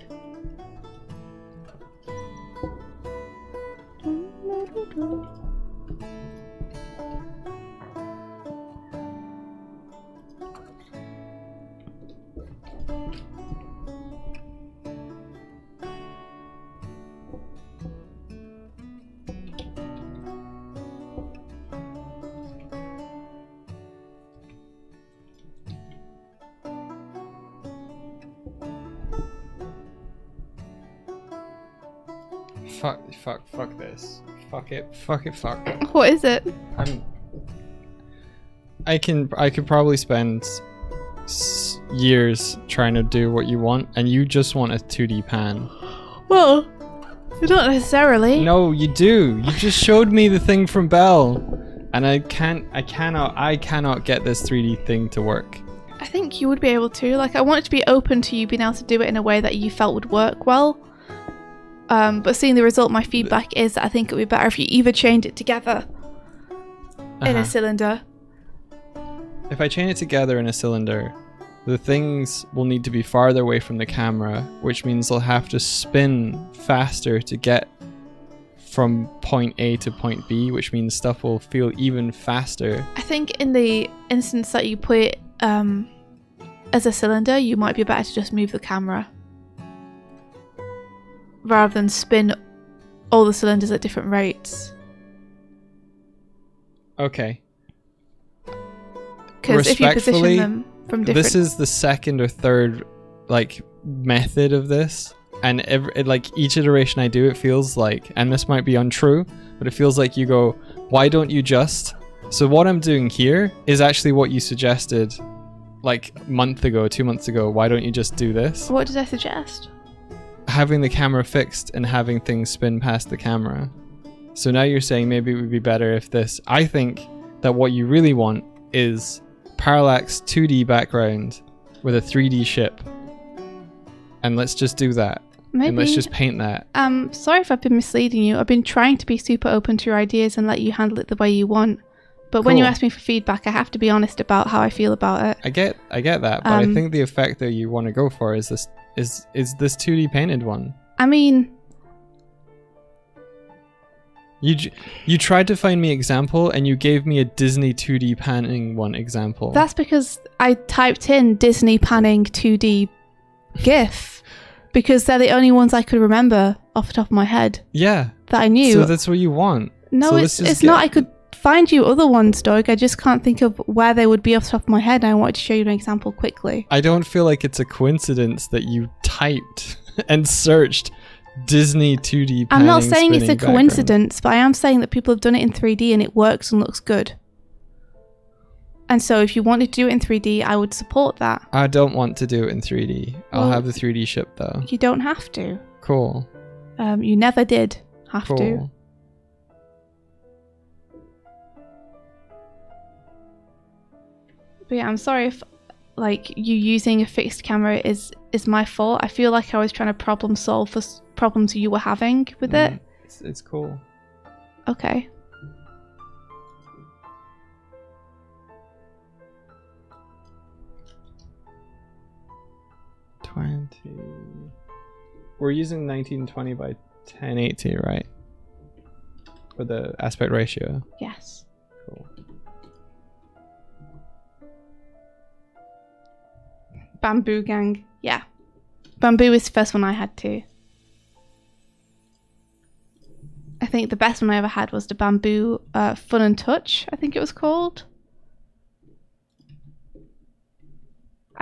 Fuck this. Fuck it. What is it? I could probably spend years trying to do what you want, and you just want a 2D pan. Well, not necessarily. No, you do. You just showed me the thing from Belle, and I cannot get this 3D thing to work. I think you would be able to. Like, I want it to be open to you being able to do it in a way that you felt would work well. But seeing the result, my feedback is that I think it would be better if you either chained it together in a cylinder. If I chain it together in a cylinder, the things will need to be farther away from the camera, which means they'll have to spin faster to get from point A to point B, which means stuff will feel even faster. I think in the instance that you put it as a cylinder, you might be better to just move the camera rather than spin all the cylinders at different rates. Okay. Because if you position them from different... This is the second or third method of this, and each iteration I do, it feels like, and this might be untrue, but it feels like you go, why don't you just... So what I'm doing here is actually what you suggested like a month ago, 2 months ago. Why don't you just do this? What did I suggest? Having the camera fixed and having things spin past the camera. So now you're saying maybe it would be better if this... I think that what you really want is parallax 2D background with a 3D ship. And let's just do that. Maybe. And let's just paint that. Sorry if I've been misleading you. I've been trying to be super open to your ideas and let you handle it the way you want. But when you Cool. ask me for feedback, I have to be honest about how I feel about it. I get that, but I think the effect that you want to go for is this 2D painted one. I mean, You tried to find me example, and you gave me a Disney 2D panning one example. that's because I typed in Disney panning 2D GIF because they're the only ones I could remember off the top of my head yeah. that I knew. So that's what you want. No, So it's not. I could find you other ones, Doig. I just can't think of where they would be off the top of my head. I wanted to show you an example quickly. I don't feel like it's a coincidence that you typed and searched Disney 2D panning. I'm not saying it's a spinning background. coincidence, but I am saying that people have done it in 3D and it works and looks good. And so if you wanted to do it in 3D, I would support that. I don't want to do it in 3D. I'll Well, have the 3D shipped though. You don't have to. Cool. You never did have to. Cool. But yeah, I'm sorry if like you using a fixed camera is my fault. I feel like I was trying to problem solve for problems you were having with it. It's cool. Okay. We're using 1920 by 1080, right? For the aspect ratio. Yes. Cool. Bamboo Gang. Yeah. Bamboo is the first one I had too. I think the best one I ever had was the Bamboo Fun and Touch, I think it was called.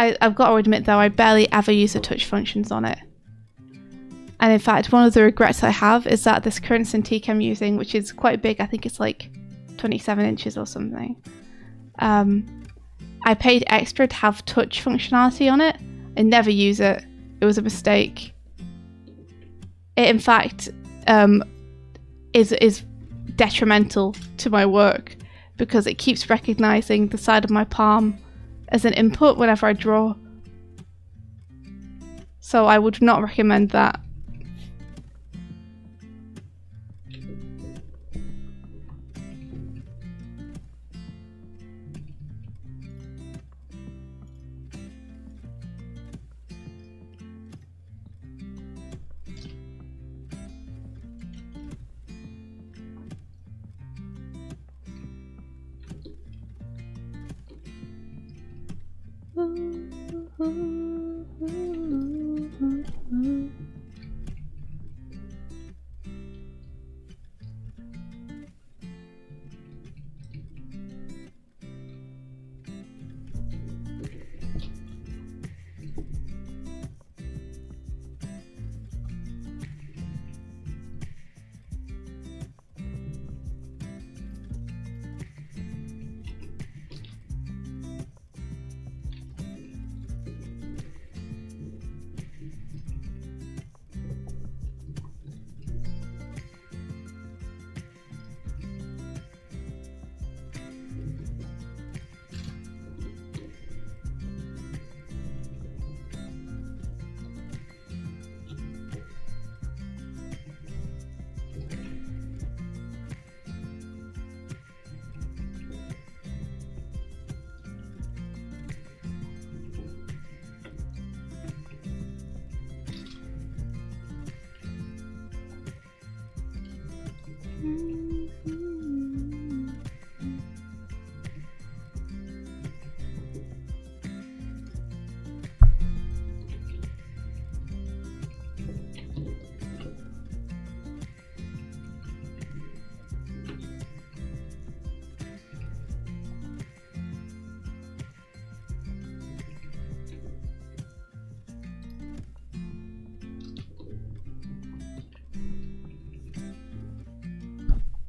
I've got to admit though, I barely ever use the touch functions on it. And in fact, one of the regrets I have is that this current Cintiq I'm using, which is quite big, I think it's like 27 inches or something. I paid extra to have touch functionality on it. I never use it. It was a mistake. It in fact is detrimental to my work because it keeps recognizing the side of my palm as an input whenever I draw. So I would not recommend that.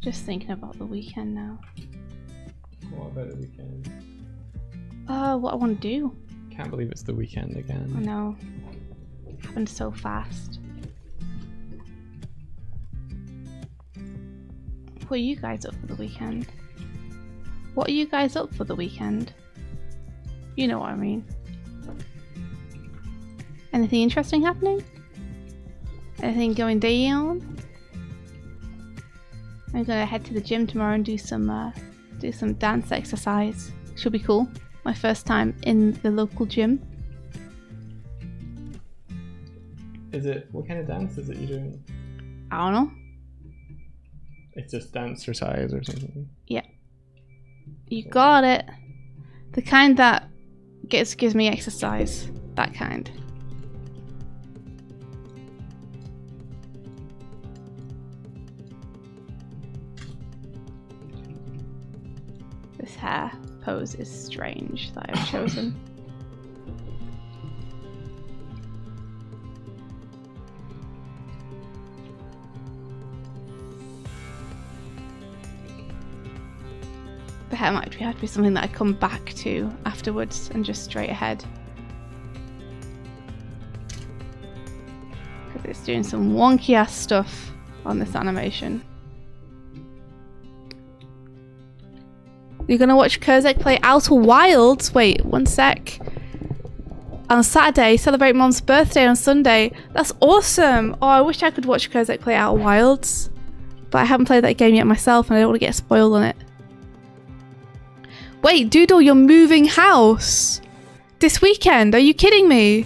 Just thinking about the weekend now. What about the weekend? What I want to do. Can't believe it's the weekend I again. know. It happened so fast. What are you guys up for the weekend? What are you guys up for the weekend? You know what I mean. Anything interesting happening? Anything going down? I'm gonna head to the gym tomorrow and do some Do some dance exercise. Should be cool. My first time in the local gym. Is it, what kind of dance is it you're doing? I don't know. It's just dance exercise or something. Yeah. You got it. The kind that gives me exercise. That kind. This hair pose is strange that I've chosen. The hair might have to be something that I come back to afterwards and just straight ahead. Because it's doing some wonky ass stuff on this animation. You're gonna watch Kurzek play Outer Wilds? Wait, one sec. On Saturday, celebrate Mom's birthday on Sunday. That's awesome! Oh, I wish I could watch Kurzek play Outer Wilds. But I haven't played that game yet myself and I don't want to get spoiled on it. Wait, Doodle, you're moving house! This weekend? Are you kidding me?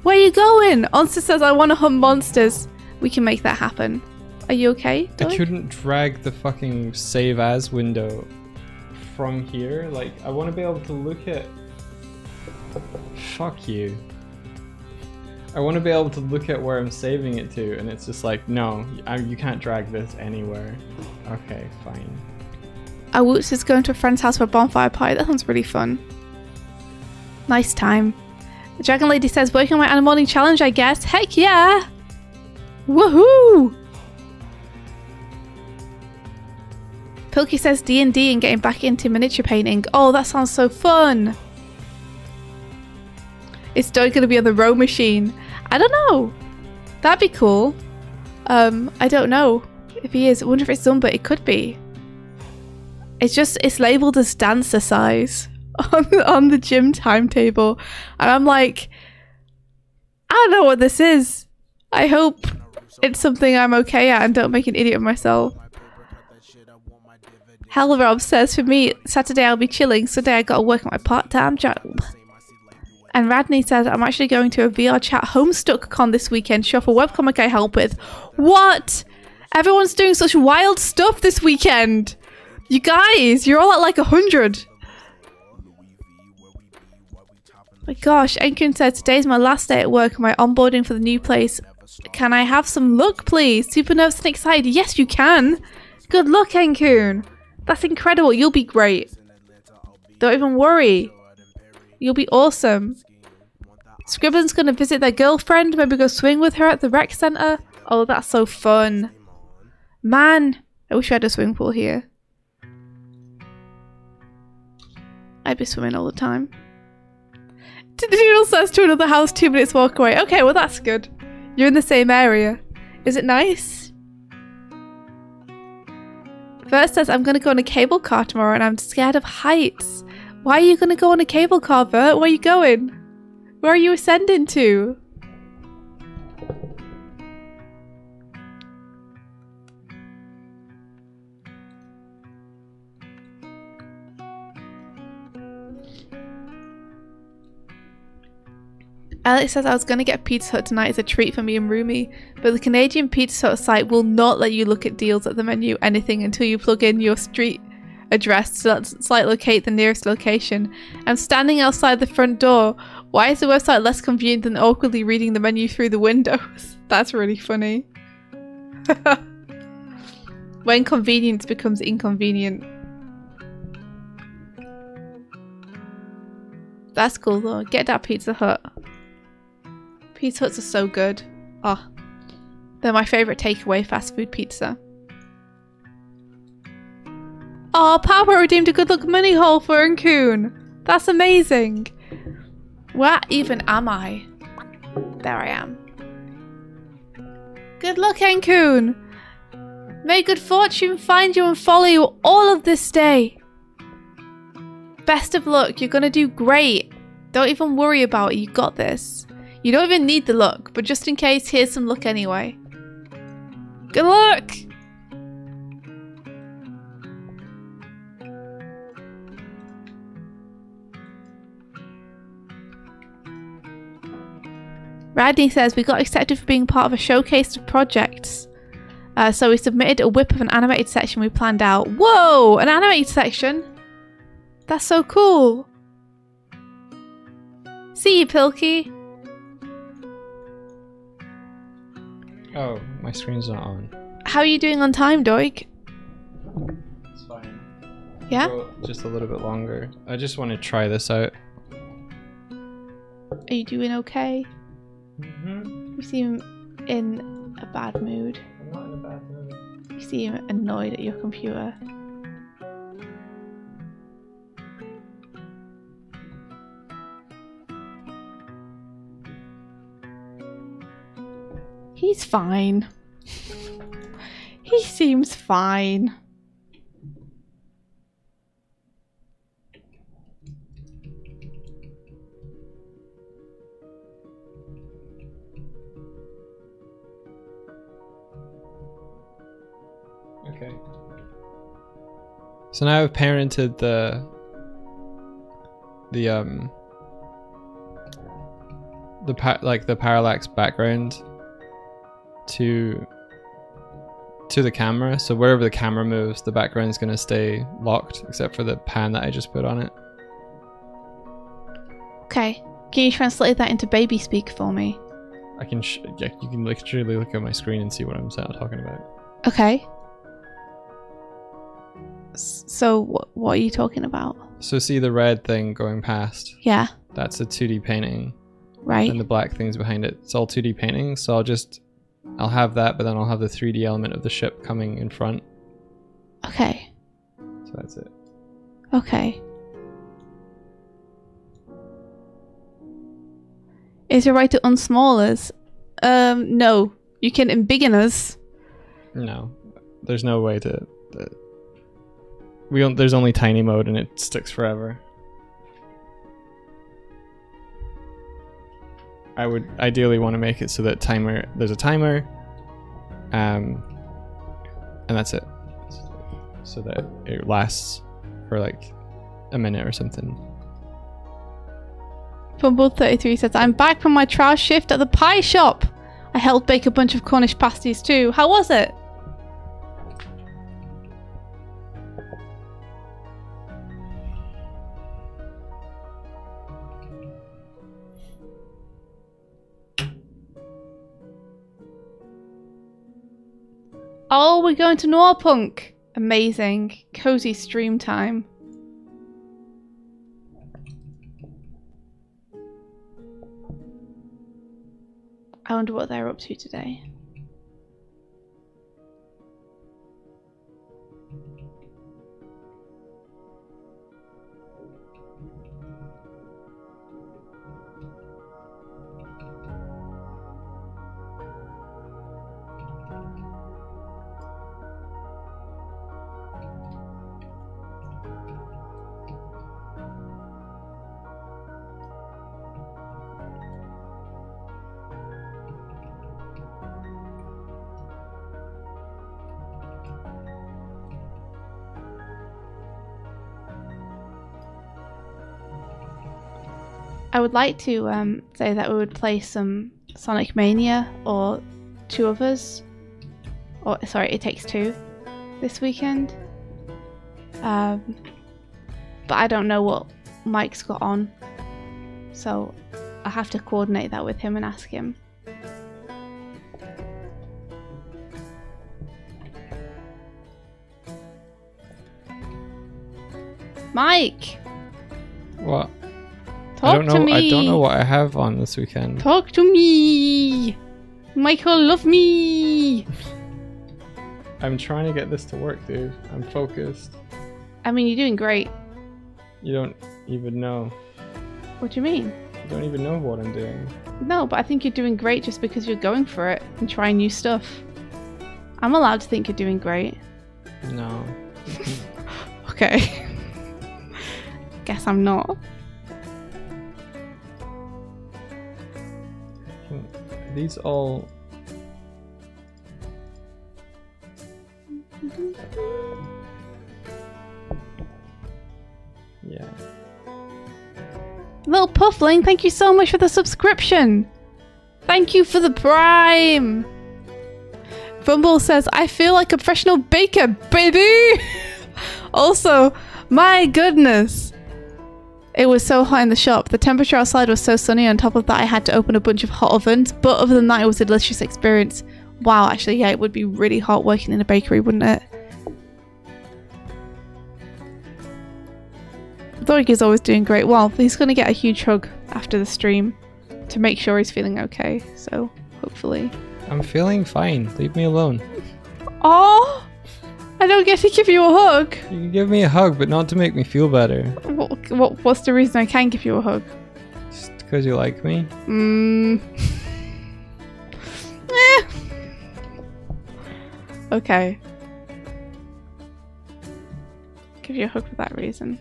Where are you going? Onsta says I want to hunt monsters. We can make that happen. Are you okay, Doig? I couldn't drag the fucking save as window from here. Like, I want to be able to look at... Fuck you. I want to be able to look at where I'm saving it to, and it's just like, no, you can't drag this anywhere. Okay, fine. Woots is going to a friend's house for a bonfire party. That sounds really fun. Nice time. The Dragon Lady says, working on my Anna Morning challenge, I guess. Heck yeah! Woohoo! Pilky says D&D and getting back into miniature painting. Oh, that sounds so fun! Is Doig going to be on the row machine? I don't know. That'd be cool. I don't know if he is. I wonder if it's done, but it could be. It's labelled as dancer size on the gym timetable. And I'm like, I don't know what this is. I hope it's something I'm okay at and don't make an idiot of myself. Hell Rob says, for me, Saturday I'll be chilling. Sunday I gotta work at my part-time job. And Radney says, I'm actually going to a VR chat Homestuck con this weekend. Show for webcomic I help with. What? Everyone's doing such wild stuff this weekend. You guys, you're all at like 100. My gosh, Enkun said, today's my last day at work and my onboarding for the new place. Can I have some luck, please? Super nervous and excited. Yes, you can. Good luck, Enkun. That's incredible. You'll be great. Don't even worry. You'll be awesome. Scribblin's gonna visit their girlfriend. Maybe go swing with her at the rec center. Oh, that's so fun. Man, I wish we had a swimming pool here. I'd be swimming all the time. Doodle says to another house 2 minutes walk away. Okay, well that's good. You're in the same area. Is it nice? Vert says, I'm going to go on a cable car tomorrow and I'm scared of heights. Why are you going to go on a cable car, Vert? Where are you going? Where are you ascending to? Alex says, I was going to get Pizza Hut tonight as a treat for me and Rumi, but the Canadian Pizza Hut site will not let you look at deals at the menu anything until you plug in your street address to let the site locate the nearest location. I'm standing outside the front door. Why is the website less convenient than awkwardly reading the menu through the windows? That's really funny. When convenience becomes inconvenient. That's cool though. Get that Pizza Hut. Pizza Huts are so good. Oh, they're my favourite takeaway fast food pizza. Oh, Papa redeemed a good luck money haul for Enkun. That's amazing. Where even am I? There I am. Good luck, Enkun. May good fortune find you and follow you all of this day. Best of luck. You're gonna do great. Don't even worry about it. You got this. You don't even need the luck, but just in case, here's some luck anyway. Good luck! Radney says we got accepted for being part of a showcase of projects. So we submitted a whip of an animated section we planned out. Whoa! An animated section? That's so cool. See you, Pilkey. Oh, my screen's not on. How are you doing on time, Doig? It's fine. Yeah? Go just a little bit longer. I just want to try this out. Are you doing okay? Mm-hmm. You seem in a bad mood. I'm not in a bad mood. You seem annoyed at your computer. He's fine. He seems fine. Okay. So now I've parented the parallax background to the camera, so wherever the camera moves, the background's gonna stay locked, except for the pan that I just put on it. Okay. Can you translate that into baby speak for me? I can. Yeah, you can literally look at my screen and see what I'm talking about. Okay. So what are you talking about? So see the red thing going past? Yeah. That's a 2D painting. Right. And the black things behind it. It's all 2D paintings, so I'll have that, but then I'll have the 3D element of the ship coming in front. Okay. So that's it. Okay. Is it right to unsmall us? No. You can embiggen us. No. There's no way to... there's only tiny mode and it sticks forever. I would ideally want to make it so that there's a timer, and that's it. So that it lasts for like a minute or something. Fumble33 says, I'm back from my trial shift at the pie shop. I helped bake a bunch of Cornish pasties too. How was it? Oh, we're going to Noirpunk. Amazing. Cozy stream time. I wonder what they're up to today. I would like to say that we would play some Sonic Mania or two others. Or, sorry, It Takes Two this weekend. But I don't know what Mike's got on. So I have to coordinate that with him and ask him. Mike! What? Talk to me! I don't know what I have on this weekend. Talk to me! Michael, love me! I'm trying to get this to work, dude. I'm focused. I mean, you're doing great. You don't even know. What do you mean? You don't even know what I'm doing. No, but I think you're doing great just because you're going for it and trying new stuff. I'm allowed to think you're doing great. No. Okay. Guess I'm not. These all... Yeah. Little Puffling, thank you so much for the subscription. Thank you for the prime. Rumble says, I feel like a professional baker, baby. Also, my goodness. It was so hot in the shop. The temperature outside was so sunny. On top of that, I had to open a bunch of hot ovens. But other than that, it was a delicious experience. Wow, actually, yeah, it would be really hot working in a bakery, wouldn't it? Doig is always doing great. Well, he's going to get a huge hug after the stream to make sure he's feeling okay. So, hopefully. I'm feeling fine. Leave me alone. Oh, I don't get to give you a hug. You can give me a hug, but not to make me feel better. What's the reason I can give you a hug? Just because you like me? Okay. Give you a hug for that reason.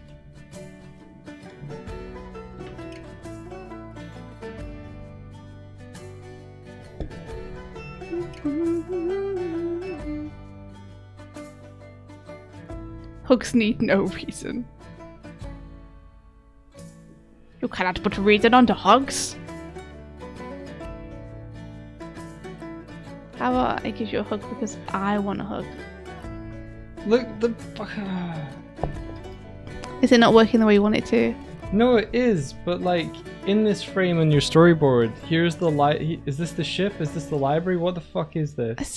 Hugs need no reason. You cannot put reason onto hugs. How about I give you a hug because I want a hug? Look, Is it not working the way you want it to? No, it is, but like in this frame on your storyboard, here's the is this the ship? Is this the library? What the fuck is this? It's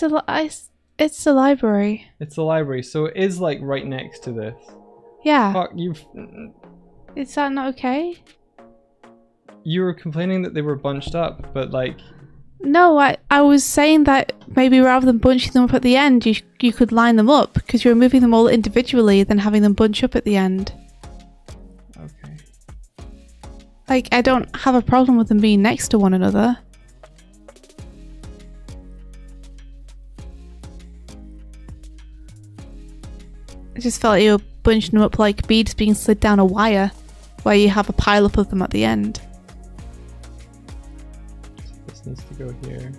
the library. It's the library, so it is like right next to this. Yeah. Fuck, you've... Is that not okay? You were complaining that they were bunched up, but like... No, I was saying that maybe rather than bunching them up at the end, you could line them up, because you're moving them all individually than having them bunch up at the end. Okay. Like, I don't have a problem with them being next to one another. I just felt like you were bunching them up like beads being slid down a wire, where you have a pile up of them at the end. This needs to go here.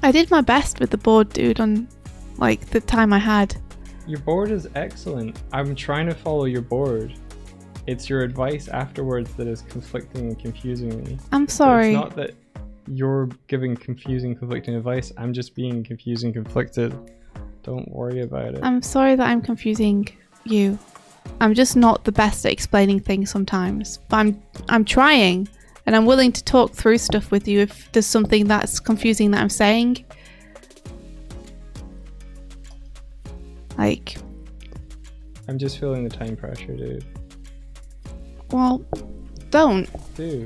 I did my best with the board, dude, on like the time I had. Your board is excellent. I'm trying to follow your board. It's your advice afterwards that is conflicting and confusing me. I'm sorry. It's not that you're giving confusing, conflicting advice. I'm just being confused and conflicted. Don't worry about it. I'm sorry that I'm confusing you. I'm just not the best at explaining things sometimes. But I'm trying, and I'm willing to talk through stuff with you if there's something that's confusing that I'm saying. Like... I'm just feeling the time pressure, dude. Well, don't. Do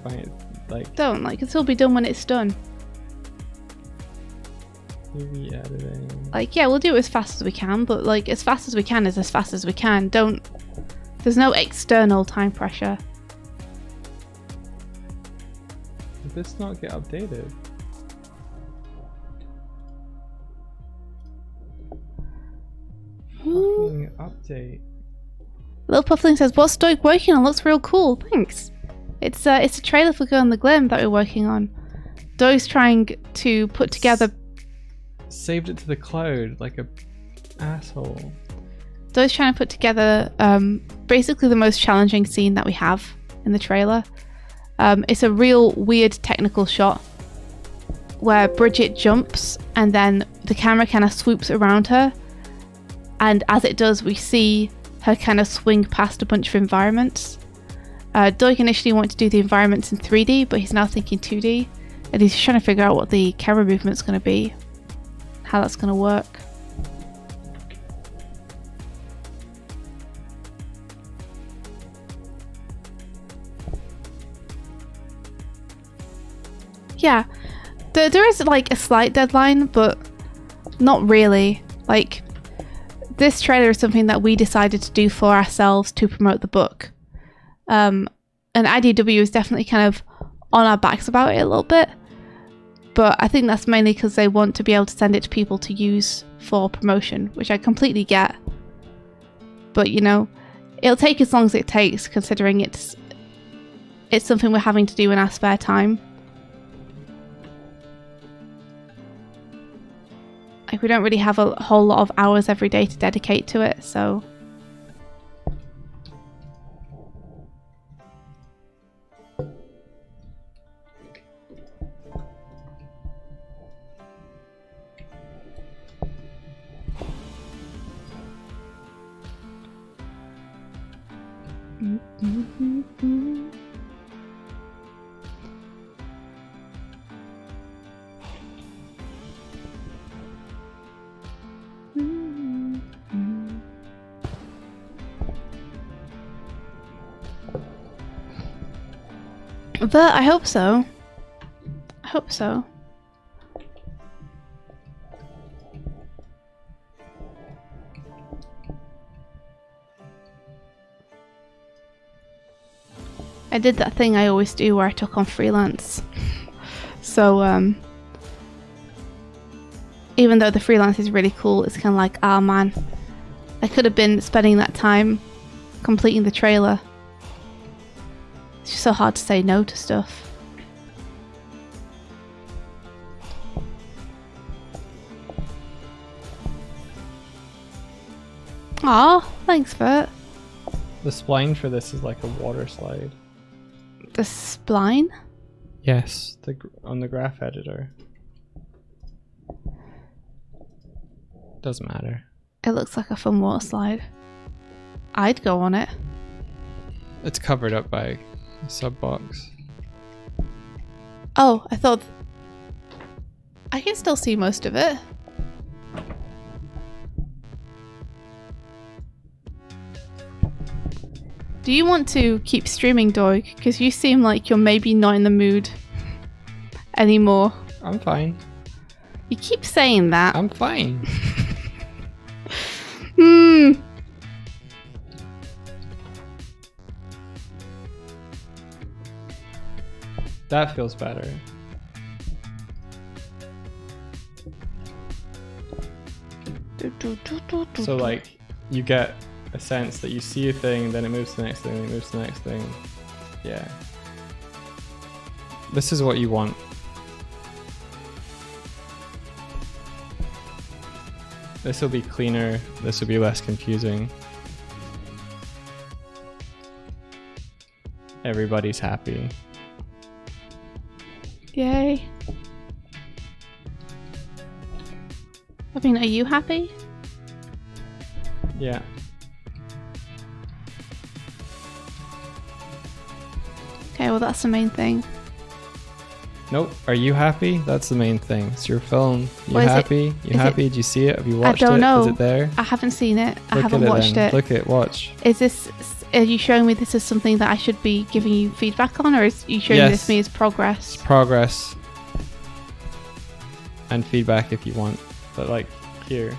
find like... Don't. Like, it'll be done when it's done. TV editing. Like, yeah, we'll do it as fast as we can, but like, as fast as we can is as fast as we can. Don't... There's no external time pressure. Did this not get updated? Fucking update. Little Puffling says, what's Doig working on? Looks real cool. Thanks. It's a trailer for Girl in the Glim that we're working on. Doig's trying to put together... Saved it to the cloud like a asshole. Doig's trying to put together basically the most challenging scene that we have in the trailer. It's a real weird technical shot where Bridget jumps and then the camera kind of swoops around her, and as it does we see her kind of swing past a bunch of environments. Doig initially wanted to do the environments in 3D, but he's now thinking 2D, and he's trying to figure out what the camera movement's going to be, how that's going to work. Yeah, there is like a slight deadline, but not really. Like, this trailer is something that we decided to do for ourselves to promote the book. And IDW is definitely kind of on our backs about it a little bit. But I think that's mainly because they want to be able to send it to people to use for promotion, which I completely get. But, you know, it'll take as long as it takes, considering it's something we're having to do in our spare time. Like, we don't really have a whole lot of hours every day to dedicate to it, so... But I hope so. I hope so. I did that thing I always do where I took on freelance. So, even though the freelance is really cool, it's kind of like, ah, man, I could have been spending that time completing the trailer. It's just so hard to say no to stuff. Aw, thanks, Bert. The spline for this is like a water slide. The spline? Yes, on the graph editor. Doesn't matter. It looks like a fun water slide. I'd go on it. It's covered up by a sub box. Oh, I thought... I can still see most of it. Do you want to keep streaming, Doig? Because you seem like you're maybe not in the mood anymore. I'm fine. You keep saying that. I'm fine. That feels better. So like, you get a sense that you see a thing, then it moves to the next thing, then it moves to the next thing. Yeah. This is what you want. This will be cleaner, this will be less confusing. Everybody's happy. Yay. I mean, are you happy? Yeah. Okay, well that's the main thing. Nope. Are you happy? That's the main thing. It's your film. You What is it? happy? You happy? Did you see it? Have you watched it? don't know. Is it there? I haven't seen it. I Look haven't at watched then. it. Look at watch. Is this... Are you showing me this as something that I should be giving you feedback on, or is you showing Yes. this to me as progress? It's progress. And feedback if you want. But like here.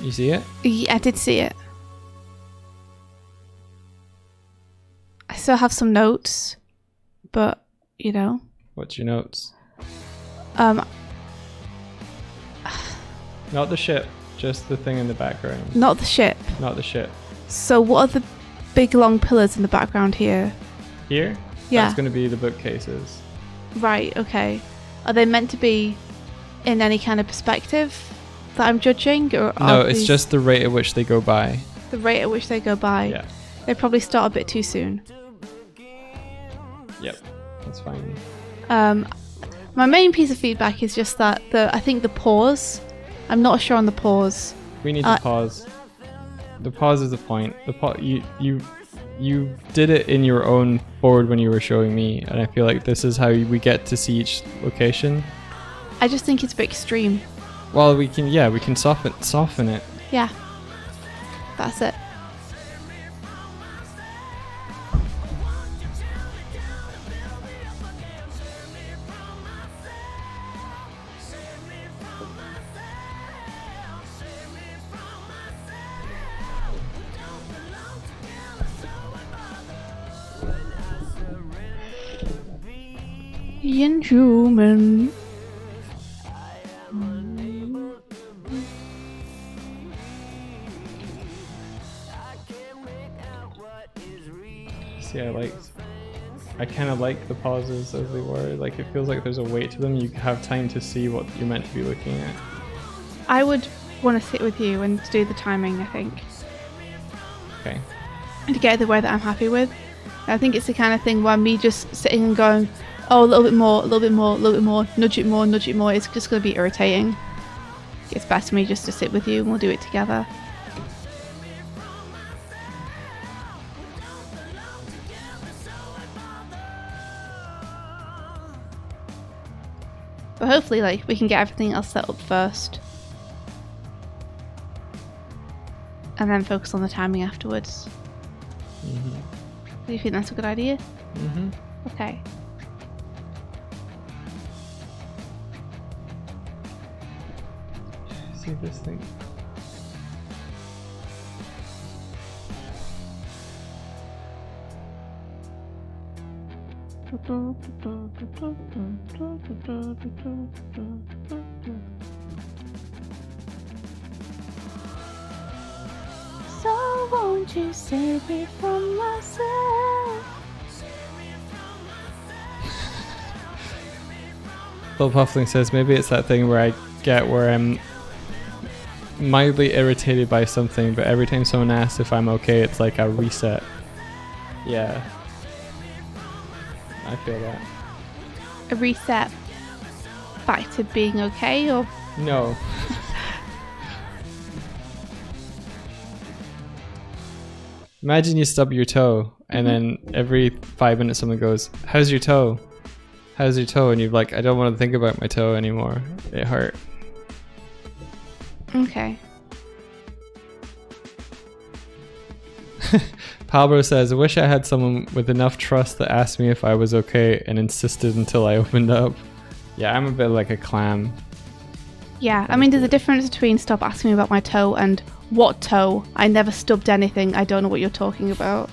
You see it? Yeah, I did see it. I still have some notes, but you know. What's your notes? Um, Not the ship, just the thing in the background. not the ship. Not the ship. So what are the big long pillars in the background here? Here? Yeah. That's going to be the bookcases. Right, okay. Are they meant to be in any kind of perspective that I'm judging? Or No, are it's these just the rate at which they go by. the rate at which they go by? Yeah. They probably start a bit too soon. Yep. That's fine. My main piece of feedback is just that I think the pause, I'm not sure on the pause. We need to pause. The pause is the point. You did it in your own board when you were showing me, and I feel like this is how we get to see each location. I just think it's a bit extreme. Well, we can soften it. Yeah. That's it. Inhuman. See, I kind of like the pauses as they were. Like, it feels like there's a weight to them. You have time to see what you're meant to be looking at. I would want to sit with you and do the timing, I think. Okay. And to get it the way that I'm happy with. I think it's the kind of thing where me just sitting and going, oh, a little bit more, a little bit more, a little bit more, nudge it more, it's just going to be irritating. it's best for me just to sit with you and we'll do it together. But hopefully, like, we can get everything else set up first. And then focus on the timing afterwards. Do you think that's a good idea? Okay. See this thing. So won't you save me from myself? Bill Puffling says maybe it's that thing where I get where I'm mildly irritated by something, but every time someone asks if I'm okay, it's like a reset. Yeah. I feel that. A reset back to being okay, or No. Imagine you stub your toe and then every 5 minutes someone goes, "How's your toe? How's your toe?" And you're like, "I don't want to think about my toe anymore. It hurt." okay. Pablo says, "I wish I had someone with enough trust that asked me if I was okay and insisted until I opened up." Yeah, I'm a bit like a clam. Yeah, I mean, there's a difference between stop asking me about my toe and what toe. I never stubbed anything. I don't know what you're talking about.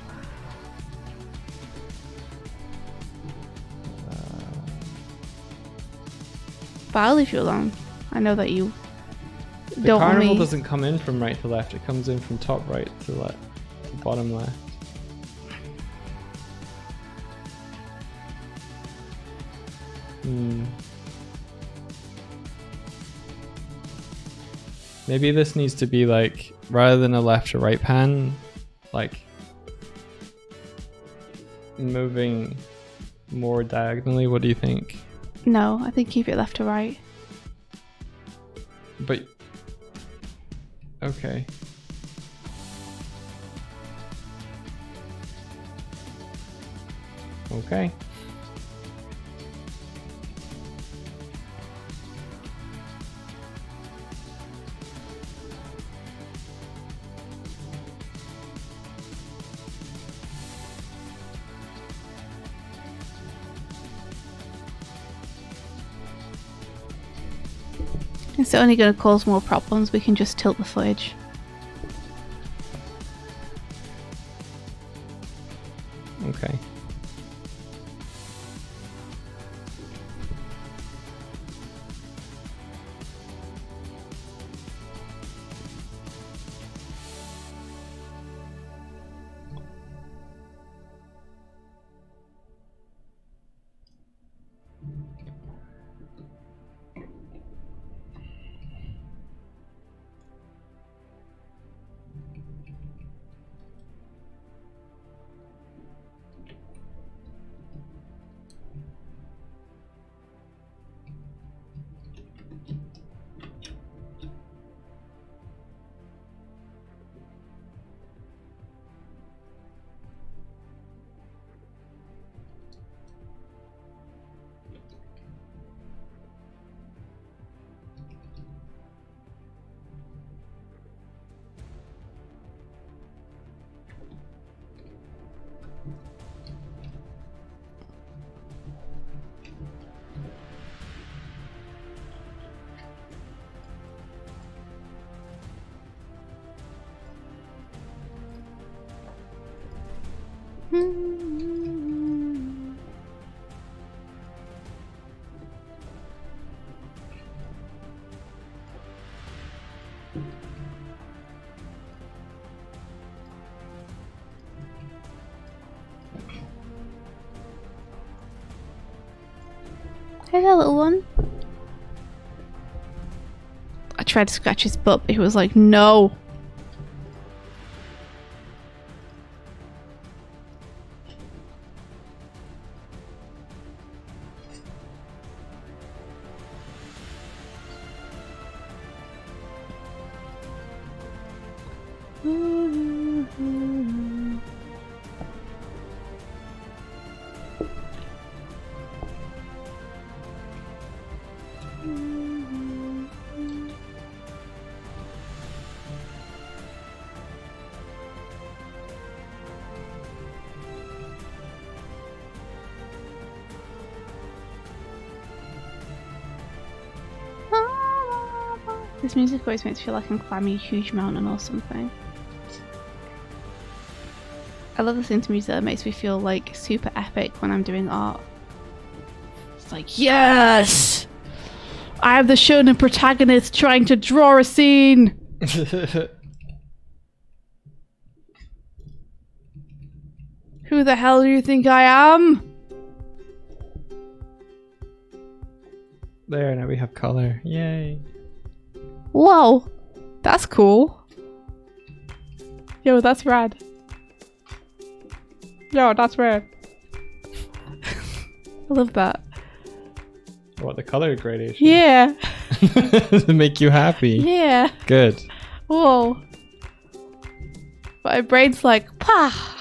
But I'll leave you alone. I know that you The don't want carnival me. doesn't come in from right to left. It comes in from top right to left, to bottom left. Maybe this needs to be like, rather than a left to right pan, like moving more diagonally. What do you think? No, I think keep it left to right. But okay. Okay. It's only going to cause more problems. We can just tilt the footage. Okay. Hey there, little one. I tried to scratch his butt, but he was like, no. This music always makes me feel like I'm climbing a huge mountain or something. I love listening to music that makes me feel like super epic when I'm doing art. It's like, yes! I am the shonen protagonist trying to draw a scene! Who the hell do you think I am? There, now we have color. Yay. Whoa! That's cool. Yo, that's rad. Yo, that's rad. I love that. What, the color gradation? Yeah. To make you happy? Yeah. Good. Whoa. But my brain's like, pah!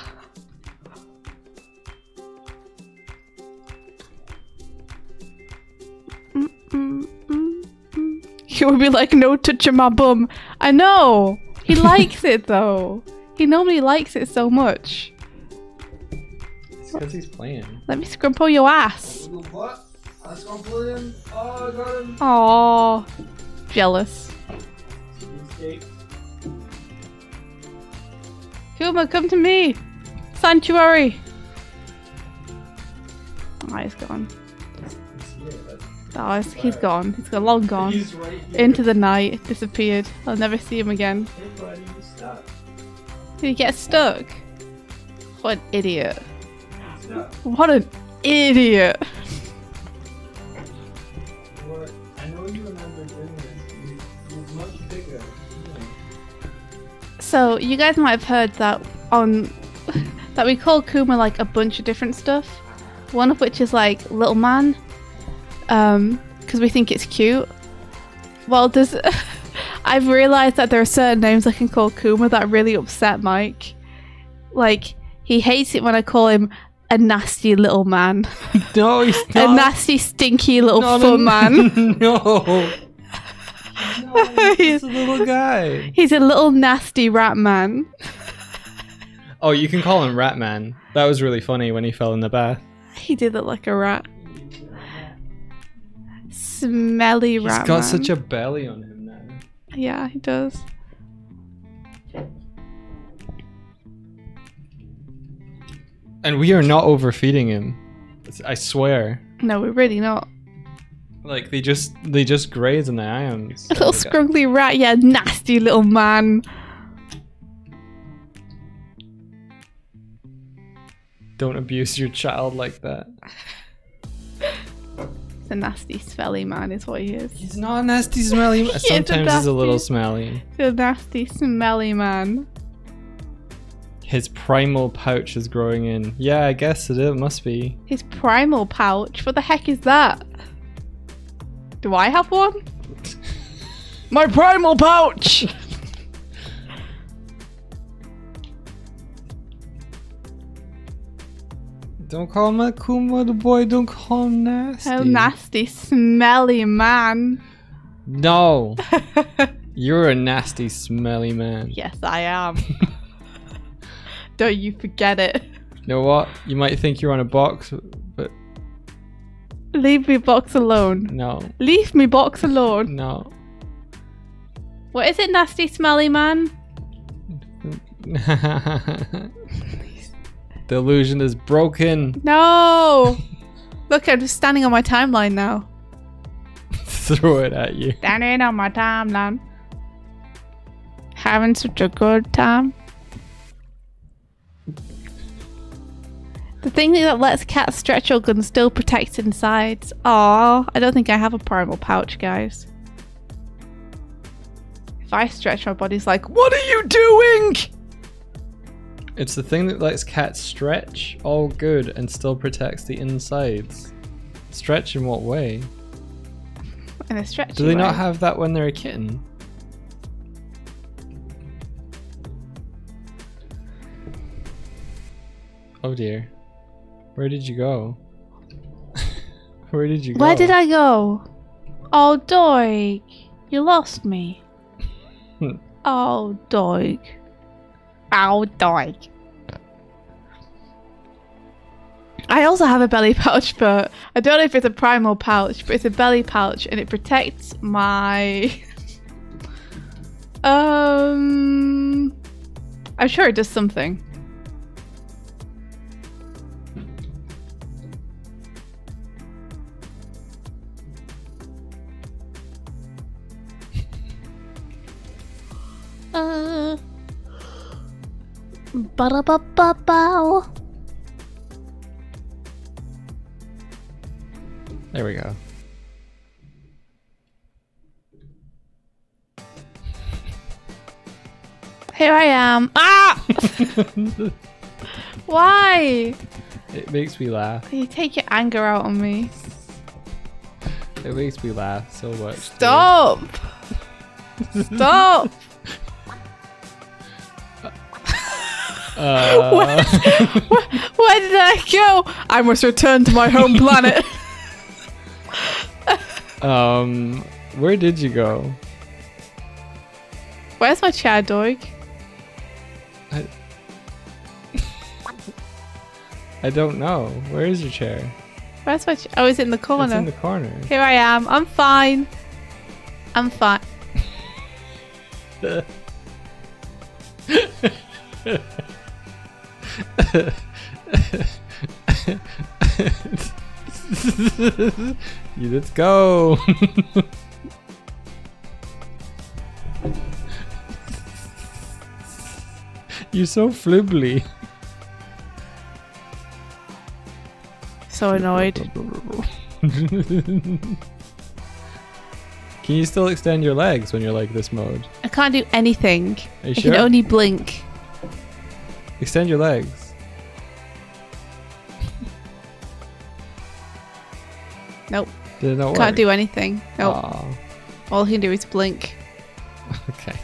He would be like, no touching my bum. I know! He likes it though. He normally likes it so much. It's because he's playing. Let me scrumple your ass. What? I scrumpled him. Oh, I got him. Aww. Jealous. Kuma, come to me. Sanctuary. Oh, he's gone. Oh, he's gone. He's gone, long gone. He's right here. Into the night. Disappeared. I'll never see him again. Hey, buddy, you stuck. Did he get stuck? What an idiot. Stuck. What an idiot. What? I know you remember doing this. You're much bigger. So, you guys might have heard that on... that we call Kuma like a bunch of different stuff. One of which is like Little Man. Because we think it's cute. Well, there's... I've realised that there are certain names I can call Kuma that really upset Mike. Like, he hates it when I call him a nasty little man. No, he's not. A nasty, stinky little foot man. No. No, he's a little guy. He's a little nasty rat man. Oh, you can call him Rat Man. That was really funny when he fell in the bath. He did look like a rat. Smelly rat man. He's got such a belly on him now. Yeah, he does. And we are not overfeeding him. I swear. No, we're really not. Like they just graze in the ions. A little scruggly rat, yeah, nasty little man. Don't abuse your child like that. He's a nasty, smelly man, is what he is. He's not a nasty, smelly. He is a Sometimes he's a little nasty- smelly. He's a nasty, smelly man. His primal pouch is growing in. Yeah, I guess it must be. His primal pouch? What the heck is that? Do I have one? My primal pouch! Don't call him a Kuma the boy. Don't call him nasty. Oh, nasty, smelly man. No. You're a nasty, smelly man. Yes, I am. Don't you forget it. You know what? You might think you're on a box, but Leave me box alone. no. Leave me box alone. No. What is it, nasty, smelly man? The illusion is broken. No! Look, I'm just standing on my timeline now. Throw it at you. Standing on my timeline. Having such a good time. The thing that lets cats stretch or gun still protects insides. Aww, I don't think I have a primal pouch, guys. If I stretch, my body's like, what are you doing? It's the thing that lets cats stretch all good and still protects the insides. Stretch in what way? And a stretchy Do they not way. have that when they're a kitten? Oh dear. Where did you go? Where did you go? Where did I go? Oh, Doig. You lost me. Oh, Doig. Oh, Doig. I also have a belly pouch, but I don't know if it's a primal pouch, but it's a belly pouch and it protects my... I'm sure it does something. Ba-da-ba-ba-bow. There we go. Here I am. Ah! Why? It makes me laugh. You take your anger out on me. It makes me laugh so much. Stop! Stop! Where did I go? I must return to my home planet. Where did you go? Where's my chair, Doig? I don't know. Where is your chair? Where's my chair? Oh, it's in the corner. It's in the corner. Here I am. I'm fine. I'm fine. Let's go. You're so flibbly. So annoyed. Can you still extend your legs when you're like this mode? I can't do anything. Are you I sure? can only blink. Extend your legs. Nope. Did it not work? Can't do anything. Nope. Aw. All I can do is blink. Okay.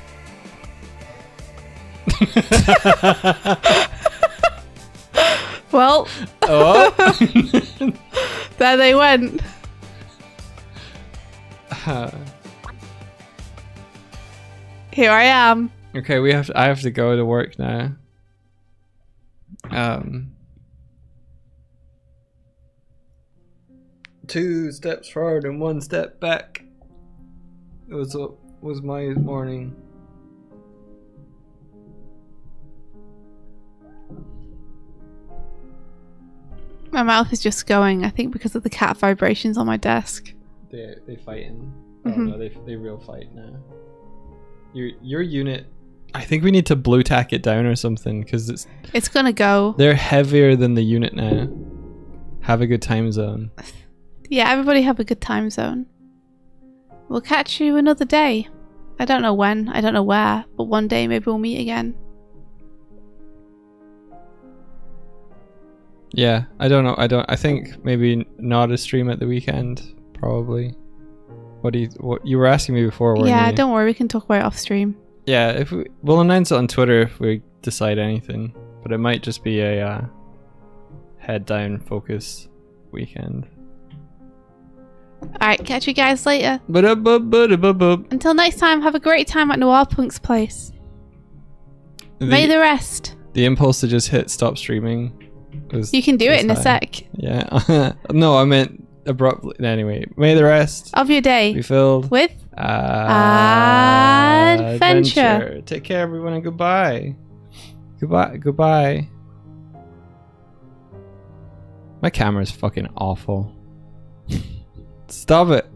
Well, Oh. there they went. Here I am. Okay, I have to go to work now. 2 steps forward and 1 step back. It was my morning. My mouth is just going, I think because of the cat vibrations on my desk. They fighting. Oh Mhm. no, they real fight now. Your unit. I think we need to blue tack it down or something because It's gonna go. they're heavier than the unit now. Have a good time zone. Yeah, everybody have a good time zone. We'll catch you another day. I don't know when, I don't know where, but one day maybe we'll meet again. Yeah, I don't know. I think maybe not a stream at the weekend. Probably. What you were asking me before? Weren't Yeah, you? don't worry, we can talk about it off stream. Yeah, we'll announce it on Twitter if we decide anything. But it might just be a head down focus weekend. Alright, catch you guys later. Ba-da-ba-ba-da-ba-ba. Until next time, have a great time at Noir Punk's place. May the rest. The impulse to just hit stop streaming was... You can do it in a high. sec. Yeah. No, I meant abruptly. Anyway, may the rest Of your day. be filled With adventure. Take care, everyone, and goodbye. Goodbye. My camera's fucking awful. Stop it.